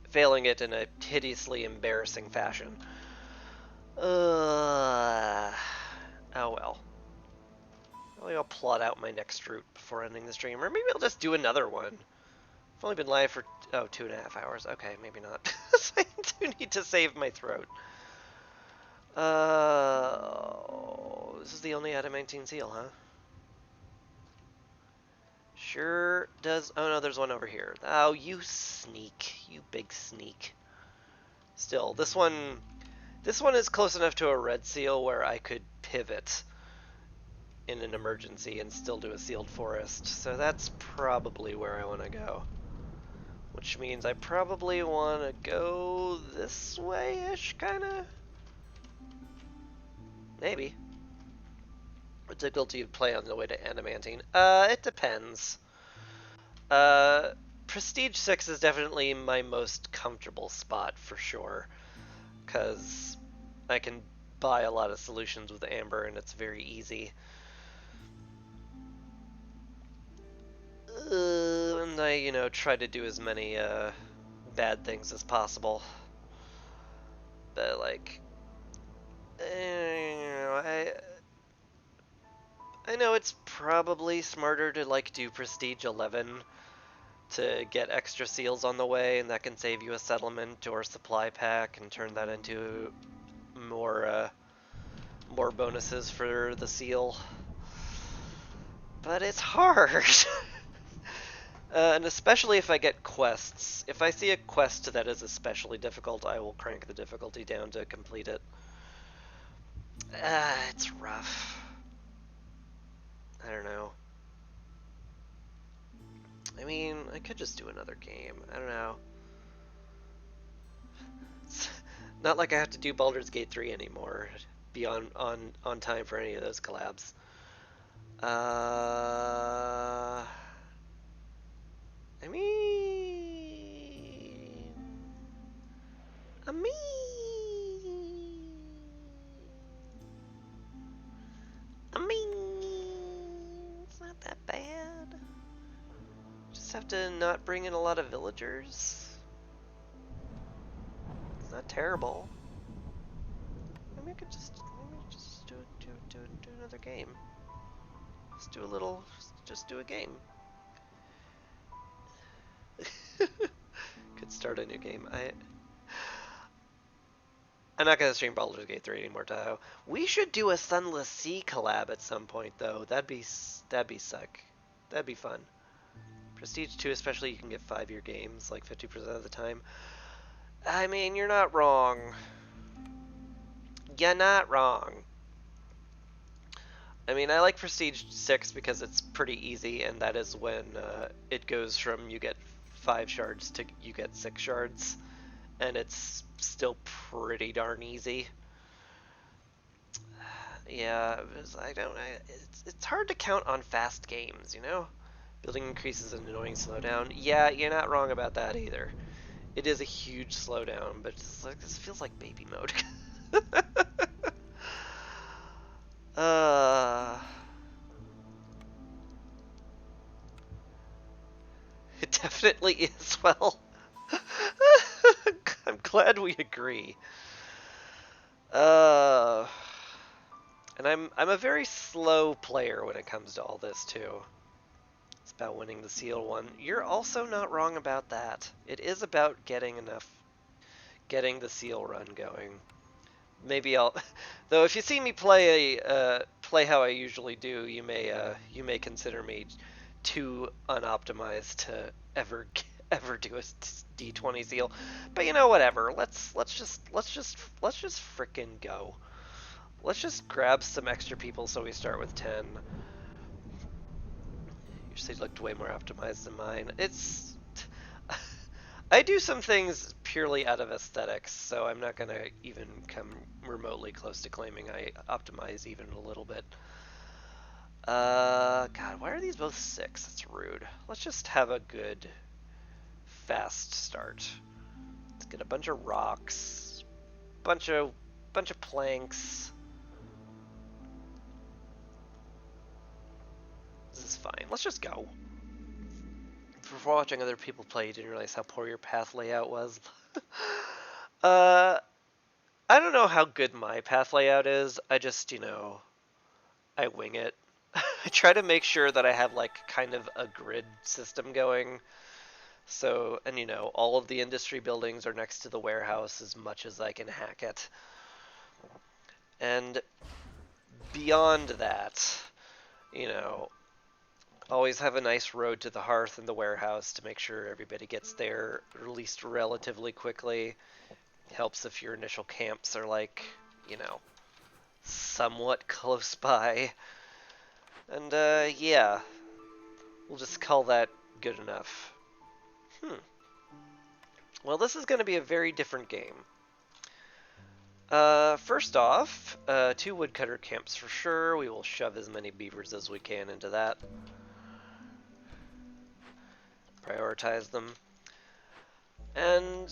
Speaker 1: failing it in a hideously embarrassing fashion. Oh well. Maybe I'll plot out my next route before ending the stream, or maybe I'll just do another one. I've only been live for 2.5 hours. Okay, maybe not. I do need to save my throat. This is the only adamantine seal, huh? Sure does. Oh no, there's one over here. Oh, you sneak, you big sneak. Still, this one is close enough to a red seal where I could pivot in an emergency and still do a sealed forest. So that's probably where I want to go. Which means I probably want to go this way-ish, kind of? Maybe. What difficulty would play on the way to Adamantine? It depends. Prestige 6 is definitely my most comfortable spot, for sure. Because I can buy a lot of solutions with Amber, and it's very easy. And I, try to do as many, bad things as possible. But, like, I know it's probably smarter to, like, do Prestige 11 to get extra seals on the way, and that can save you a settlement or supply pack and turn that into more bonuses for the seal. But it's hard. And especially if I get quests. If I see a quest that is especially difficult, I will crank the difficulty down to complete it. It's rough. I don't know. I mean, I could just do another game. I don't know. It's not like I have to do Baldur's Gate 3 anymore. Be on time for any of those collabs. I mean, I mean, I mean, it's not that bad. Just have to not bring in a lot of villagers. It's not terrible. Maybe I could just do another game. Just do a game. Could start a new game. I'm not gonna stream Baldur's Gate 3 anymore, Tahoe. We should do a Sunless Sea collab at some point, though. That'd be sick. That'd be fun. Prestige 2, especially, you can get 5-year games like 50% of the time. I mean, you're not wrong. You're not wrong. I mean, I like Prestige 6 because it's pretty easy, and that is when it goes from you get 5 shards to you get 6 shards, and it's still pretty darn easy. Yeah, I don't. It's hard to count on fast games, you know. Building increases an annoying slowdown. Yeah, you're not wrong about that either. It is a huge slowdown, but it's like this feels like baby mode. uh, it definitely is. Well, I'm glad we agree. Uh, and I'm a very slow player when it comes to all this too. It's about winning the seal one. You're also not wrong about that. It is about getting the seal run going. Maybe I'll, though. If you see me play how I usually do, you may consider me too unoptimized to ever do a D20 seal. But you know, whatever. Let's just frickin' go. Let's just grab some extra people so we start with 10. Your city looked way more optimized than mine. It's I do some things purely out of aesthetics, so I'm not gonna even come remotely close to claiming I optimize even a little bit. God, why are these both 6? That's rude. Let's just have a good, fast start. Let's get a bunch of rocks, bunch of planks. This is fine. Let's just go. Before watching other people play, you didn't realize how poor your path layout was. uh, I don't know how good my path layout is. I just, I wing it. I try to make sure that I have like kind of a grid system going. So, and all of the industry buildings are next to the warehouse as much as I can hack it. And beyond that, you know, always have a nice road to the hearth and the warehouse to make sure everybody gets there at least relatively quickly. Helps if your initial camps are like, somewhat close by. And yeah, we'll just call that good enough. Well, this is going to be a very different game. First off, 2 woodcutter camps for sure. We will shove as many beavers as we can into that. Prioritize them. And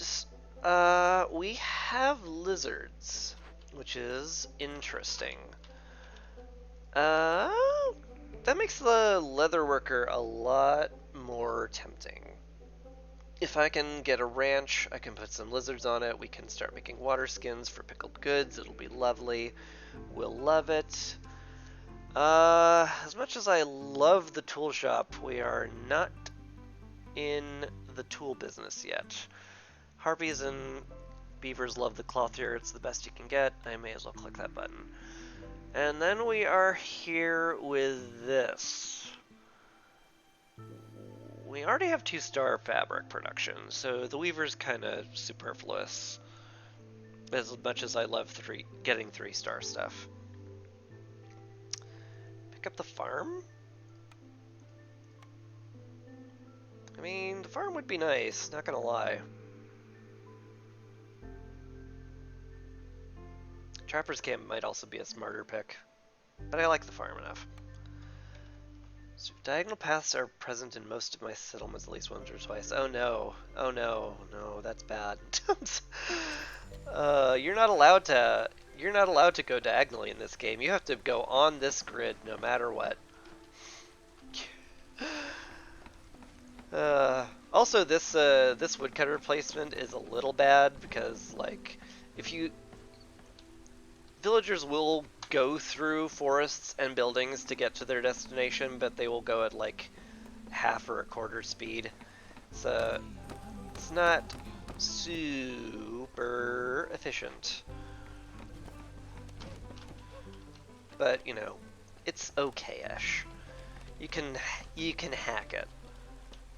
Speaker 1: we have lizards, which is interesting. That makes the leatherworker a lot more tempting. If I can get a ranch, I can put some lizards on it. We can start making water skins for pickled goods. It'll be lovely. We'll love it. As much as I love the tool shop, we are not in the tool business yet. Harpies and beavers love the clothier. It's the best you can get. I may as well click that button. And then we are here with this. We already have 2-star fabric production, so the weaver's kind of superfluous. As much as I love getting 3-star stuff. Pick up the farm? I mean, the farm would be nice, not gonna lie. Trapper's Camp might also be a smarter pick, but I like the farm enough. So diagonal paths are present in most of my settlements at least once or twice. Oh no, no, that's bad. You're not allowed to go diagonally in this game. You have to go on this grid no matter what. Also, this woodcutter placement is a little bad because, like, villagers will go through forests and buildings to get to their destination, but they will go at like half or a quarter speed. So it's not super efficient. But, it's okay-ish. You can hack it.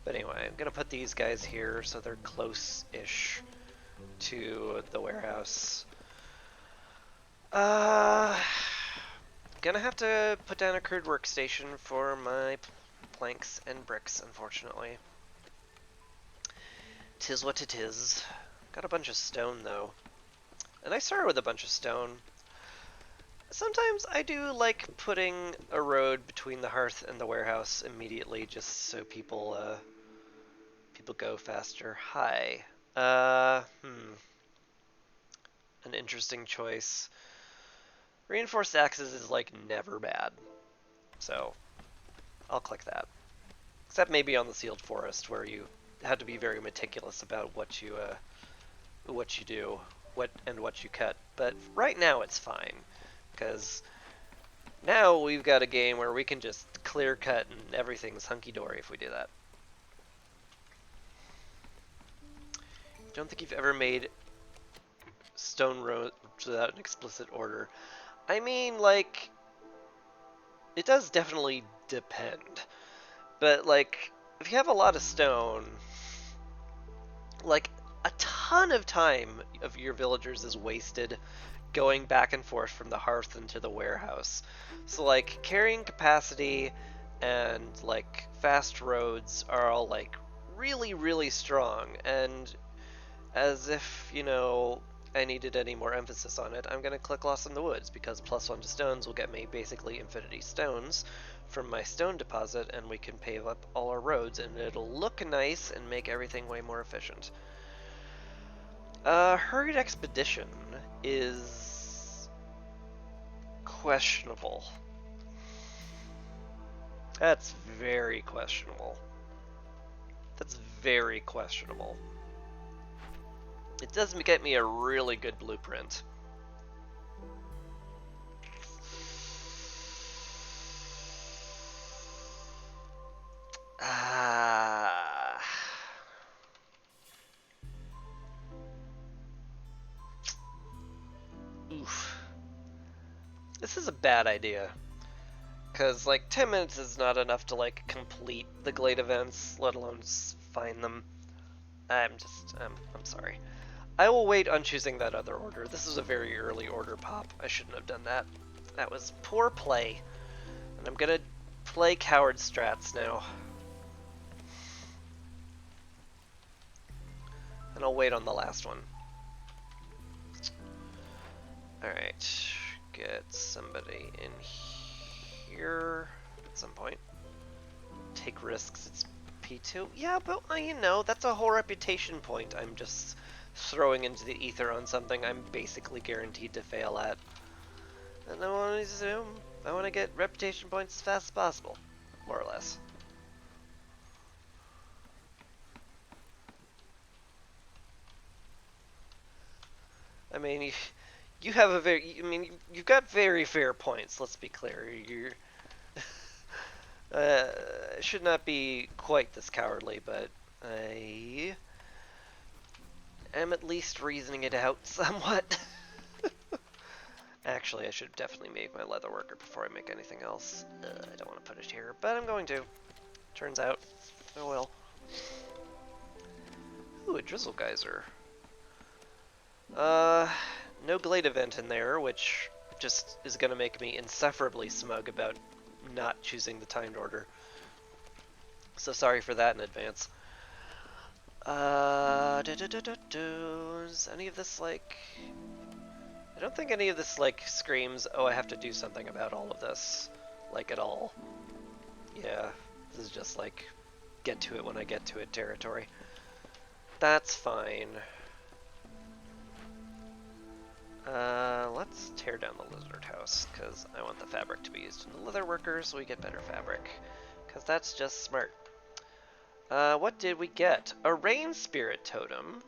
Speaker 1: But anyway, I'm gonna put these guys here so they're close-ish to the warehouse. Gonna have to put down a crude workstation for my planks and bricks, unfortunately. Tis what it is. Got a bunch of stone, though. And I started with a bunch of stone. Sometimes I do like putting a road between the hearth and the warehouse immediately, just so people go faster. Hi. An interesting choice. Reinforced axes is like never bad, so I'll click that. Except maybe on the sealed forest, where you had to be very meticulous about what you do, what you cut. But right now it's fine, because now we've got a game where we can just clear cut and everything's hunky-dory if we do that. Don't think you've ever made stone roads without an explicit order. I mean, like, it does definitely depend. But, like, if you have a lot of stone, like, a ton of time of your villagers is wasted going back and forth from the hearth into the warehouse. So, like, carrying capacity and, like, fast roads are all, like, really, really strong. And as if, you know, I needed any more emphasis on it, I'm going to click Lost in the Woods, because +1 to stones will get me basically infinity stones from my stone deposit, and we can pave up all our roads, and it'll look nice and make everything way more efficient. Hurried Expedition is questionable. That's very questionable. That's very questionable. It does get me a really good blueprint. Oof. This is a bad idea. Because, like, 10 minutes is not enough to, like, complete the Glade events, let alone find them. I'm sorry. I will wait on choosing that other order. This is a very early order pop. I shouldn't have done that. That was poor play. And I'm gonna play coward strats now. And I'll wait on the last one. Alright. Get somebody in here at some point. Take risks. It's P2. Yeah, but you know, that's a whole reputation point I'm just throwing into the ether on something I'm basically guaranteed to fail at. And I want to get reputation points as fast as possible, more or less. I mean, you have a you've got very fair points. Let's be clear. You're should not be quite this cowardly, but I am at least reasoning it out somewhat. Actually, I should definitely make my leather worker before I make anything else. I don't want to put it here, but I'm going to. Turns out. Oh well. Ooh, a drizzle geyser. No Glade event in there, which just is going to make me insufferably smug about not choosing the timed order. So sorry for that in advance. Is any of this like... I don't think any of this like screams, oh, I have to do something about all of this, like at all. Yeah, this is just like, get to it when I get to it territory. That's fine. Let's tear down the lizard house, because I want the fabric to be used in the leather worker so we get better fabric. Because that's just smart. What did we get? A rain spirit totem.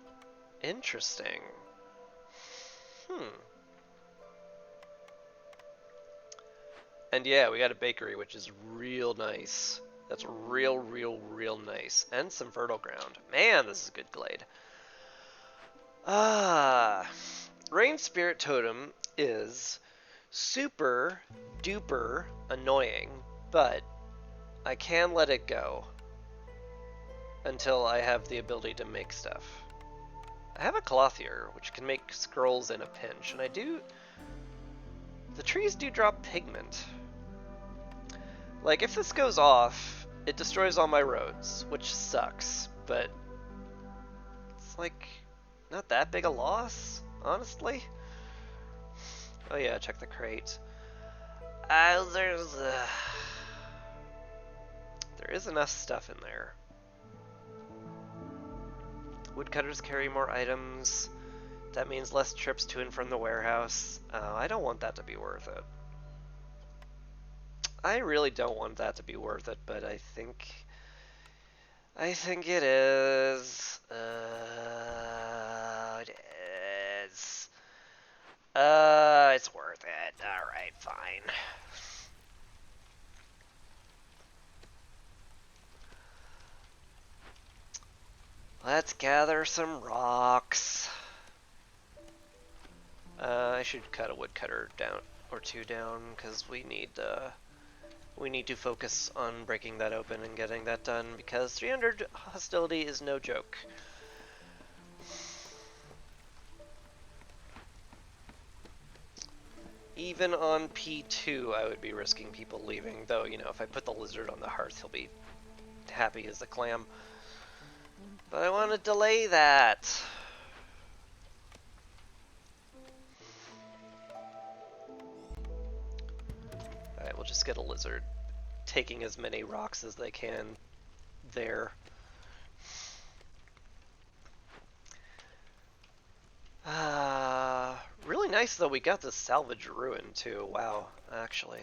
Speaker 1: Interesting. And yeah, we got a bakery, which is real nice. That's real nice. And some fertile ground. Man, this is a good glade. Rain Spirit Totem is super duper annoying, but I can let it go until I have the ability to make stuff. I have a clothier, which can make scrolls in a pinch, and I do The trees do drop pigment. Like, if this goes off, it destroys all my roads, which sucks, but it's like not that big a loss, honestly. Oh yeah, check the crate. There is enough stuff in there. Woodcutters carry more items. That means less trips to and from the warehouse. I don't want that to be worth it. I really don't want that to be worth it, but I think it is. It is. It's worth it. Alright, fine. Let's gather some rocks. I should cut a woodcutter down or two down because we need to focus on breaking that open and getting that done because 300 hostility is no joke. Even on P2, I would be risking people leaving, though, you know, if I put the lizard on the hearth, he'll be happy as a clam. But I want to delay that. Alright, we'll just get a lizard taking as many rocks as they can there. Really nice though, we got this salvage ruin too. Wow, actually.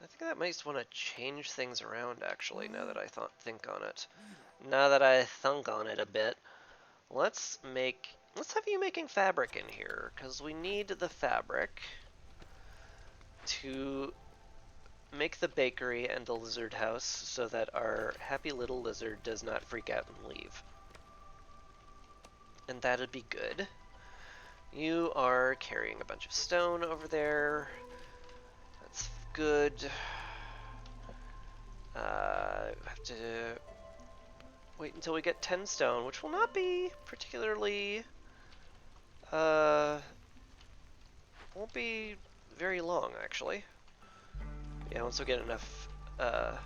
Speaker 1: I think I might want to change things around actually, now that I think on it. Now that I thunk on it a bit. Let's have you making fabric in here, because we need the fabric to make the bakery and the lizard house so that our happy little lizard does not freak out and leave. And that'd be good. You are carrying a bunch of stone over there. That's good. Have to wait until we get 10 stone, which will not be particularly won't be very long actually. Yeah, once we get enough I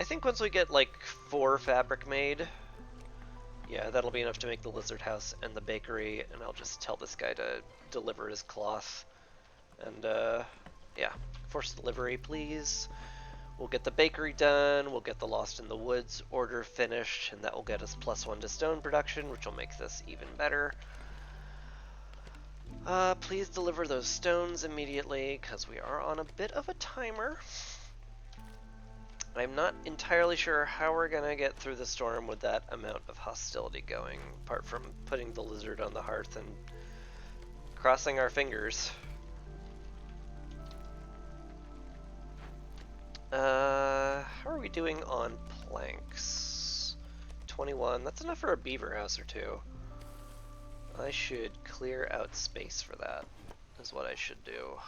Speaker 1: think once we get like 4 fabric made, yeah, that'll be enough to make the lizard house and the bakery, and I'll just tell this guy to deliver his cloth. And yeah, forced delivery please. We'll get the bakery done, we'll get the Lost in the Woods order finished, and that will get us +1 to stone production, which will make this even better. Please deliver those stones immediately, because we are on a bit of a timer. I'm not entirely sure how we're gonna get through the storm with that amount of hostility going, apart from putting the lizard on the hearth and crossing our fingers. How are we doing on planks? 21, that's enough for a beaver house or two. I should clear out space for that, is what I should do.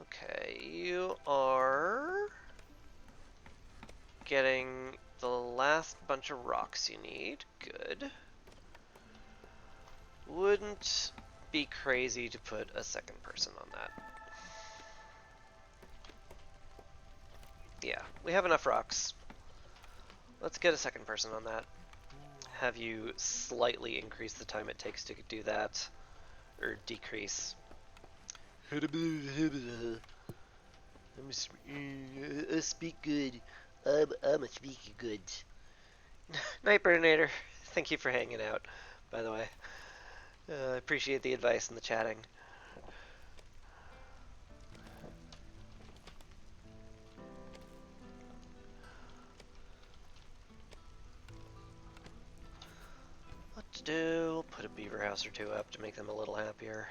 Speaker 1: Okay, you are getting the last bunch of rocks you need. Good. Wouldn't be crazy to put a second person on that. Yeah, we have enough rocks. Let's get a second person on that. Have you slightly increase the time it takes to do that, or decrease. I speak good. I'm a speaking good. Night Burninator, thank you for hanging out, by the way. I appreciate the advice and the chatting. What to do? Put a beaver house or two up to make them a little happier.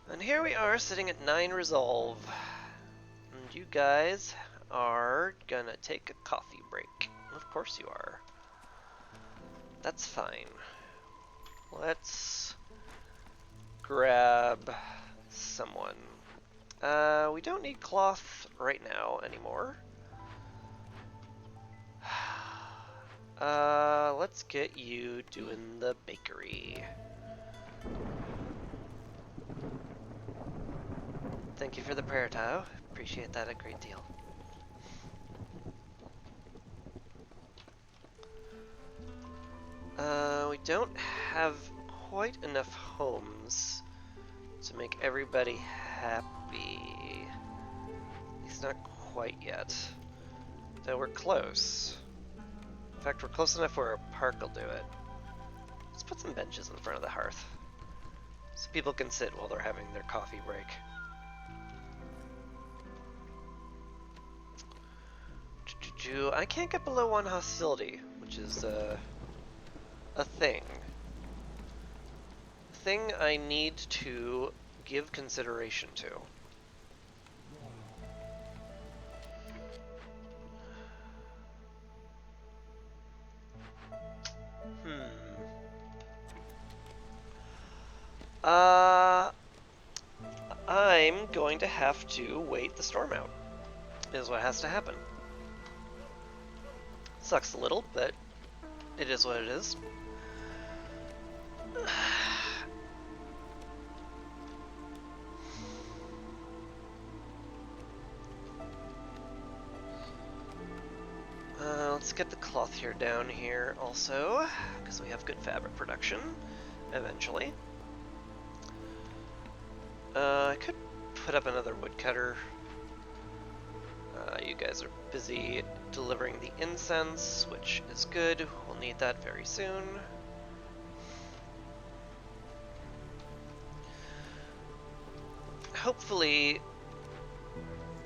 Speaker 1: And here we are sitting at 9 resolve. And you guys are gonna take a coffee break. Of course you are. That's fine. Let's grab someone. We don't need cloth right now anymore. Let's get you doing the bakery. Thank you for the prayer, Tao. Appreciate that a great deal. We don't have quite enough homes to make everybody happy. At least not quite yet. Though we're close. In fact, we're close enough where a park will do it. Let's put some benches in front of the hearth, so people can sit while they're having their coffee break. I can't get below 1 hostility, which is a thing. A thing I need to give consideration to. I'm going to have to wait the storm out, is what has to happen. Sucks a little, but it is what it is. Let's get the cloth here down here also, because we have good fabric production, eventually. I could put up another woodcutter. You guys are busy delivering the incense, which is good. We'll need that very soon. Hopefully,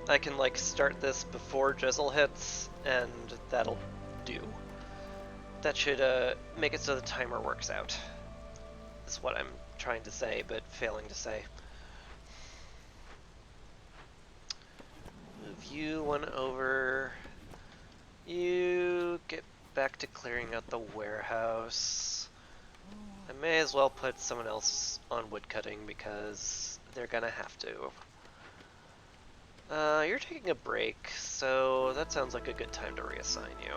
Speaker 1: I can like start this before drizzle hits, and that'll do. That should make it so the timer works out. Is what I'm trying to say, but failing to say. Move you one over. You get back to clearing out the warehouse. I may as well put someone else on woodcutting because they're gonna have to. You're taking a break, so that sounds like a good time to reassign you.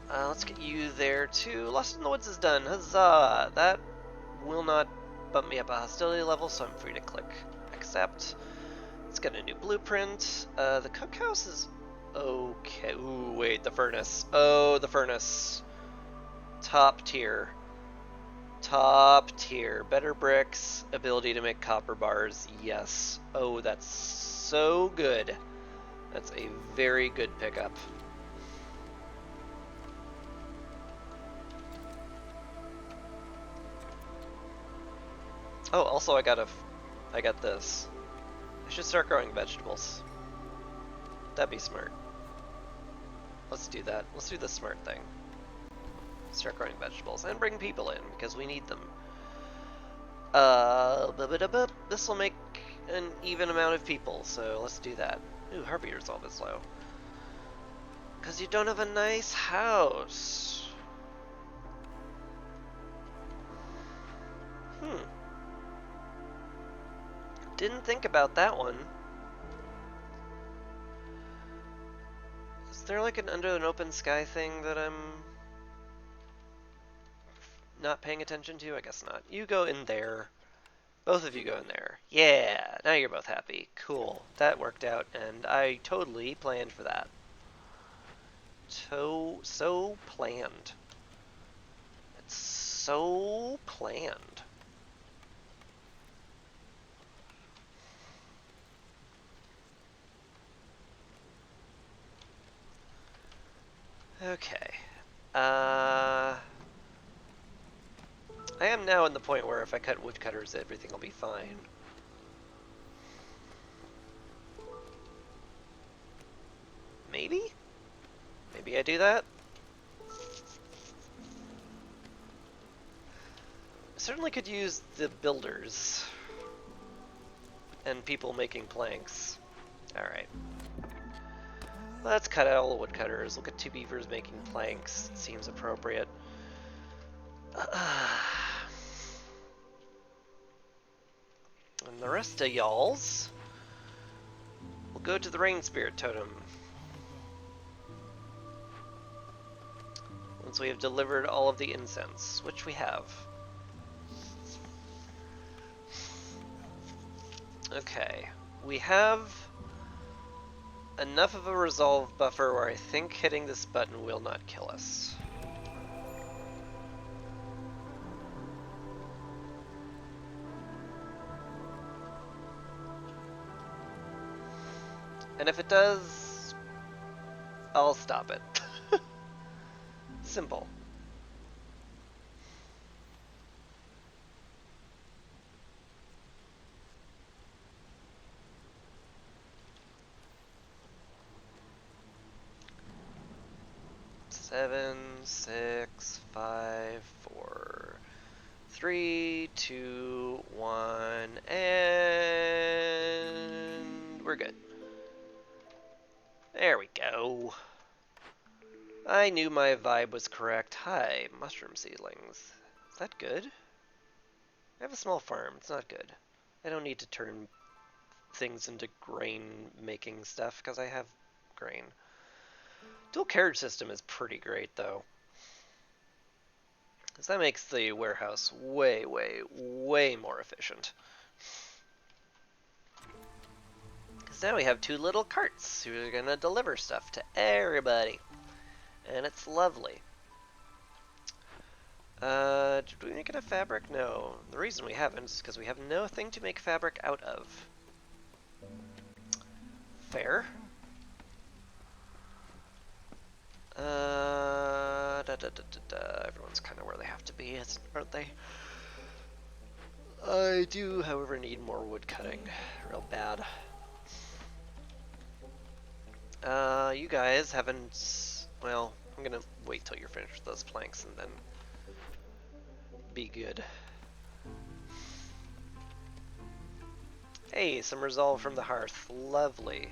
Speaker 1: Let's get you there too. Lost in the Woods is done. Huzzah! That will not bump me up a hostility level, so I'm free to click accept. Let's get a new blueprint. The cookhouse is okay. Ooh, wait, the furnace. Oh, the furnace. Top tier. Top tier. Better bricks, ability to make copper bars. Yes. Oh, that's so good. That's a very good pickup. Oh, also I got this. I should start growing vegetables. That'd be smart. Let's do that. Let's do the smart thing. Start growing vegetables and bring people in because we need them. This will make an even amount of people, so let's do that. Ooh, Harvey resolve is low. Because you don't have a nice house. Didn't think about that one. Is there like an under an open sky thing that I'm not paying attention to? I guess not. You go in there. Both of you go in there. Yeah, now you're both happy. Cool. That worked out, and I totally planned for that. So planned. It's so planned. Okay. I am now in the point where if I cut woodcutters, everything will be fine. Maybe? Maybe I do that? I certainly could use the builders. And people making planks. Alright. Let's cut out all the woodcutters. We'll get 2 beavers making planks. It seems appropriate. And the rest of y'alls go to the Rain Spirit Totem. Once we have delivered all of the incense, which we have. Okay, we have enough of a resolve buffer where I think hitting this button will not kill us. And if it does, I'll stop it. Simple. Seven, 6, 5, 4, 3, 2, 1, and we're good. There we go. I knew my vibe was correct. Hi, mushroom seedlings. Is that good? I have a small farm. It's not good. I don't need to turn things into grain-making stuff because I have grain. Dual carriage system is pretty great, though. Because that makes the warehouse way, way, way more efficient. Because now we have 2 little carts who are going to deliver stuff to everybody. And it's lovely. Did we make enough fabric? No. The reason we haven't is because we have nothing to make fabric out of. Fair. Everyone's kind of where they have to be, aren't they? I do, however, need more wood cutting. Real bad. You guys haven't... Well, I'm gonna wait till you're finished with those planks and then be good. Hey, some resolve from the hearth. Lovely.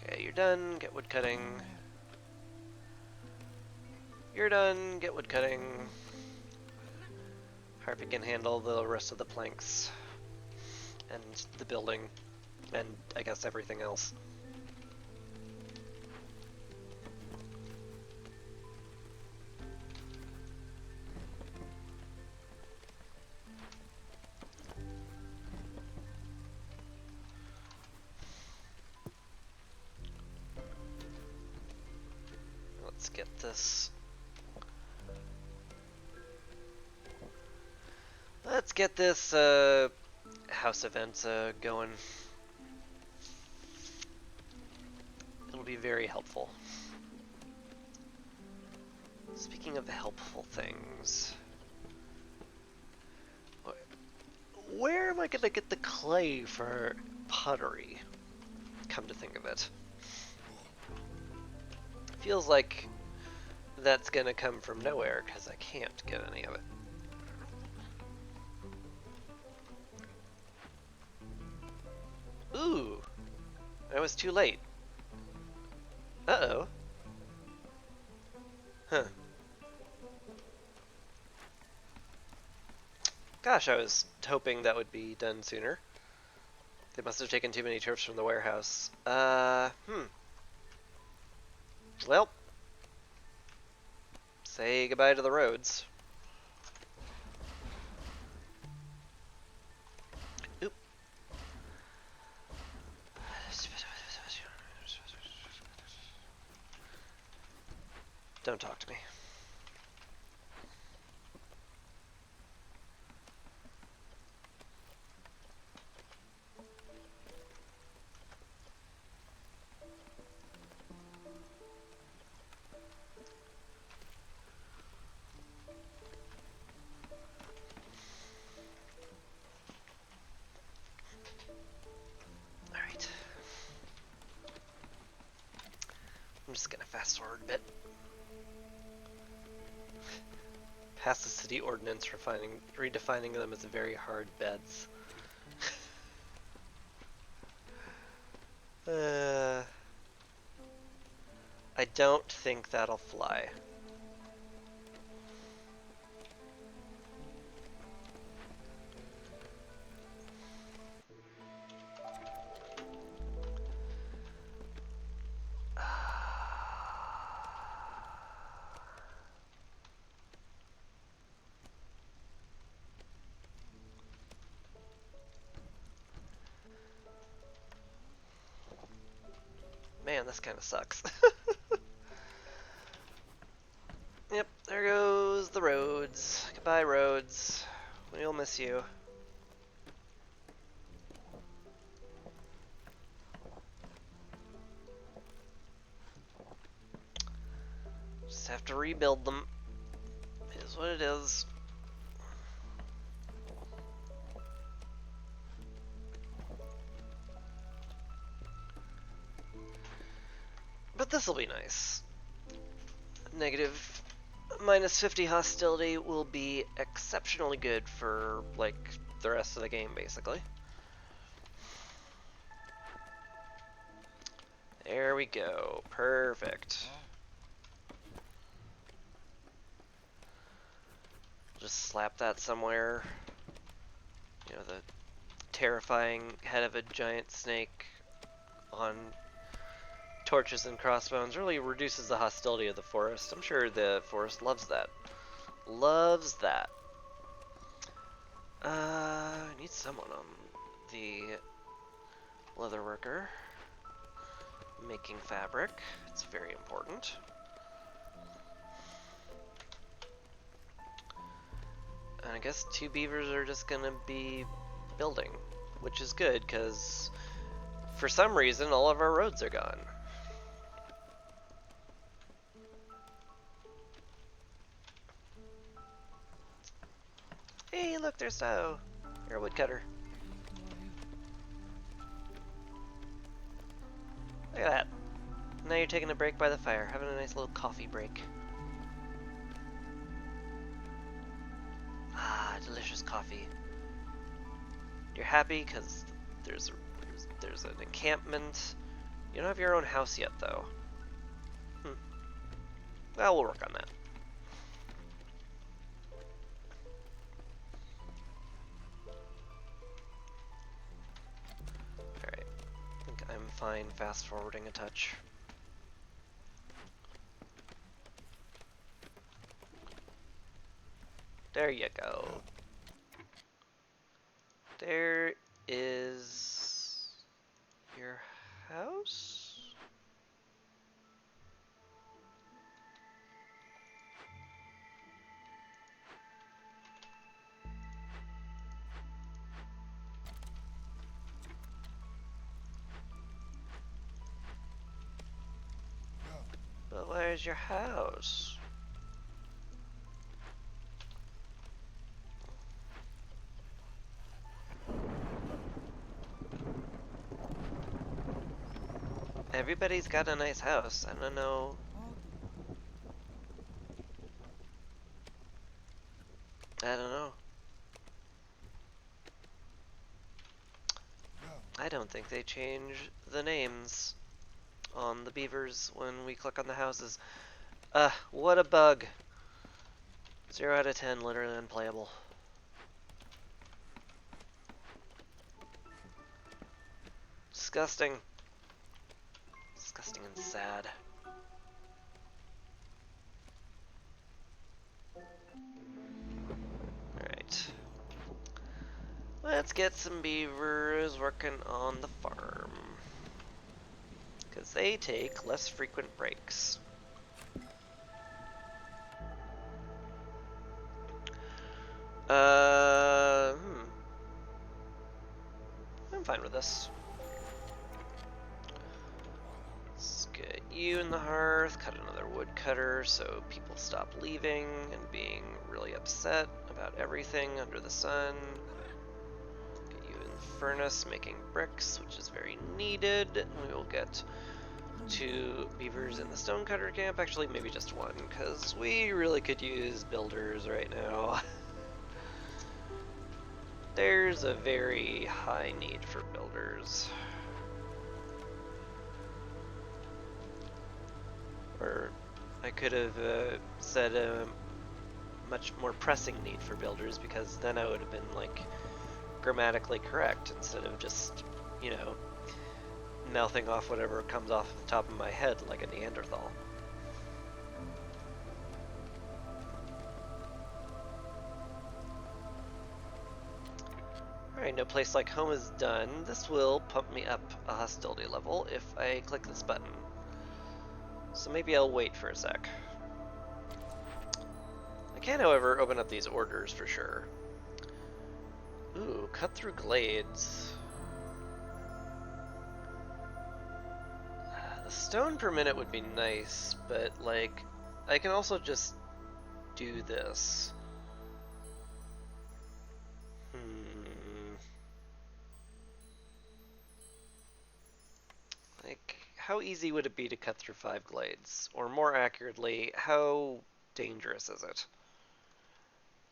Speaker 1: Okay, you're done. Get wood cutting. You're done. Get wood cutting. Harpy can handle the rest of the planks. And the building. And I guess everything else. Let's get this. Let's get this house event going. It'll be very helpful. Speaking of helpful things, where am I gonna get the clay for pottery? Come to think of it. Feels like that's gonna come from nowhere because I can't get any of it. Ooh, I was too late. Uh-oh. Huh. Gosh, I was hoping that would be done sooner. They must have taken too many turfs from the warehouse. Well, say goodbye to the roads. Oop. Don't talk to me. Alright. I'm just gonna fast forward a bit. Pass the city ordinance redefining them as very hard beds. Uh, I don't think that'll fly. Man, this kind of sucks. Yep, there goes the roads. Goodbye, roads. We'll miss you. Just have to rebuild them. It is what it is. But this'll be nice. Negative -50 hostility will be exceptionally good for, like, the rest of the game, basically. There we go. Perfect. Just slap that somewhere. You know, the terrifying head of a giant snake on torches and crossbones really reduces the hostility of the forest. I'm sure the forest loves that. Loves that. I need someone on the leather worker. Making fabric. It's very important. And I guess 2 beavers are just gonna be building, which is good because for some reason all of our roads are gone. Hey, look, there's Sao. You're a woodcutter. Look at that. Now you're taking a break by the fire, having a nice little coffee break. Ah, delicious coffee. You're happy because there's an encampment. You don't have your own house yet, though. Well, we'll work on that. Alright. I think I'm fine fast forwarding a touch. There you go. There is your house? But where's your house? Everybody's got a nice house. I don't know. I don't know. I don't think they change the names on the beavers when we click on the houses. What a bug. 0 out of 10, literally unplayable. Disgusting. Disgusting and sad. Alright. Let's get some beavers working on the farm. Because they take less frequent breaks. I'm fine with this. Let's get you in the hearth, cut another woodcutter so people stop leaving and being really upset about everything under the sun. Get you in the furnace making bricks, which is very needed. We will get 2 beavers in the stonecutter camp, actually maybe just 1, because we really could use builders right now. There's a very high need for builders. Or I could have said a much more pressing need for builders, because then I would have been like grammatically correct instead of just, you know, mouthing off whatever comes off the top of my head like a Neanderthal. Alright, no place like home is done. This will pump me up a hostility level if I click this button. So maybe I'll wait for a sec. I can, however, open up these orders for sure. Ooh, cut through glades. The stone per minute would be nice, but like, I can also just do this. Like, how easy would it be to cut through 5 glades? Or more accurately, how dangerous is it?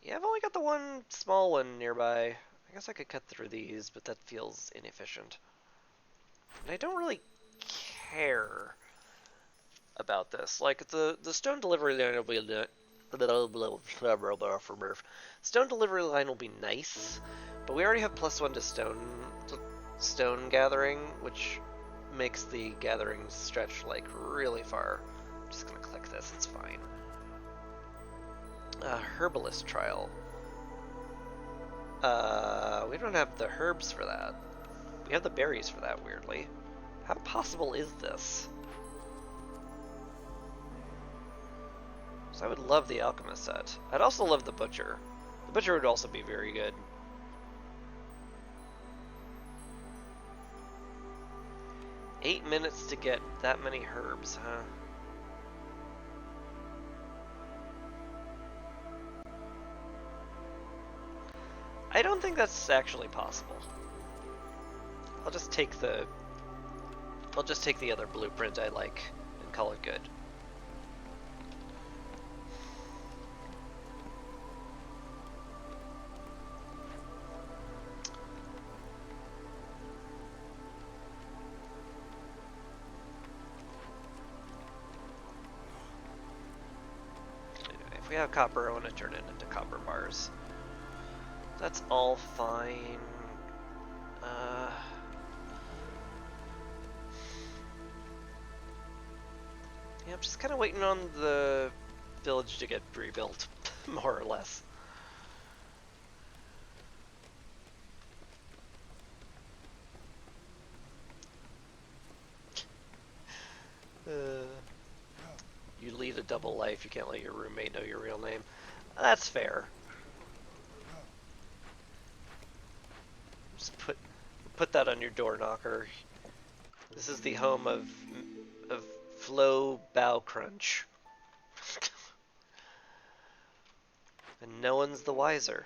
Speaker 1: Yeah, I've only got the one small one nearby. I guess I could cut through these, but that feels inefficient. And I don't really care about this. Like, the stone delivery line will be stone delivery line will be nice, but we already have +1 to stone gathering, which makes the gathering stretch like really far. I'm just gonna click this, it's fine. Herbalist trial. We don't have the herbs for that. We have the berries for that, weirdly. How possible is this? So I would love the alchemist set. I'd also love the butcher. The butcher would also be very good. Eight minutes to get that many herbs, huh? I don't think that's actually possible. I'll just take the other blueprint I like and call it good. If we have copper, I want to turn it into copper bars. That's all fine. Yeah, I'm just kind of waiting on the village to get rebuilt, more or less. You lead a double life, you can't let your roommate know your real name. That's fair. Just put that on your door knocker. This is the home of Flo Bow Crunch. And no one's the wiser.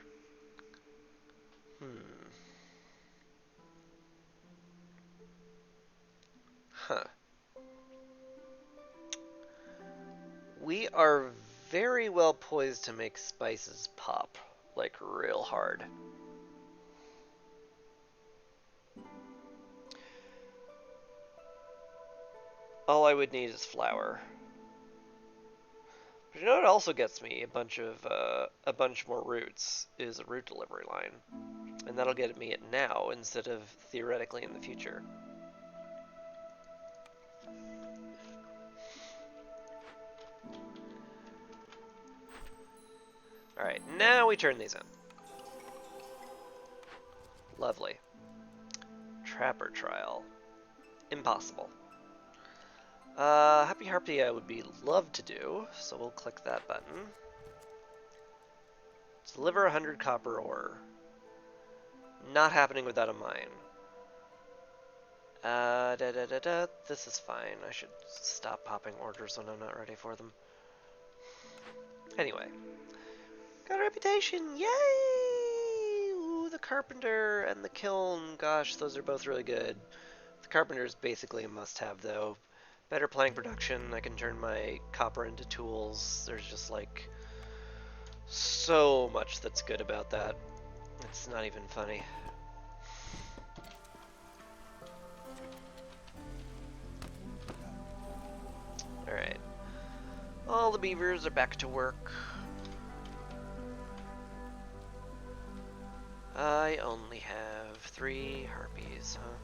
Speaker 1: Huh. We are very well poised to make spices pop, like real hard. All I would need is flour. But you know what also gets me a bunch more roots is a root delivery line. And that'll get me it now instead of theoretically in the future. Alright, now we turn these in. Lovely. Trapper trial. Impossible. Happy Harpy I would be love to do, so we'll click that button. Deliver 100 copper ore. Not happening without a mine. This is fine. I should stop popping orders when I'm not ready for them. Anyway. Got a reputation! Yay! Ooh, the carpenter and the kiln. Gosh, those are both really good. The carpenter is basically a must-have, though. Better plank production. I can turn my copper into tools. There's just, like, so much that's good about that. It's not even funny. Alright. All the beavers are back to work. I only have 3 harpies, huh?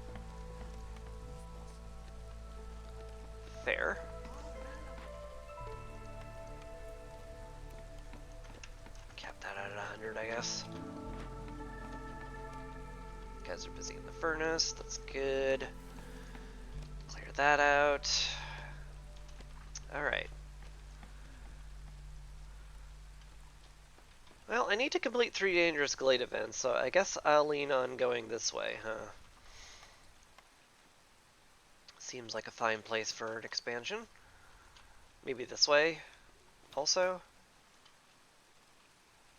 Speaker 1: Fair. Cap that at 100, I guess. Guys are busy in the furnace, that's good. Clear that out. Alright. Well, I need to complete 3 dangerous glade events, so I guess I'll lean on going this way, huh? Seems like a fine place for an expansion. Maybe this way, also?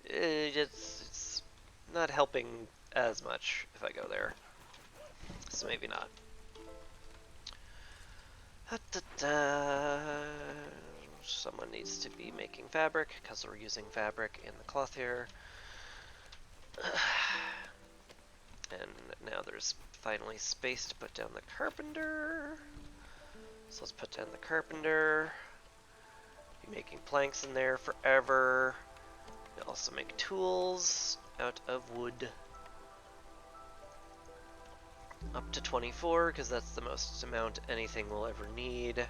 Speaker 1: It's not helping as much if I go there. So maybe not. Someone needs to be making fabric, because we're using fabric in the cloth here. And now there's finally space to put down the carpenter. So let's put down the carpenter. Be making planks in there forever. We'll also make tools out of wood. Up to 24, because that's the most amount anything will ever need.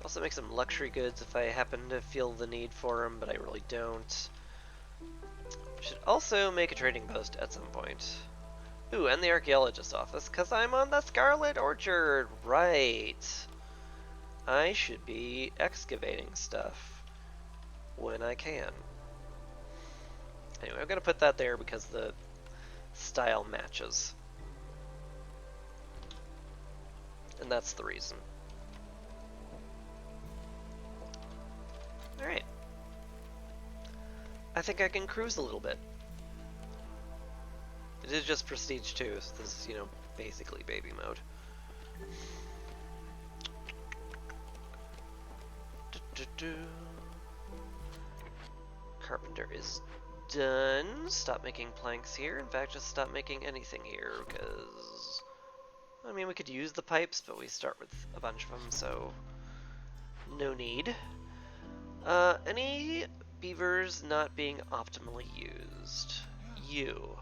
Speaker 1: Also make some luxury goods if I happen to feel the need for them, but I really don't. Should also make a trading post at some point. Ooh, and the archaeologist's office, because I'm on the Scarlet Orchard! Right! I should be excavating stuff when I can. Anyway, I'm going to put that there because the style matches. And that's the reason. Alright. I think I can cruise a little bit. It is just Prestige 2, so this is, you know, basically baby mode. Carpenter is done. Stop making planks here. In fact, just stop making anything here, because... I mean, we could use the pipes, but we start with a bunch of them, so... no need. Any beavers not being optimally used? You.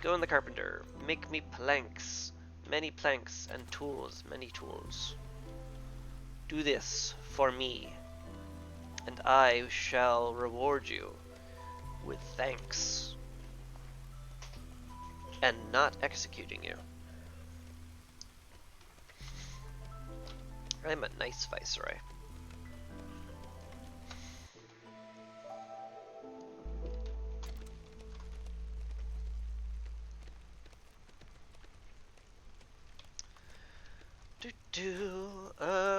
Speaker 1: Go in the carpenter. Make me planks. Many planks and tools. Many tools. Do this for me, and I shall reward you with thanks. And not executing you. I'm a nice viceroy.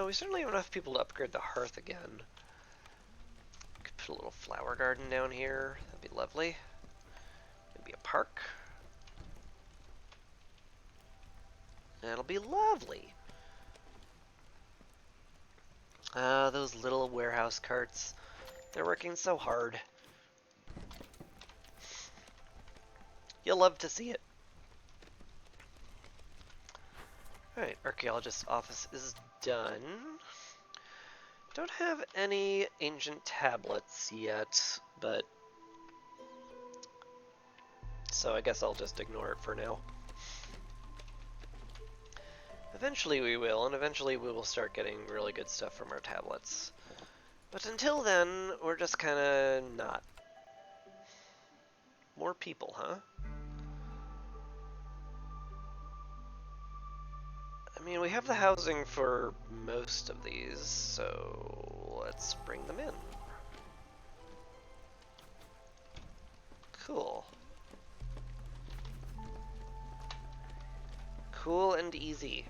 Speaker 1: We certainly have enough people to upgrade the hearth again. Could put a little flower garden down here. That'd be lovely. Maybe a park. That'll be lovely. Those little warehouse carts. They're working so hard. You'll love to see it. Alright, archaeologist's office is done. Don't have any ancient tablets yet, but... so I guess I'll just ignore it for now. Eventually we will, and eventually we will start getting really good stuff from our tablets. But until then, we're just kinda not. More people, huh? I mean, we have the housing for most of these, so let's bring them in. Cool. Cool and easy.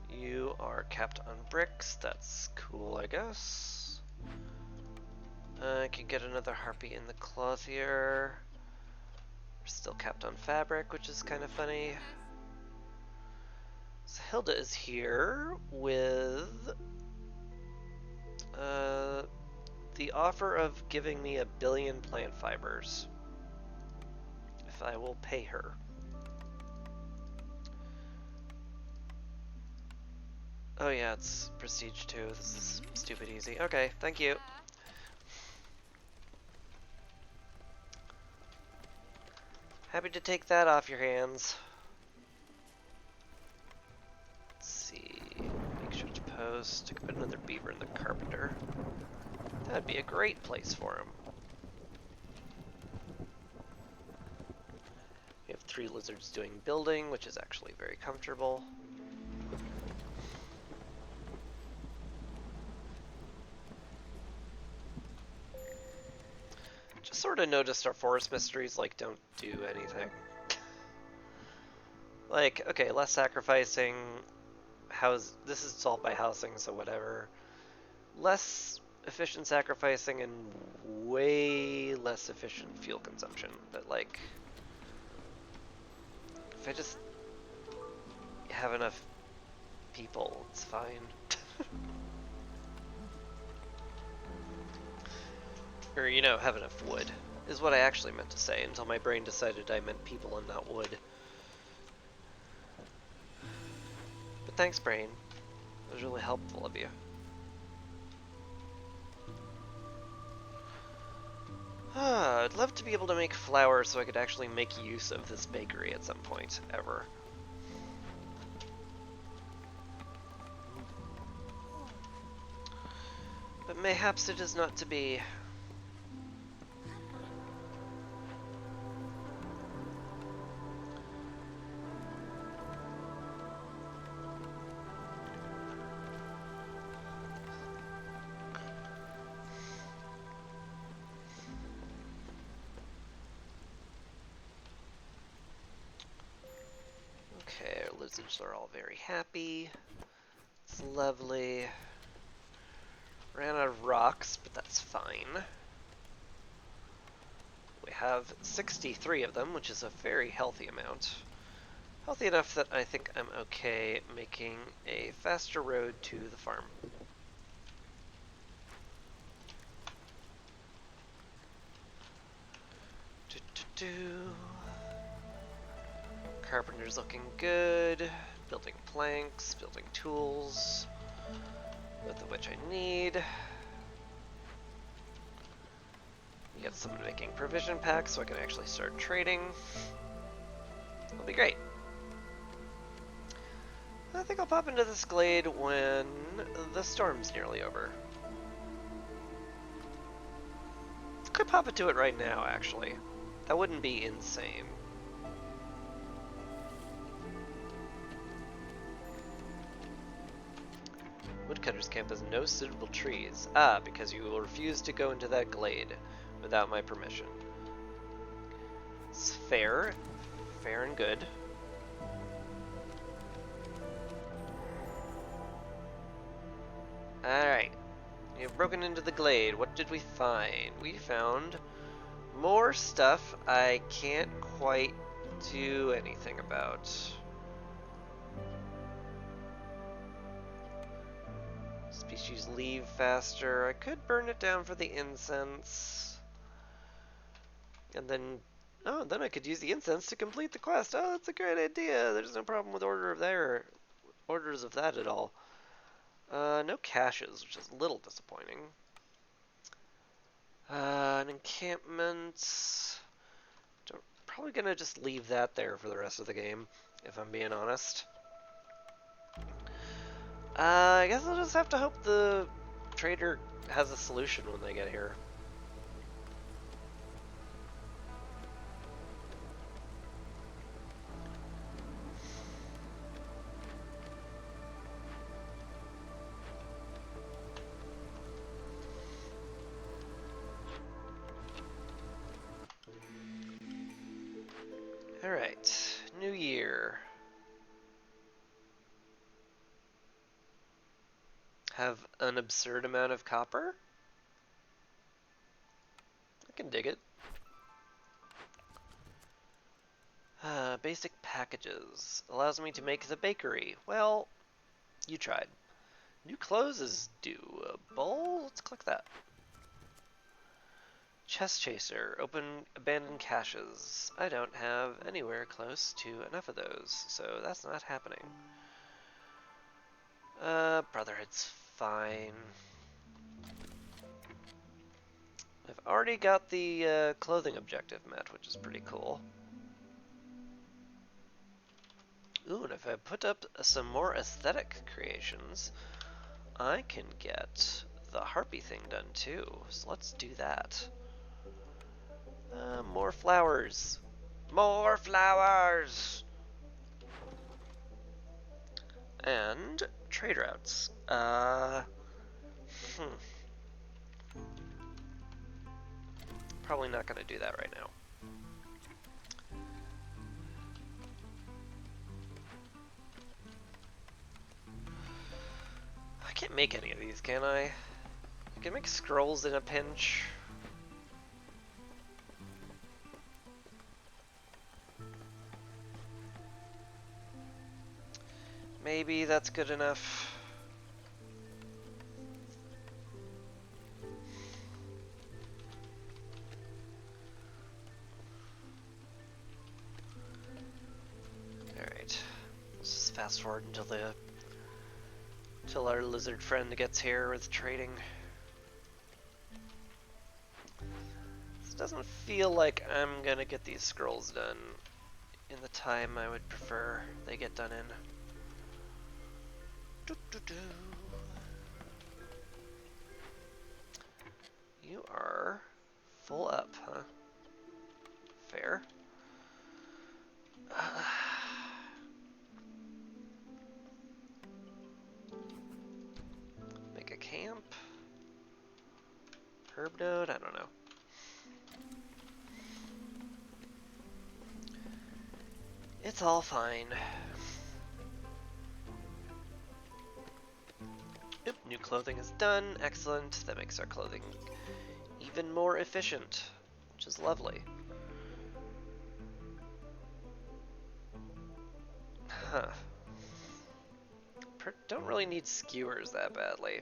Speaker 1: You are capped on bricks, that's cool, I guess. I can get another harpy in the clothier. We're still capped on fabric, which is kind of funny. So Hilda is here with the offer of giving me 1 billion plant fibers if I will pay her. Oh yeah, it's Prestige 2. This is stupid easy. Okay, thank you. Happy to take that off your hands. Let's see. Make sure to post. To put another beaver in the carpenter. That'd be a great place for him. We have 3 lizards doing building, which is actually very comfortable. Just sort of noticed our forest mysteries like don't do anything. Like, okay, less sacrificing. This is solved by housing, so whatever. Less efficient sacrificing and way less efficient fuel consumption. But like, if I just have enough people, it's fine. Or, you know, have enough wood, is what I actually meant to say, until my brain decided I meant people and not wood. But thanks, brain. That was really helpful of you. I'd love to be able to make flour so I could actually make use of this bakery at some point, ever. But mayhaps it is not to be. Okay, our lizards are all very happy. It's lovely. Ran out of rocks, but that's fine. We have 63 of them, which is a very healthy amount. Healthy enough that I think I'm okay making a faster road to the farm. Carpenter's looking good. Building planks, building tools, both of which I need. Get someone making provision packs so I can actually start trading. It'll be great. I think I'll pop into this glade when the storm's nearly over. Could pop into it right now, actually. That wouldn't be insane. Woodcutter's camp has no suitable trees. Ah, because you will refuse to go into that glade without my permission. It's fair. Fair and good. Alright. You've broken into the glade. What did we find? We found more stuff I can't quite do anything about. Species leave faster. I could burn it down for the incense. And then, oh, then I could use the incense to complete the quest. Oh, that's a great idea. There's no problem with orders of that at all. No caches, which is a little disappointing. An encampment. Probably gonna just leave that there for the rest of the game, if I'm being honest. I guess I'll just have to hope the trader has a solution when they get here. Alright, new year. Have an absurd amount of copper? I can dig it. Basic packages. Allows me to make the bakery. Well, you tried. New clothes is doable. Let's click that. Chest chaser. Open abandoned caches. I don't have anywhere close to enough of those, so that's not happening. Brotherhood's fine. I've already got the clothing objective met, which is pretty cool. Ooh, and if I put up some more aesthetic creations, I can get the harpy thing done too. So let's do that. More flowers. More flowers! And trade routes. Probably not going to do that right now. I can't make any of these, can I? I can make scrolls in a pinch. Maybe that's good enough. Alright. Let's just fast forward until our lizard friend gets here with trading. This doesn't feel like I'm gonna get these scrolls done in the time I would prefer they get done in. You are full up, huh? Fair. Make a camp. Herb node? I don't know. It's all fine. Oop, new clothing is done. Excellent. That makes our clothing even more efficient, which is lovely. Huh. Don't really need skewers that badly.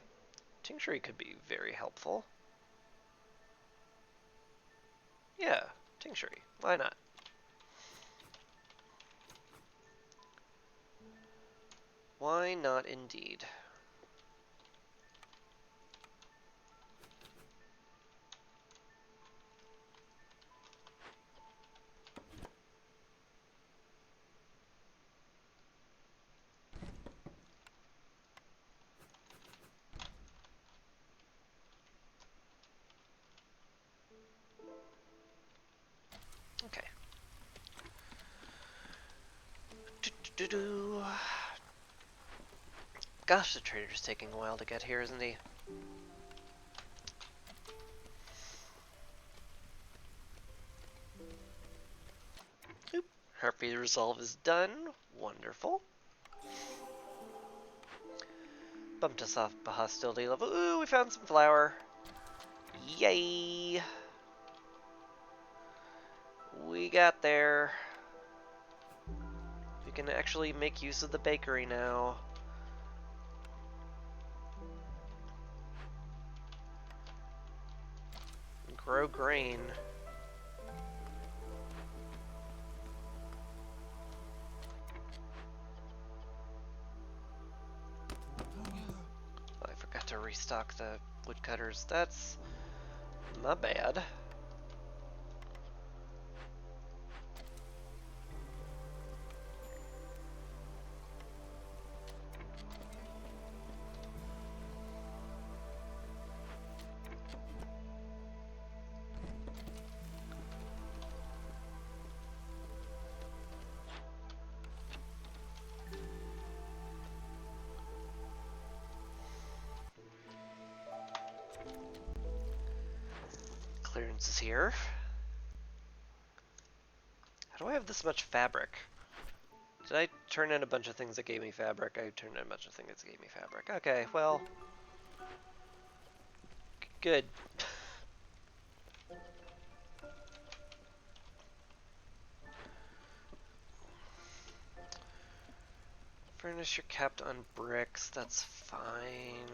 Speaker 1: Tinctury could be very helpful. Yeah, tinctury. Why not? Why not indeed? Okay. Do-do-do-do. Gosh, the trader's taking a while to get here, isn't he? Oop. Harpy resolve is done. Wonderful. Bumped us off the hostility level. Ooh, we found some flour. Yay! We got there. We can actually make use of the bakery now. Grow grain. I forgot to restock the woodcutters. That's my bad. Clearance is here. How do I have this much fabric? Did I turn in a bunch of things that gave me fabric? I turned in a bunch of things that gave me fabric. Okay, well... Good. Furnace, you're capped on bricks. That's fine.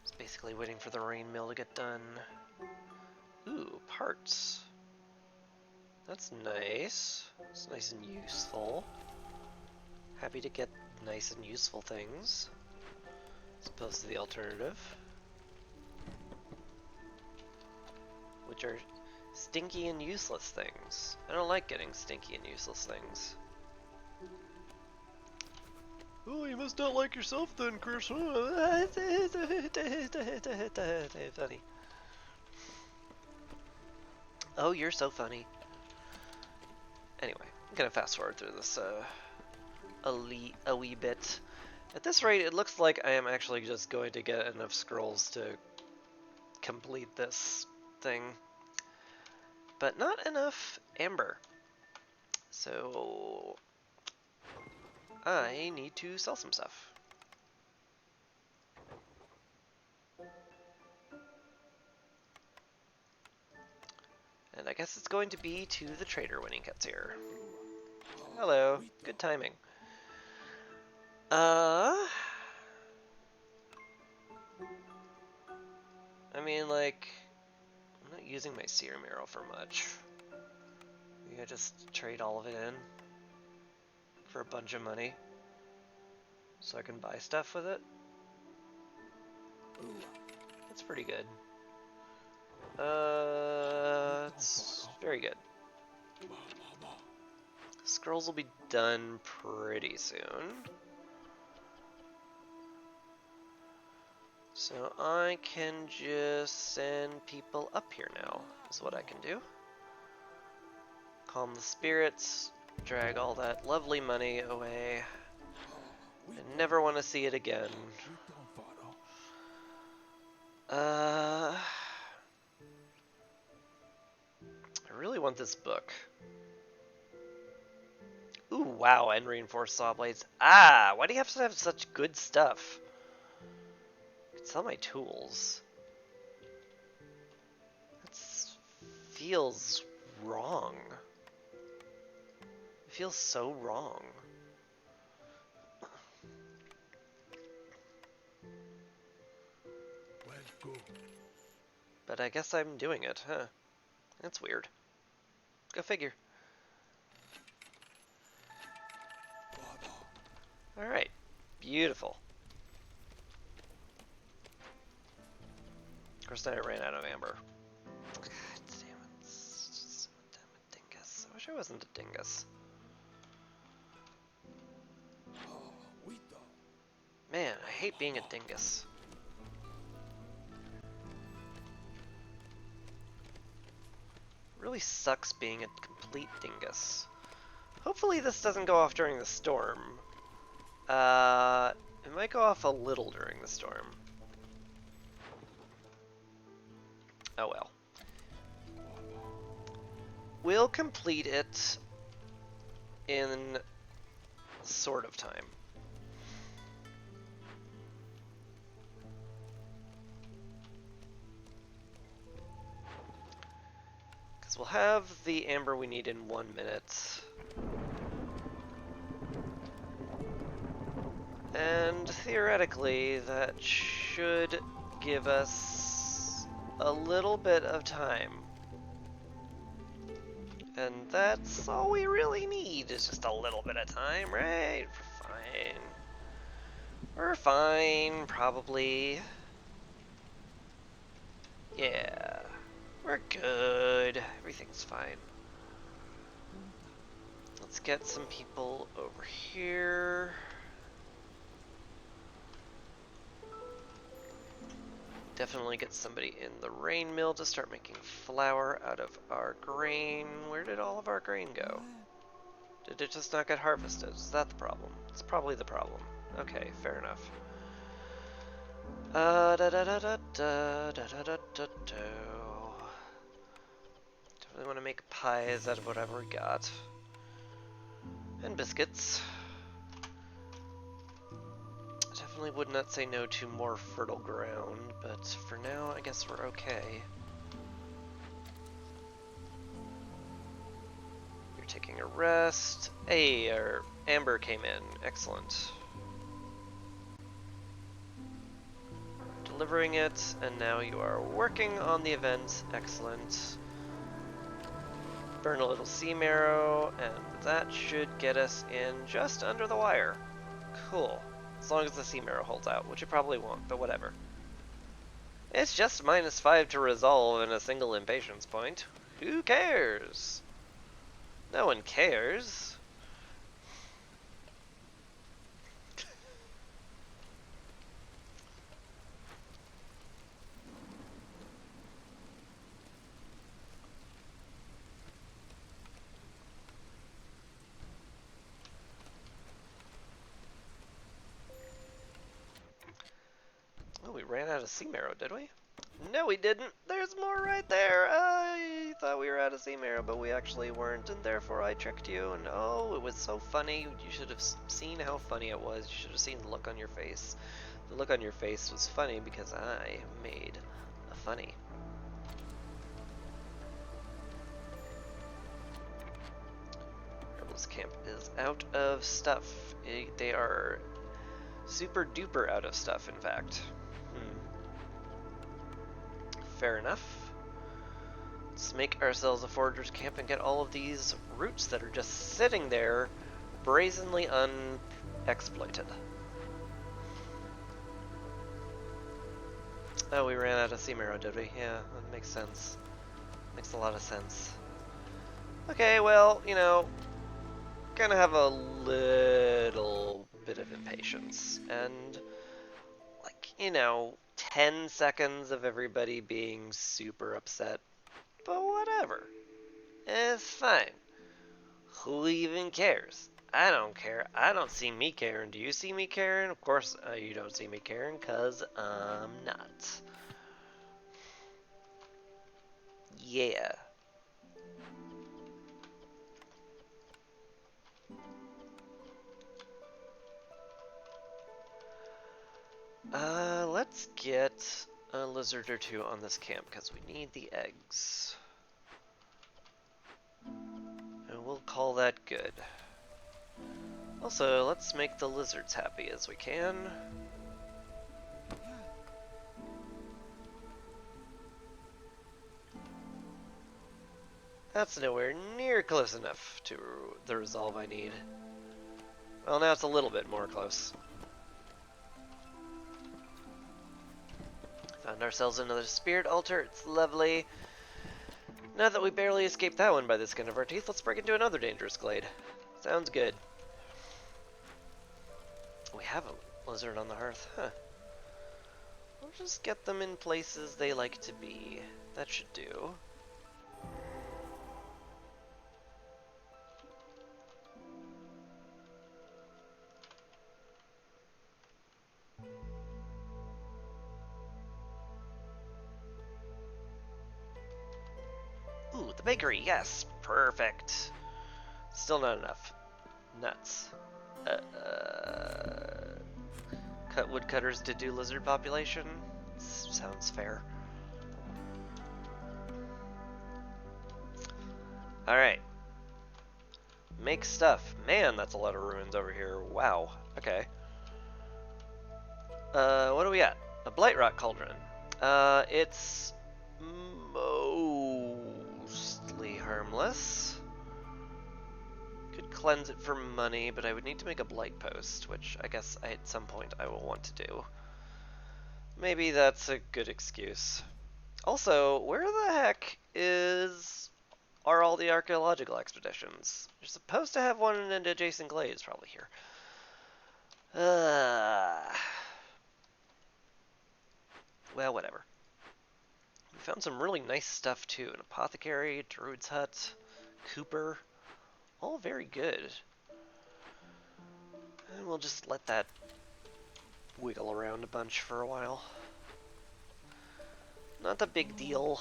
Speaker 1: Just basically waiting for the rain mill to get done. Ooh, parts. That's nice. It's nice and useful. Happy to get nice and useful things. As opposed to the alternative, which are stinky and useless things. I don't like getting stinky and useless things. Oh, you must not like yourself then, Chris. Funny. Oh, you're so funny. Anyway, I'm gonna fast forward through this a wee bit. At this rate, it looks like I am actually just going to get enough scrolls to complete this thing, but not enough amber. So I need to sell some stuff. And I guess it's going to be to the trader when he gets here. Hello. Good timing. I mean, like, I'm not using my serum arrow for much. Maybe I just trade all of it in for a bunch of money so I can buy stuff with it. It's pretty good. It's very good. Scrolls will be done pretty soon. So I can just send people up here now, is what I can do. Calm the spirits, drag all that lovely money away. I never want to see it again. I really want this book. Ooh, wow, and reinforced saw blades. Ah, why do you have to have such good stuff? I could sell my tools. That feels wrong. It feels so wrong. But I guess I'm doing it, huh? That's weird. Go figure. Alright. Beautiful. Of course, then I ran out of amber. God damn it. It's just I'm a dingus. I wish I wasn't a dingus. Man, I hate being a dingus. Really sucks being a complete dingus. Hopefully this doesn't go off during the storm. It might go off a little during the storm. Oh well. We'll complete it in sort of time. Because we'll have the amber we need in 1 minute. And theoretically, that should give us a little bit of time. And that's all we really need, is just a little bit of time, right? We're fine. We're fine, probably. Yeah, we're good. Everything's fine. Let's get some people over here. Definitely get somebody in the rain mill to start making flour out of our grain. Where did all of our grain go? Did it just not get harvested? Is that the problem? It's probably the problem. Okay, fair enough. Definitely want to make pies out of whatever we got. And biscuits. Definitely would not say no to more fertile ground, but for now, I guess we're okay. You're taking a rest. Hey, our amber came in. Excellent. Delivering it, and now you are working on the event. Excellent. Burn a little sea marrow, and that should get us in just under the wire. Cool. As long as the sea marrow holds out, which it probably won't, but whatever. It's just -5 to resolve in a single impatience point. Who cares? No one cares. Oh, we ran out of sea marrow, did we? No, we didn't. There's more right there. I thought we were out of sea marrow, but we actually weren't, and therefore I tricked you. And oh, it was so funny. You should have seen how funny it was. You should have seen the look on your face. The look on your face was funny because I made a funny. Rebels camp is out of stuff. They are super duper out of stuff, in fact. Fair enough. Let's make ourselves a forager's camp and get all of these roots that are just sitting there, brazenly unexploited. Oh, we ran out of sea marrow, did we? Yeah, that makes sense. Makes a lot of sense. Okay, well, you know, gonna have a little bit of impatience, and, like, you know, 10 seconds of everybody being super upset. But whatever. It's fine. Who even cares? I don't care. I don't see me caring. Do you see me caring? Of course you don't see me caring, because I'm not. Yeah. Let's get a lizard or two on this camp, because we need the eggs. And we'll call that good. Also, let's make the lizards happy as we can. That's nowhere near close enough to the resolve I need. Well, now it's a little bit more close. Found ourselves another spirit altar. It's lovely. Now that we barely escaped that one by the skin of our teeth, let's break into another dangerous glade. Sounds good. We have a lizard on the hearth, huh? We'll just get them in places they like to be. That should do. Ooh, the bakery, yes, perfect. Still not enough. Nuts. Cut woodcutters to do lizard population? Sounds fair. Alright. Make stuff. Man, that's a lot of ruins over here. Wow. Okay. What do we got? A blight rock cauldron. It's mostly harmless. Could cleanse it for money, but I would need to make a blight post, which I guess at some point I will want to do. Maybe that's a good excuse. Also, where the heck are all the archaeological expeditions? You're supposed to have one in an adjacent glade. It's probably here. Well, whatever. We found some really nice stuff too. An apothecary, druid's hut, cooper. All very good. And we'll just let that wiggle around a bunch for a while. Not a big deal.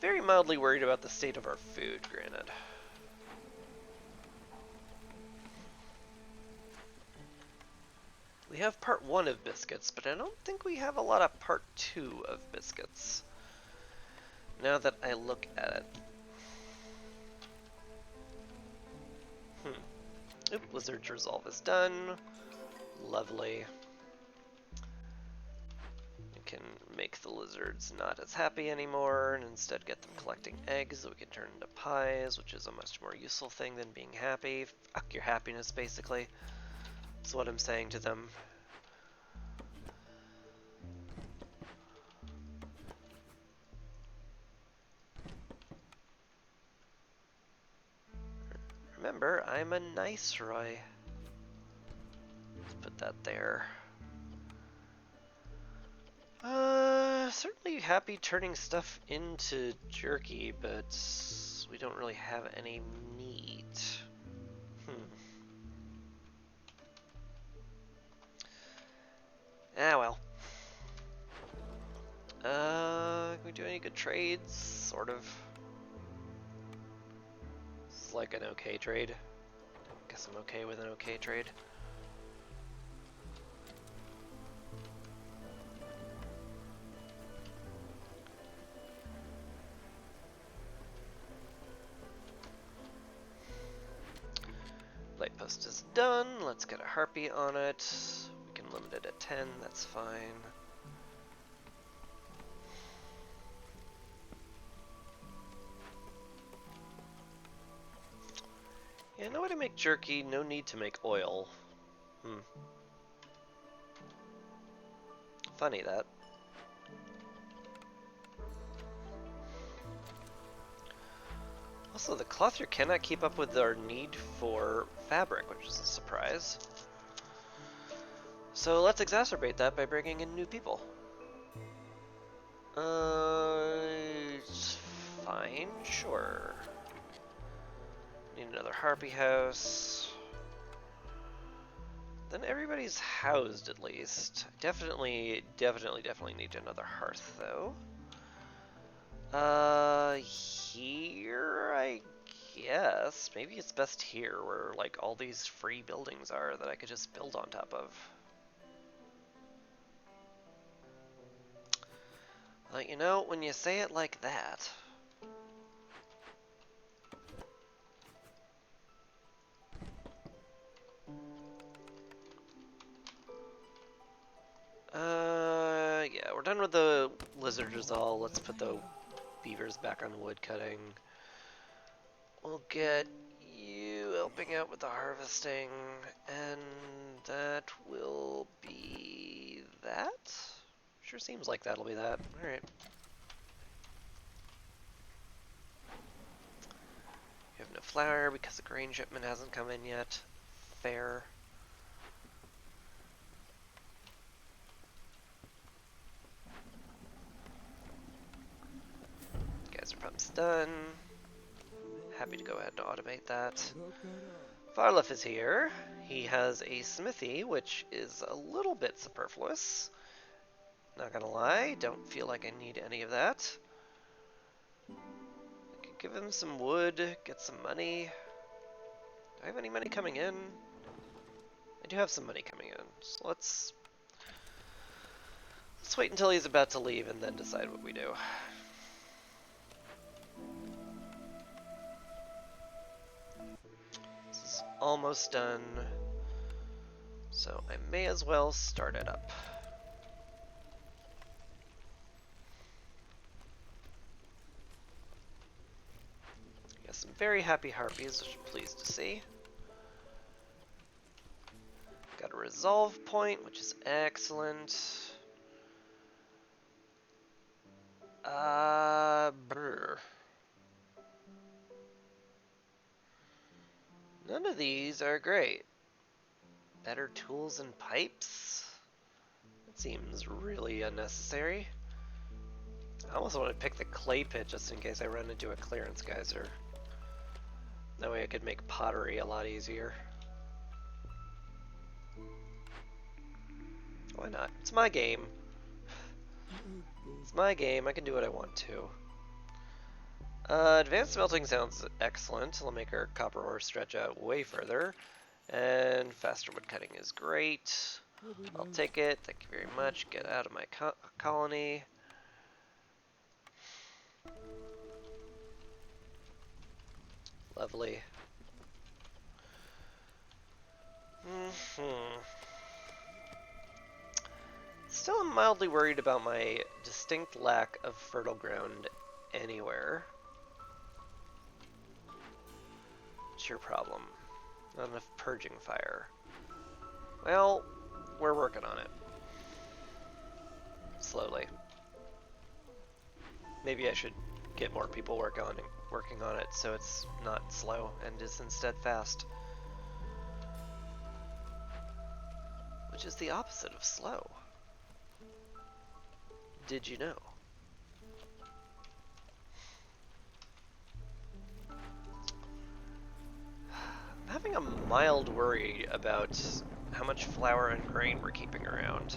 Speaker 1: Very mildly worried about the state of our food, granted. We have part 1 of biscuits, but I don't think we have a lot of part 2 of biscuits. Now that I look at it. Oop, Lizard's Resolve is done. Lovely. We can make the lizards not as happy anymore, and instead get them collecting eggs that we can turn into pies, which is a much more useful thing than being happy. Fuck your happiness, basically. That's what I'm saying to them. Remember, I'm a nice Roy. Let's put that there. Certainly happy turning stuff into jerky, but we don't really have any meat. Ah, well. Can we do any good trades? Sort of. It's like an okay trade. Guess I'm okay with an okay trade. Light post is done. Let's get a harpy on it. We can limit it at 10, that's fine. Yeah, no way to make jerky, no need to make oil. Funny that. Also, the clothier cannot keep up with our need for fabric, which is a surprise. So let's exacerbate that by bringing in new people. It's fine, sure. Need another harpy house. Then everybody's housed at least. Definitely need another hearth though. Here, I guess. Maybe it's best here, where, like, all these free buildings are that I could just build on top of. You know, when you say it like that... yeah, we're done with the lizards all. Let's put the beavers back on wood cutting. We'll get you helping out with the harvesting, and that will be that? Sure seems like that'll be that. Alright. We have no flour because the grain shipment hasn't come in yet. Fair. Geyser pump's done. Happy to go ahead and automate that. Farlef is here. He has a smithy, which is a little bit superfluous. Not gonna lie, don't feel like I need any of that. I could give him some wood, get some money. Do I have any money coming in? I do have some money coming in, so let's wait until he's about to leave and then decide what we do. This is almost done, so I may as well start it up. Got some very happy harpies, which I'm pleased to see. Got a resolve point, which is excellent. Brr. None of these are great. Better tools and pipes? That seems really unnecessary. I almost want to pick the clay pit just in case I run into a clearance geyser. That way I could make pottery a lot easier. Why not? It's my game. It's my game, I can do what I want to. Advanced smelting sounds excellent. It'll make our copper ore stretch out way further. And faster wood cutting is great. I'll take it. Thank you very much. Get out of my colony. Lovely. Still mildly worried about my distinct lack of fertile ground anywhere. What's your problem? Not enough purging fire. Well, we're working on it. Slowly. Maybe I should get more people working on it so it's not slow and is instead fast. Which is the opposite of slow. Did you know? I'm having a mild worry about how much flour and grain we're keeping around.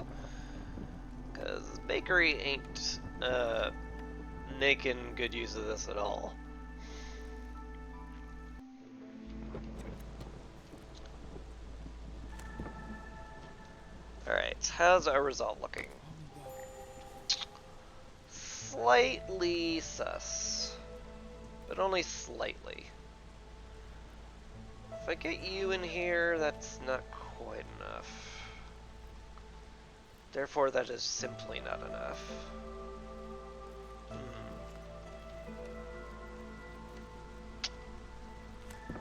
Speaker 1: Because bakery ain't making good use of this at all. Alright, how's our result looking? Slightly sus. But only slightly. If I get you in here, that's not quite enough. Therefore, that is simply not enough.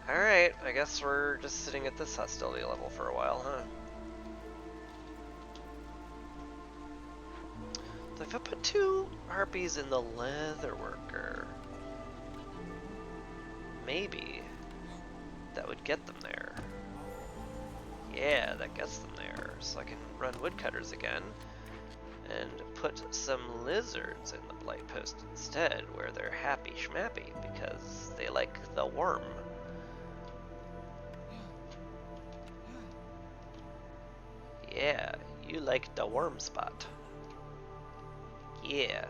Speaker 1: Alright, I guess we're just sitting at this hostility level for a while, huh? So if I put 2 harpies in the leather worker, maybe that would get them there. Yeah, that gets them there. So I can run woodcutters again and put some lizards in the blight post instead, where they're happy schmappy because they like the worm. Yeah, you like the worm spot. Yeah.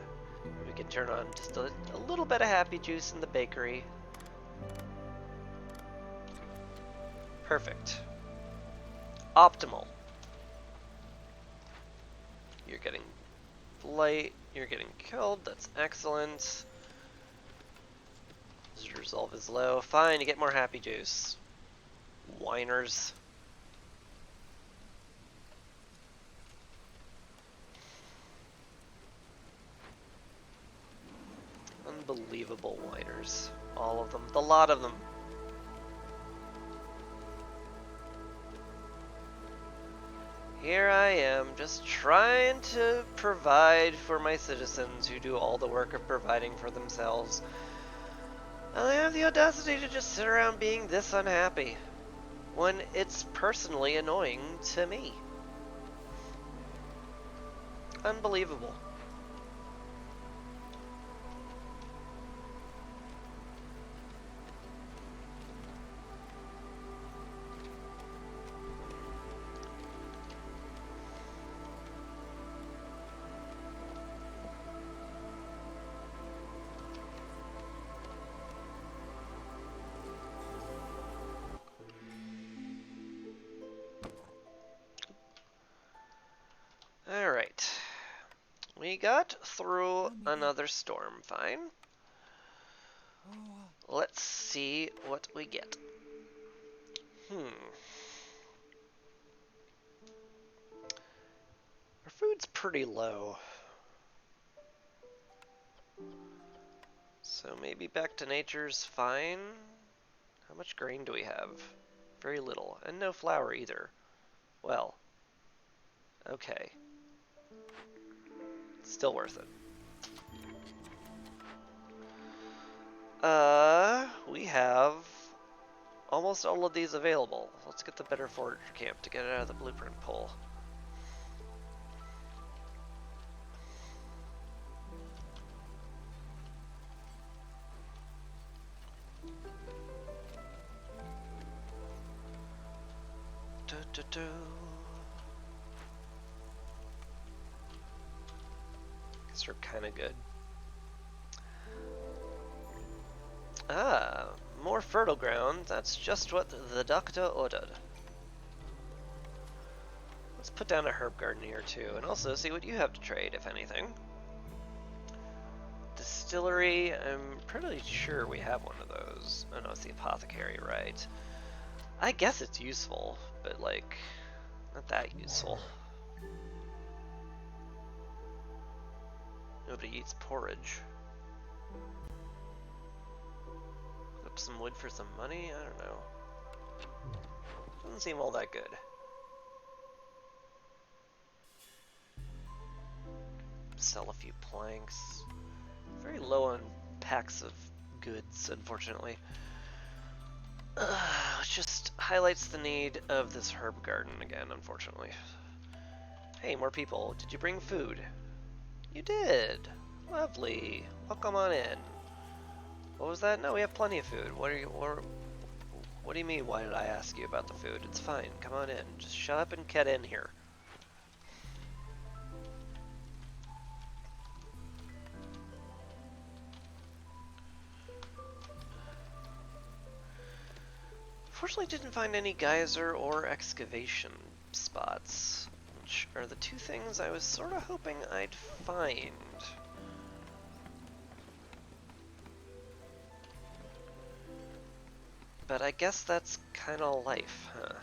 Speaker 1: We can turn on just a little bit of happy juice in the bakery. Perfect. Optimal. You're getting blight, you're getting killed, that's excellent. His resolve is low. Fine, you get more happy juice. Whiners. Unbelievable whiners. All of them. The lot of them. Here I am, just trying to provide for my citizens who do all the work of providing for themselves. And they have the audacity to just sit around being this unhappy, when it's personally annoying to me. Unbelievable. Alright. We got through another storm, fine. Let's see what we get. Our food's pretty low. So maybe back to nature's fine. How much grain do we have? Very little. And no flour either. Well. Okay. Still worth it. We have almost all of these available. Let's get the better forager camp to get it out of the blueprint pool. Guess we're kinda good. Ah, more fertile ground. That's just what the doctor ordered. Let's put down a herb garden here too, and also see what you have to trade, if anything. Distillery, I'm pretty sure we have one of those. Oh no, it's the apothecary, right? I guess it's useful, but like, not that useful. Nobody eats porridge. Up some wood for some money? I don't know. Doesn't seem all that good. Sell a few planks. Very low on packs of goods, unfortunately. Which just highlights the need of this herb garden again, unfortunately. Hey, more people. Did you bring food? You did. Lovely. Welcome on in. What was that? No, we have plenty of food. What do you mean, why did I ask you about the food? It's fine. Come on in. Just shut up and get in here. Fortunately, didn't find any geyser or excavation spots, which are the two things I was sort of hoping I'd find. But I guess that's kind of life, huh?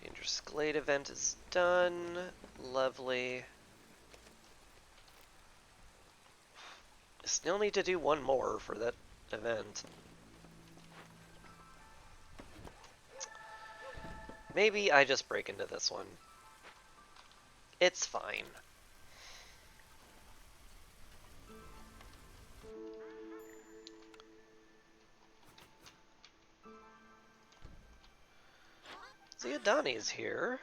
Speaker 1: Dangerous Glade event is done. Lovely. Still need to do one more for that event. Maybe I just break into this one. It's fine. Ziadani's here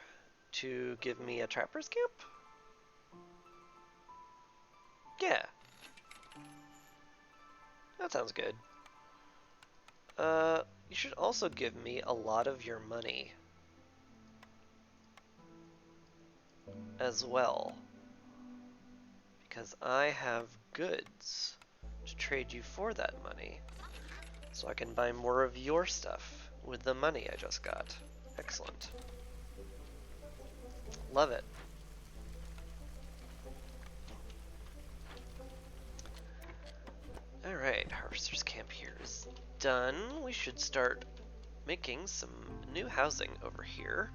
Speaker 1: to give me a trapper's camp? Yeah. That sounds good. You should also give me a lot of your money as well, because I have goods to trade you for that money, so I can buy more of your stuff with the money I just got. Excellent. Love it. Alright, Harvester's Camp here is done. We should start making some new housing over here,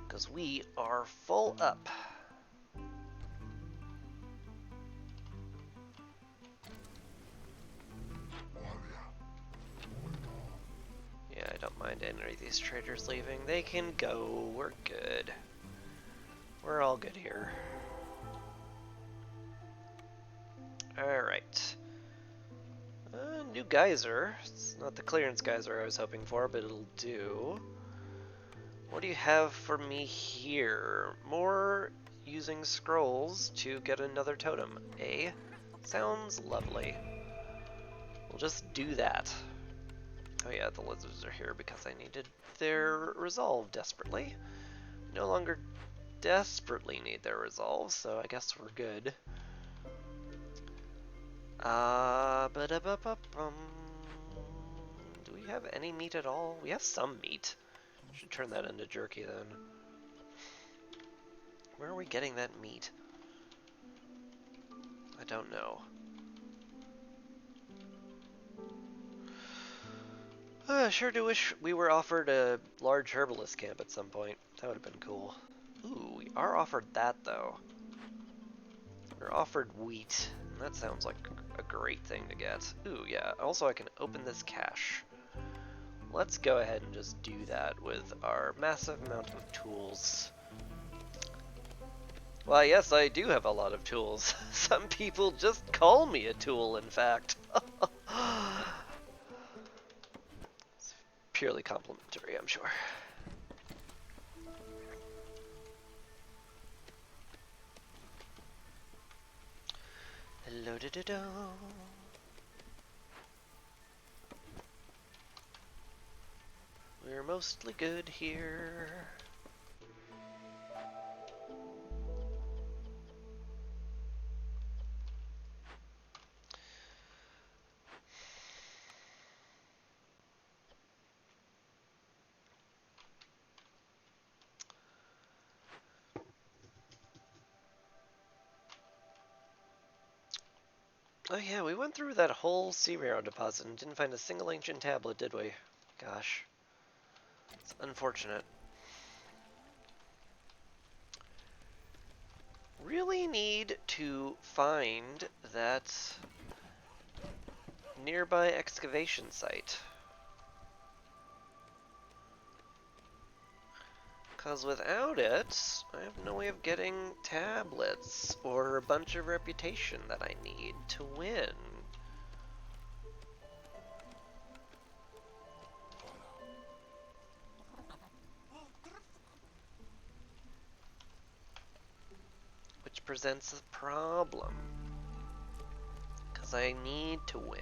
Speaker 1: because we are full up. Yeah, I don't mind any of these traders leaving. They can go. We're good. We're all good here. Alright. New geyser. It's not the clearance geyser I was hoping for, but it'll do. What do you have for me here? More using scrolls to get another totem, eh? Sounds lovely. We'll just do that. Oh yeah, the lizards are here because I needed their resolve desperately. No longer desperately need their resolve, so I guess we're good. Do we have any meat at all? We have some meat. Should turn that into jerky then. Where are we getting that meat? I don't know. I sure do wish we were offered a large herbalist camp at some point. That would have been cool. Ooh, we are offered that though. We're offered wheat. And that sounds like a great thing to get. Ooh, yeah. Also, I can open this cache. Let's go ahead and just do that with our massive amount of tools. Why, yes, I do have a lot of tools. Some people just call me a tool, in fact. It's purely complimentary, I'm sure. Hello, da-da-da. We're mostly good here. Oh yeah, we went through that whole sea marrow deposit and didn't find a single ancient tablet, did we? Gosh. It's unfortunate. really need to find that nearby excavation site. Because without it, I have no way of getting tablets or a bunch of reputation that I need to win. Which presents a problem. Because I need to win.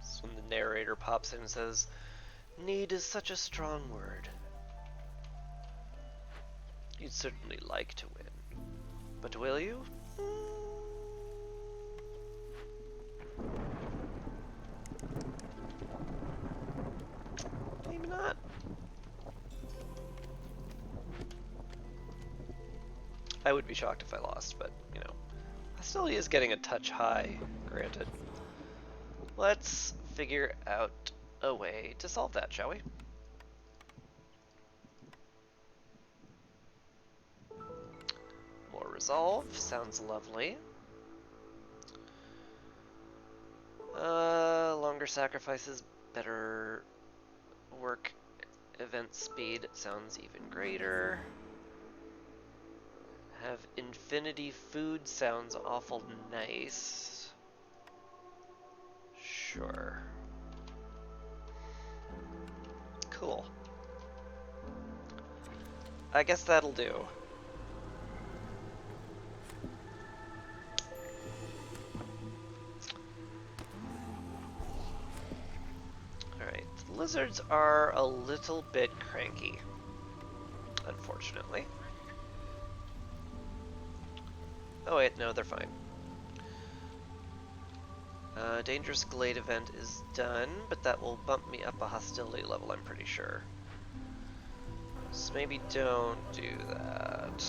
Speaker 1: So when the narrator pops in and says, "Need is such a strong word. You'd certainly like to win. But will you?" Maybe not. I would be shocked if I lost, but, you know. Hostility is getting a touch high, granted. Let's figure out a way to solve that, shall we? More resolve. Sounds lovely. Longer sacrifices, better work event speed sounds even greater. Have infinity food sounds awful nice. Sure. Cool. I guess that'll do. Alright, lizards are a little bit cranky, unfortunately. Oh wait, no, they're fine. Dangerous Glade event is done, but that will bump me up a hostility level, I'm pretty sure. So maybe don't do that.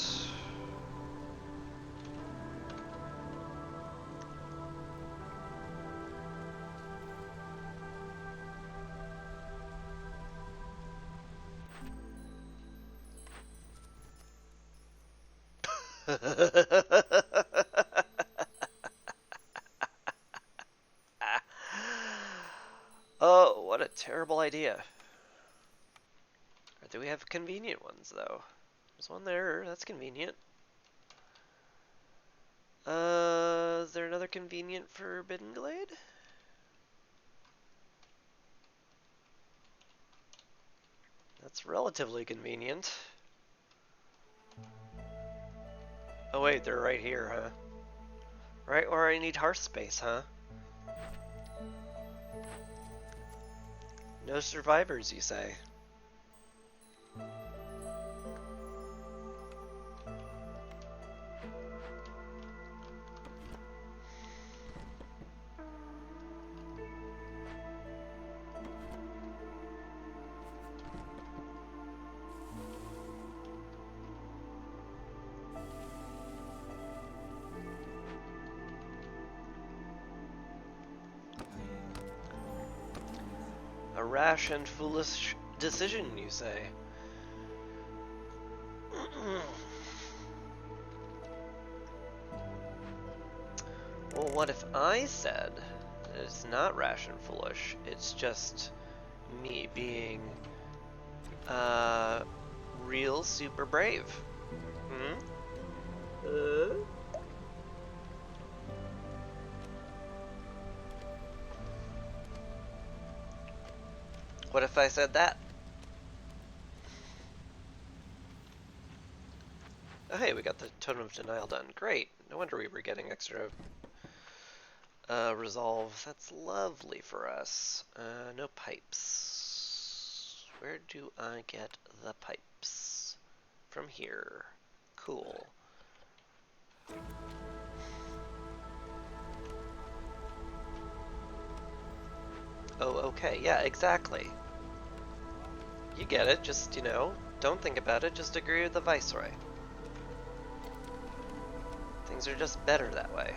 Speaker 1: Oh, what a terrible idea. Or do we have convenient ones, though? There's one there, that's convenient. Is there another convenient Forbidden Glade? That's relatively convenient. Oh wait, they're right here, huh? Right where I need hearth space, huh? No survivors, you say? A rash and foolish decision, you say? Well, what if I said it's not rash and foolish, it's just me being, real super brave? Hmm? What if I said that? Oh, hey, we got the Totem of Denial done. Great. No wonder we were getting extra resolve. That's lovely for us. No pipes. Where do I get the pipes? From here. Cool. Oh, okay. Yeah, exactly. You get it. Just, you know, don't think about it. Just agree with the Viceroy. Things are just better that way.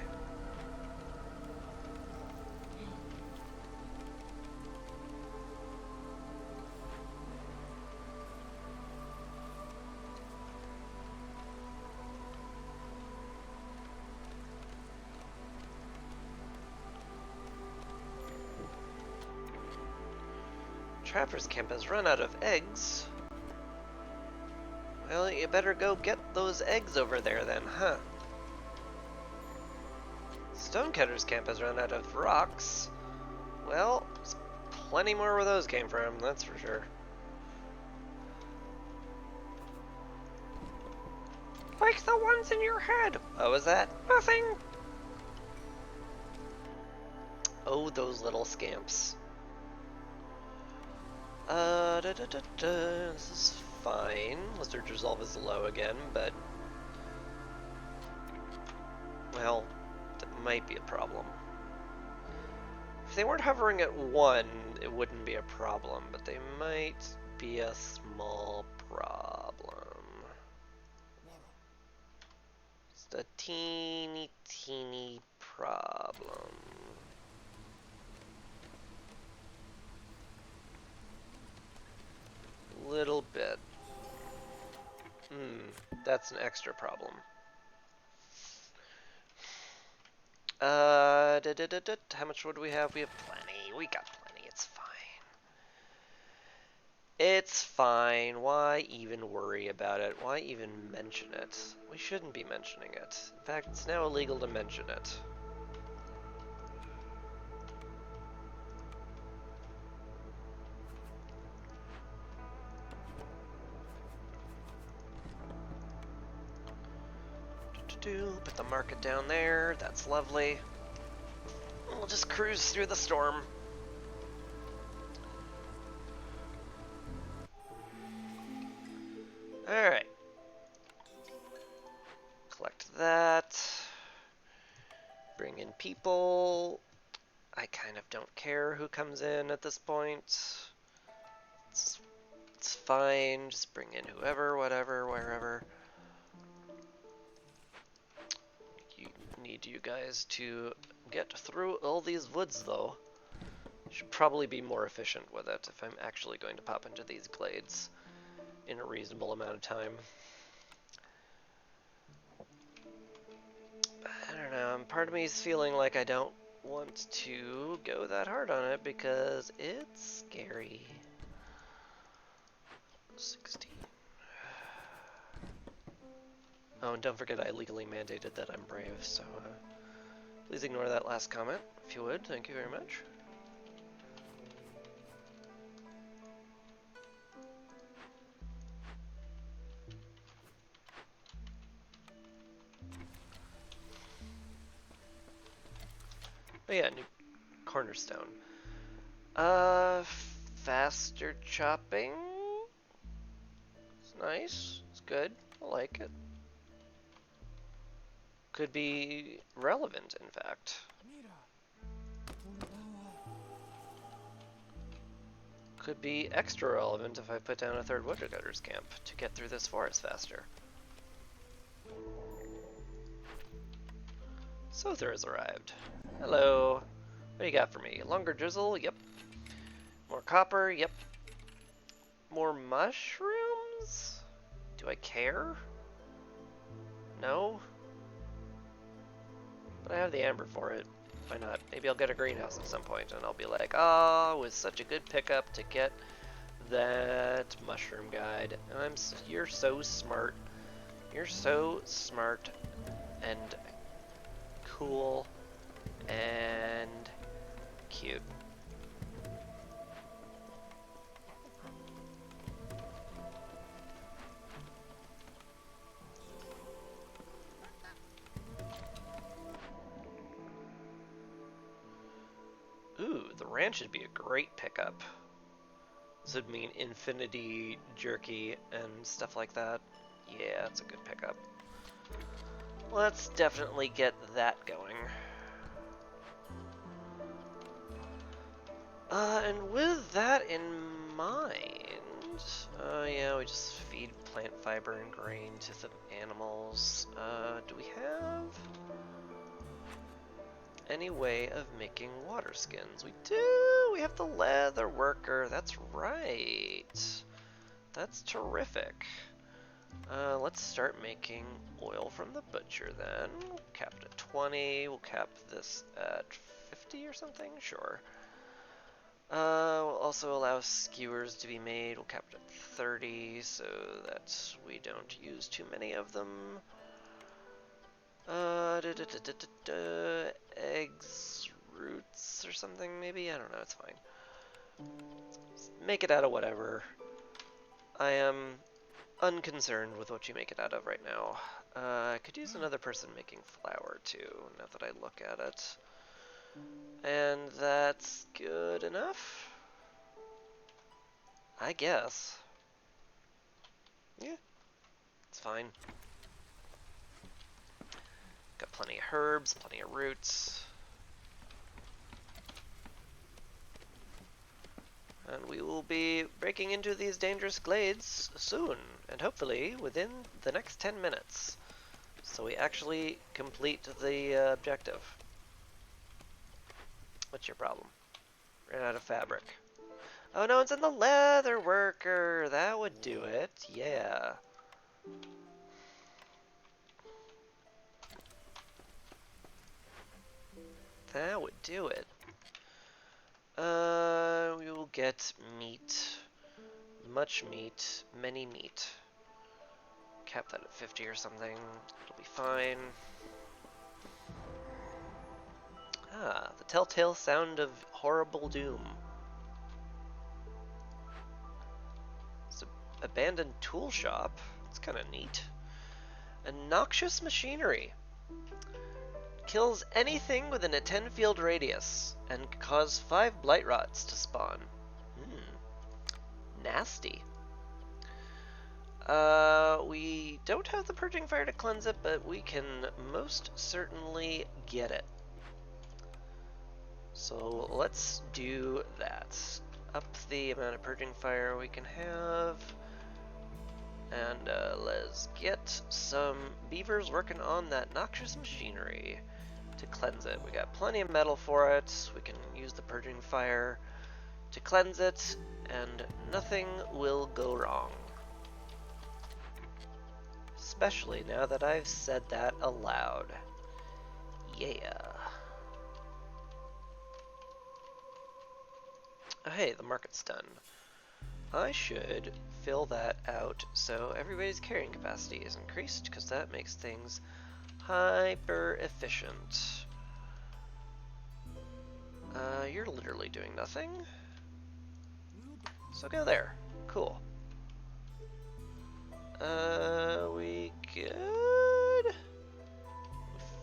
Speaker 1: Trapper's camp has run out of eggs. Well, you better go get those eggs over there then, huh? Stonecutter's camp has run out of rocks. Well, there's plenty more where those came from, that's for sure. Like the ones in your head. What was that? Nothing. Oh, those little scamps. This is fine. Lizard resolve is low again, but well, that might be a problem. If they weren't hovering at 1, it wouldn't be a problem, but they might be a small problem. Just a teeny problem. Little bit. That's an extra problem. How much wood do we have? We have plenty. We got plenty. It's fine. It's fine. Why even worry about it? Why even mention it? We shouldn't be mentioning it. In fact, it's now illegal to mention it. Put the market down there. That's lovely. We'll just cruise through the storm. Alright. Collect that. Bring in people. I kind of don't care who comes in at this point. It's fine. Just bring in whoever, whatever, wherever. Need you guys to get through all these woods, though. Should probably be more efficient with it if I'm actually going to pop into these glades in a reasonable amount of time. I don't know, part of me is feeling like I don't want to go that hard on it because it's scary. 16. Oh, and don't forget I legally mandated that I'm brave, so please ignore that last comment, if you would. Thank you very much. Oh yeah, new cornerstone. Faster chopping. It's nice. It's good. I like it. Could be relevant, in fact. Could be extra relevant if I put down a third woodcutter's camp to get through this forest faster. Sother has arrived. Hello. What do you got for me? Longer drizzle? Yep. More copper? Yep. More mushrooms? Do I care? No? But I have the amber for it. Why not? Maybe I'll get a greenhouse at some point and I'll be like, oh, it was such a good pickup to get that mushroom guide. You're so smart. You're so smart and cool and cute. Ooh, the ranch would be a great pickup. This would mean infinity jerky and stuff like that. Yeah, that's a good pickup. Let's definitely get that going. And with that in mind, Yeah, we just feed plant fiber and grain to the animals. Do we have any way of making water skins? We do! We have the leather worker, that's right. That's terrific. Let's start making oil from the butcher then. We'll cap it at 20, we'll cap this at 50 or something, sure. We'll also allow skewers to be made. We'll cap it at 30 so that we don't use too many of them. Eggs, roots or something maybe? I don't know, it's fine. Make it out of whatever. I am unconcerned with what you make it out of right now. I could use another person making flour too, now that I look at it. And that's good enough? I guess. Yeah, it's fine. Got plenty of herbs, plenty of roots. And we will be breaking into these dangerous glades soon, and hopefully within the next 10 minutes. So we actually complete the objective. What's your problem? Ran out of fabric. Oh no, it's in the leather worker! That would do it, yeah. That would do it. We will get meat. Much meat. Many meat. Cap that at 50 or something. It'll be fine. Ah, the telltale sound of horrible doom. It's an abandoned tool shop. It's kind of neat. A noxious machinery. Kills anything within a 10-field radius and can cause 5 blight rots to spawn. Nasty. We don't have the purging fire to cleanse it, but we can most certainly get it. So let's do that. Up the amount of purging fire we can have. And let's get some beavers working on that noxious machinery to cleanse it. We got plenty of metal for it. We can use the purging fire to cleanse it, and nothing will go wrong. Especially now that I've said that aloud. Yeah. Oh, hey, the market's done. I should fill that out so everybody's carrying capacity is increased, because that makes things hyper efficient. You're literally doing nothing. So go there. Cool. We good?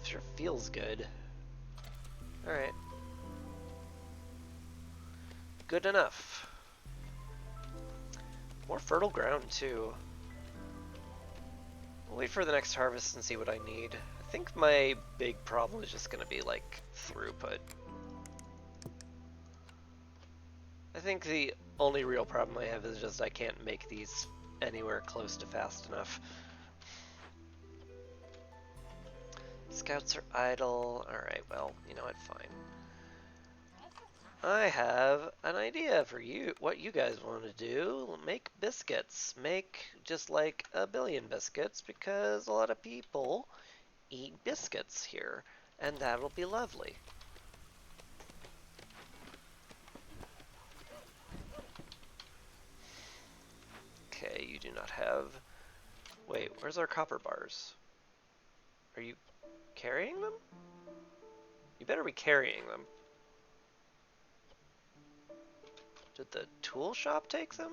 Speaker 1: Sure feels good. Alright. Good enough. More fertile ground, too. We'll wait for the next harvest and see what I need. I think my big problem is just gonna be, like, throughput. I think the only real problem I have is just I can't make these anywhere close to fast enough. Scouts are idle. Alright, well, you know what, fine. I have an idea for you, what you guys want to do. Make biscuits. Make just like a billion biscuits, because a lot of people eat biscuits here, and that'll be lovely. Okay, you do not have... Wait, where's our copper bars? Are you carrying them? You better be carrying them. Did the tool shop take them?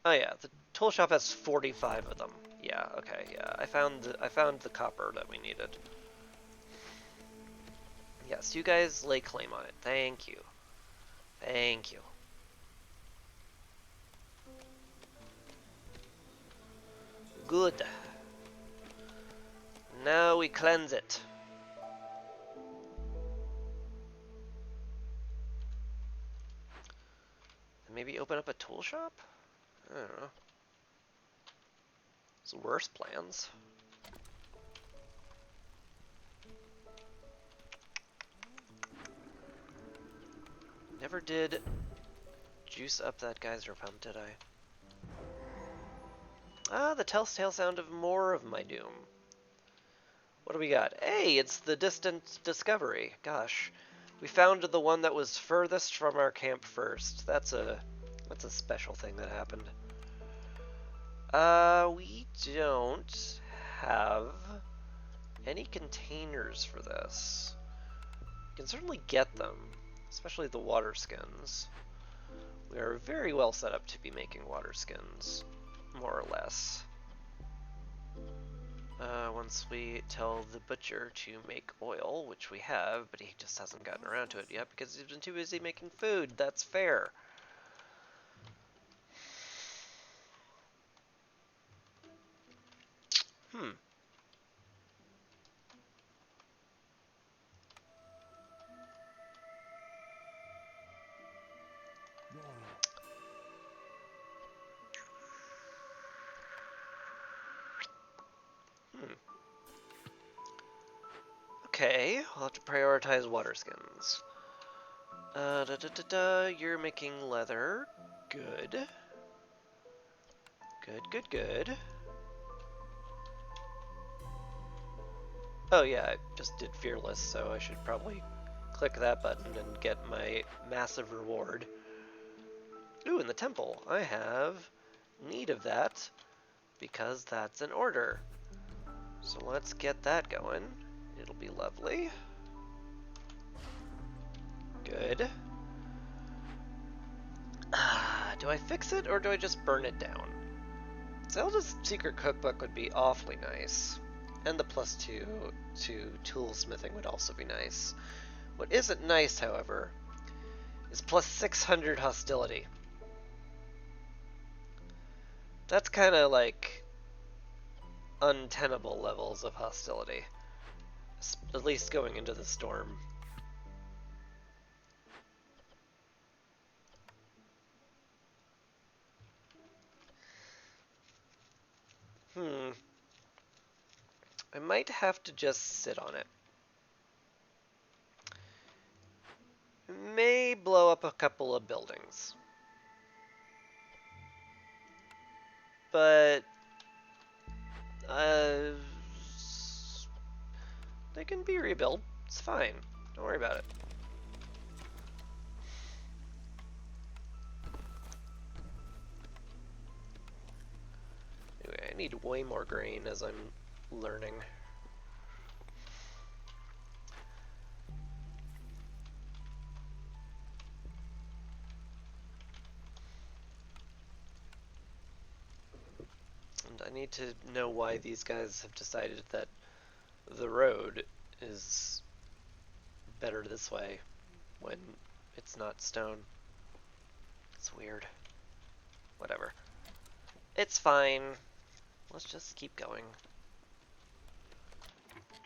Speaker 1: Oh yeah, the tool shop has 45 of them. Yeah, okay, yeah. I found the copper that we needed. Yes, you guys lay claim on it. Thank you. Thank you. Good. Now we cleanse it. tool shop? I don't know. It's worse plans. Never did juice up that geyser pump, did I? Ah, the telltale sound of more of my doom. What do we got? Hey, it's the distant discovery. Gosh. We found the one that was furthest from our camp first. That's a special thing that happened. We don't have any containers for this. We can certainly get them, especially the water skins. We are very well set up to be making water skins, more or less. Once we tell the butcher to make oil, which we have, but he just hasn't gotten around to it yet because he's been too busy making food. That's fair. Hmm. Okay, I'll have to prioritize water skins. You're making leather. Good. Good. Oh yeah, I just did Fearless, so I should probably click that button and get my massive reward. Ooh, in the temple. I have need of that because that's an order. So let's get that going. It'll be lovely. Good. Do I fix it or do I just burn it down? Zelda's secret cookbook would be awfully nice. And the +2 to toolsmithing would also be nice. What isn't nice, however, is +600 hostility. That's kind of like untenable levels of hostility. At least going into the storm. I might have to just sit on it. May blow up a couple of buildings. But they can be rebuilt. It's fine. Don't worry about it. Anyway, I need way more grain as I'm learning. And I need to know why these guys have decided that the road is better this way when it's not stone. It's weird. Whatever. It's fine. Let's just keep going.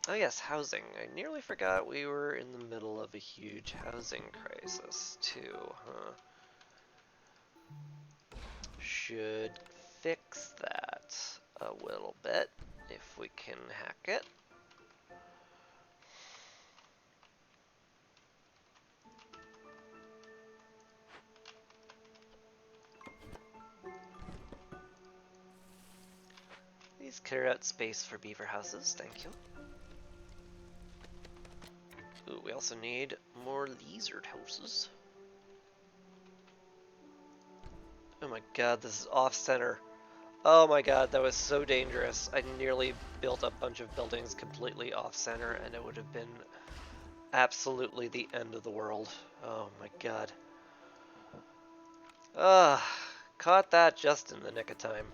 Speaker 1: Oh yes, housing. I nearly forgot we were in the middle of a huge housing crisis, too, huh? Should fix that a little bit, if we can hack it. Please clear out space for beaver houses, thank you. Ooh, we also need more lizard houses. Oh my god, this is off-center. Oh my god, that was so dangerous. I nearly built a bunch of buildings completely off-center and it would have been absolutely the end of the world. Oh my god. Caught that just in the nick of time.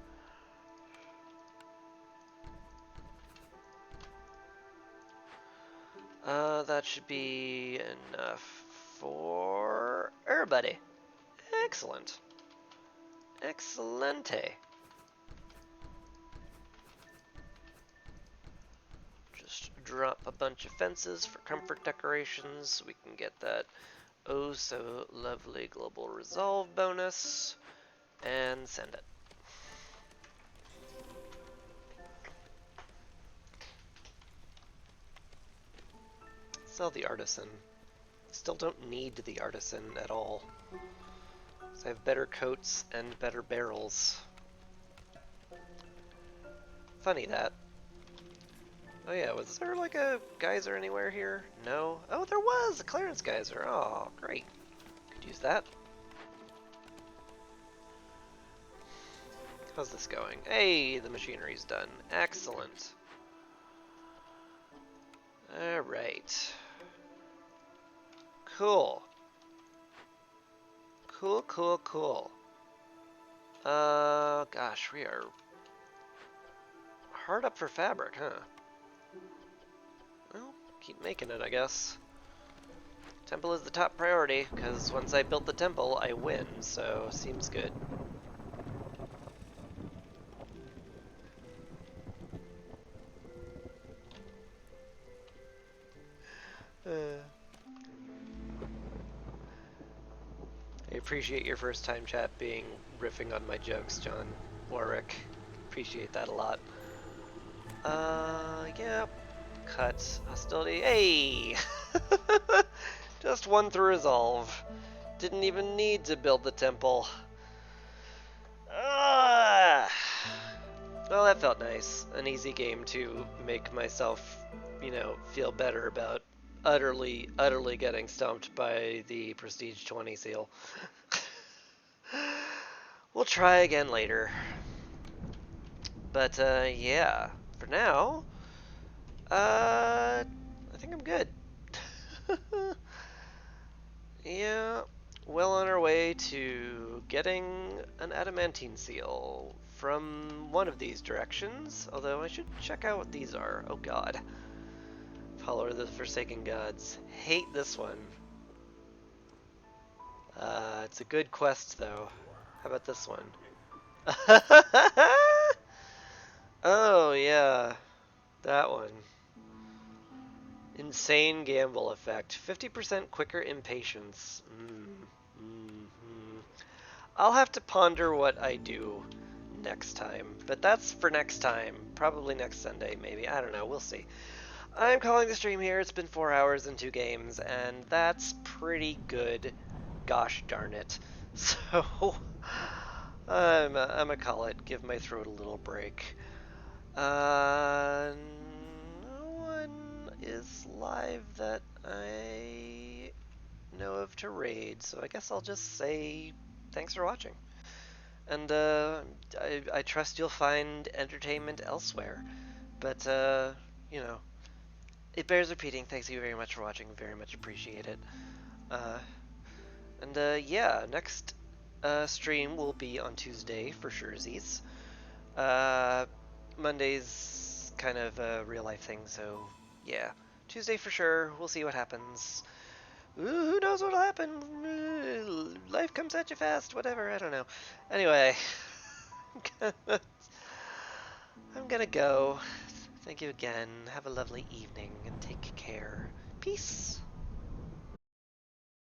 Speaker 1: That should be enough for everybody. Excellent. Excellente. Just drop a bunch of fences for comfort decorations so we can get that oh so lovely global resolve bonus. And send it. Sell the artisan. Still don't need the artisan at all. So I have better coats and better barrels. Funny that. Oh yeah, was there like a geyser anywhere here? No? Oh, there was! A clearance geyser. Oh, great. Could use that. How's this going? Hey, the machinery's done. Excellent. Alright. Cool. Cool, cool, cool. Gosh, we are hard up for fabric, huh? Well, keep making it, I guess. Temple is the top priority, because once I build the temple, I win, so seems good. I appreciate your first time chat being riffing on my jokes, John Warwick. Appreciate that a lot. Yeah. Cut. Hostility. Hey! Just one to resolve. Didn't even need to build the temple. Ah! Well, that felt nice. An easy game to make myself, feel better about utterly getting stumped by the Prestige 20 seal. We'll try again later. But, yeah. For now, I think I'm good. Yeah, well on our way to getting an adamantine seal from one of these directions, although I should check out what these are. Oh god. Follower of the Forsaken Gods. Hate this one. It's a good quest though. How about this one? Oh yeah, that one. Insane gamble effect. 50% quicker impatience. I'll have to ponder what I do next time. But that's for next time. Probably next Sunday, maybe. I don't know. We'll see. I'm calling the stream here. It's been 4 hours and 2 games, and that's pretty good. Gosh darn it. So, I'm gonna call it. Give my throat a little break. No one is live that I know of to raid, so I guess I'll just say thanks for watching. And I trust you'll find entertainment elsewhere. But, it bears repeating. Thanks you very much for watching. Very much appreciate it. Uh, yeah, next stream will be on Tuesday for surezies. Monday's kind of a real life thing, so yeah. Tuesday for sure. We'll see what happens. Ooh, who knows what'll happen? Life comes at you fast. Whatever. I don't know. Anyway, I'm gonna go. Thank you again. Have a lovely evening and take care. Peace.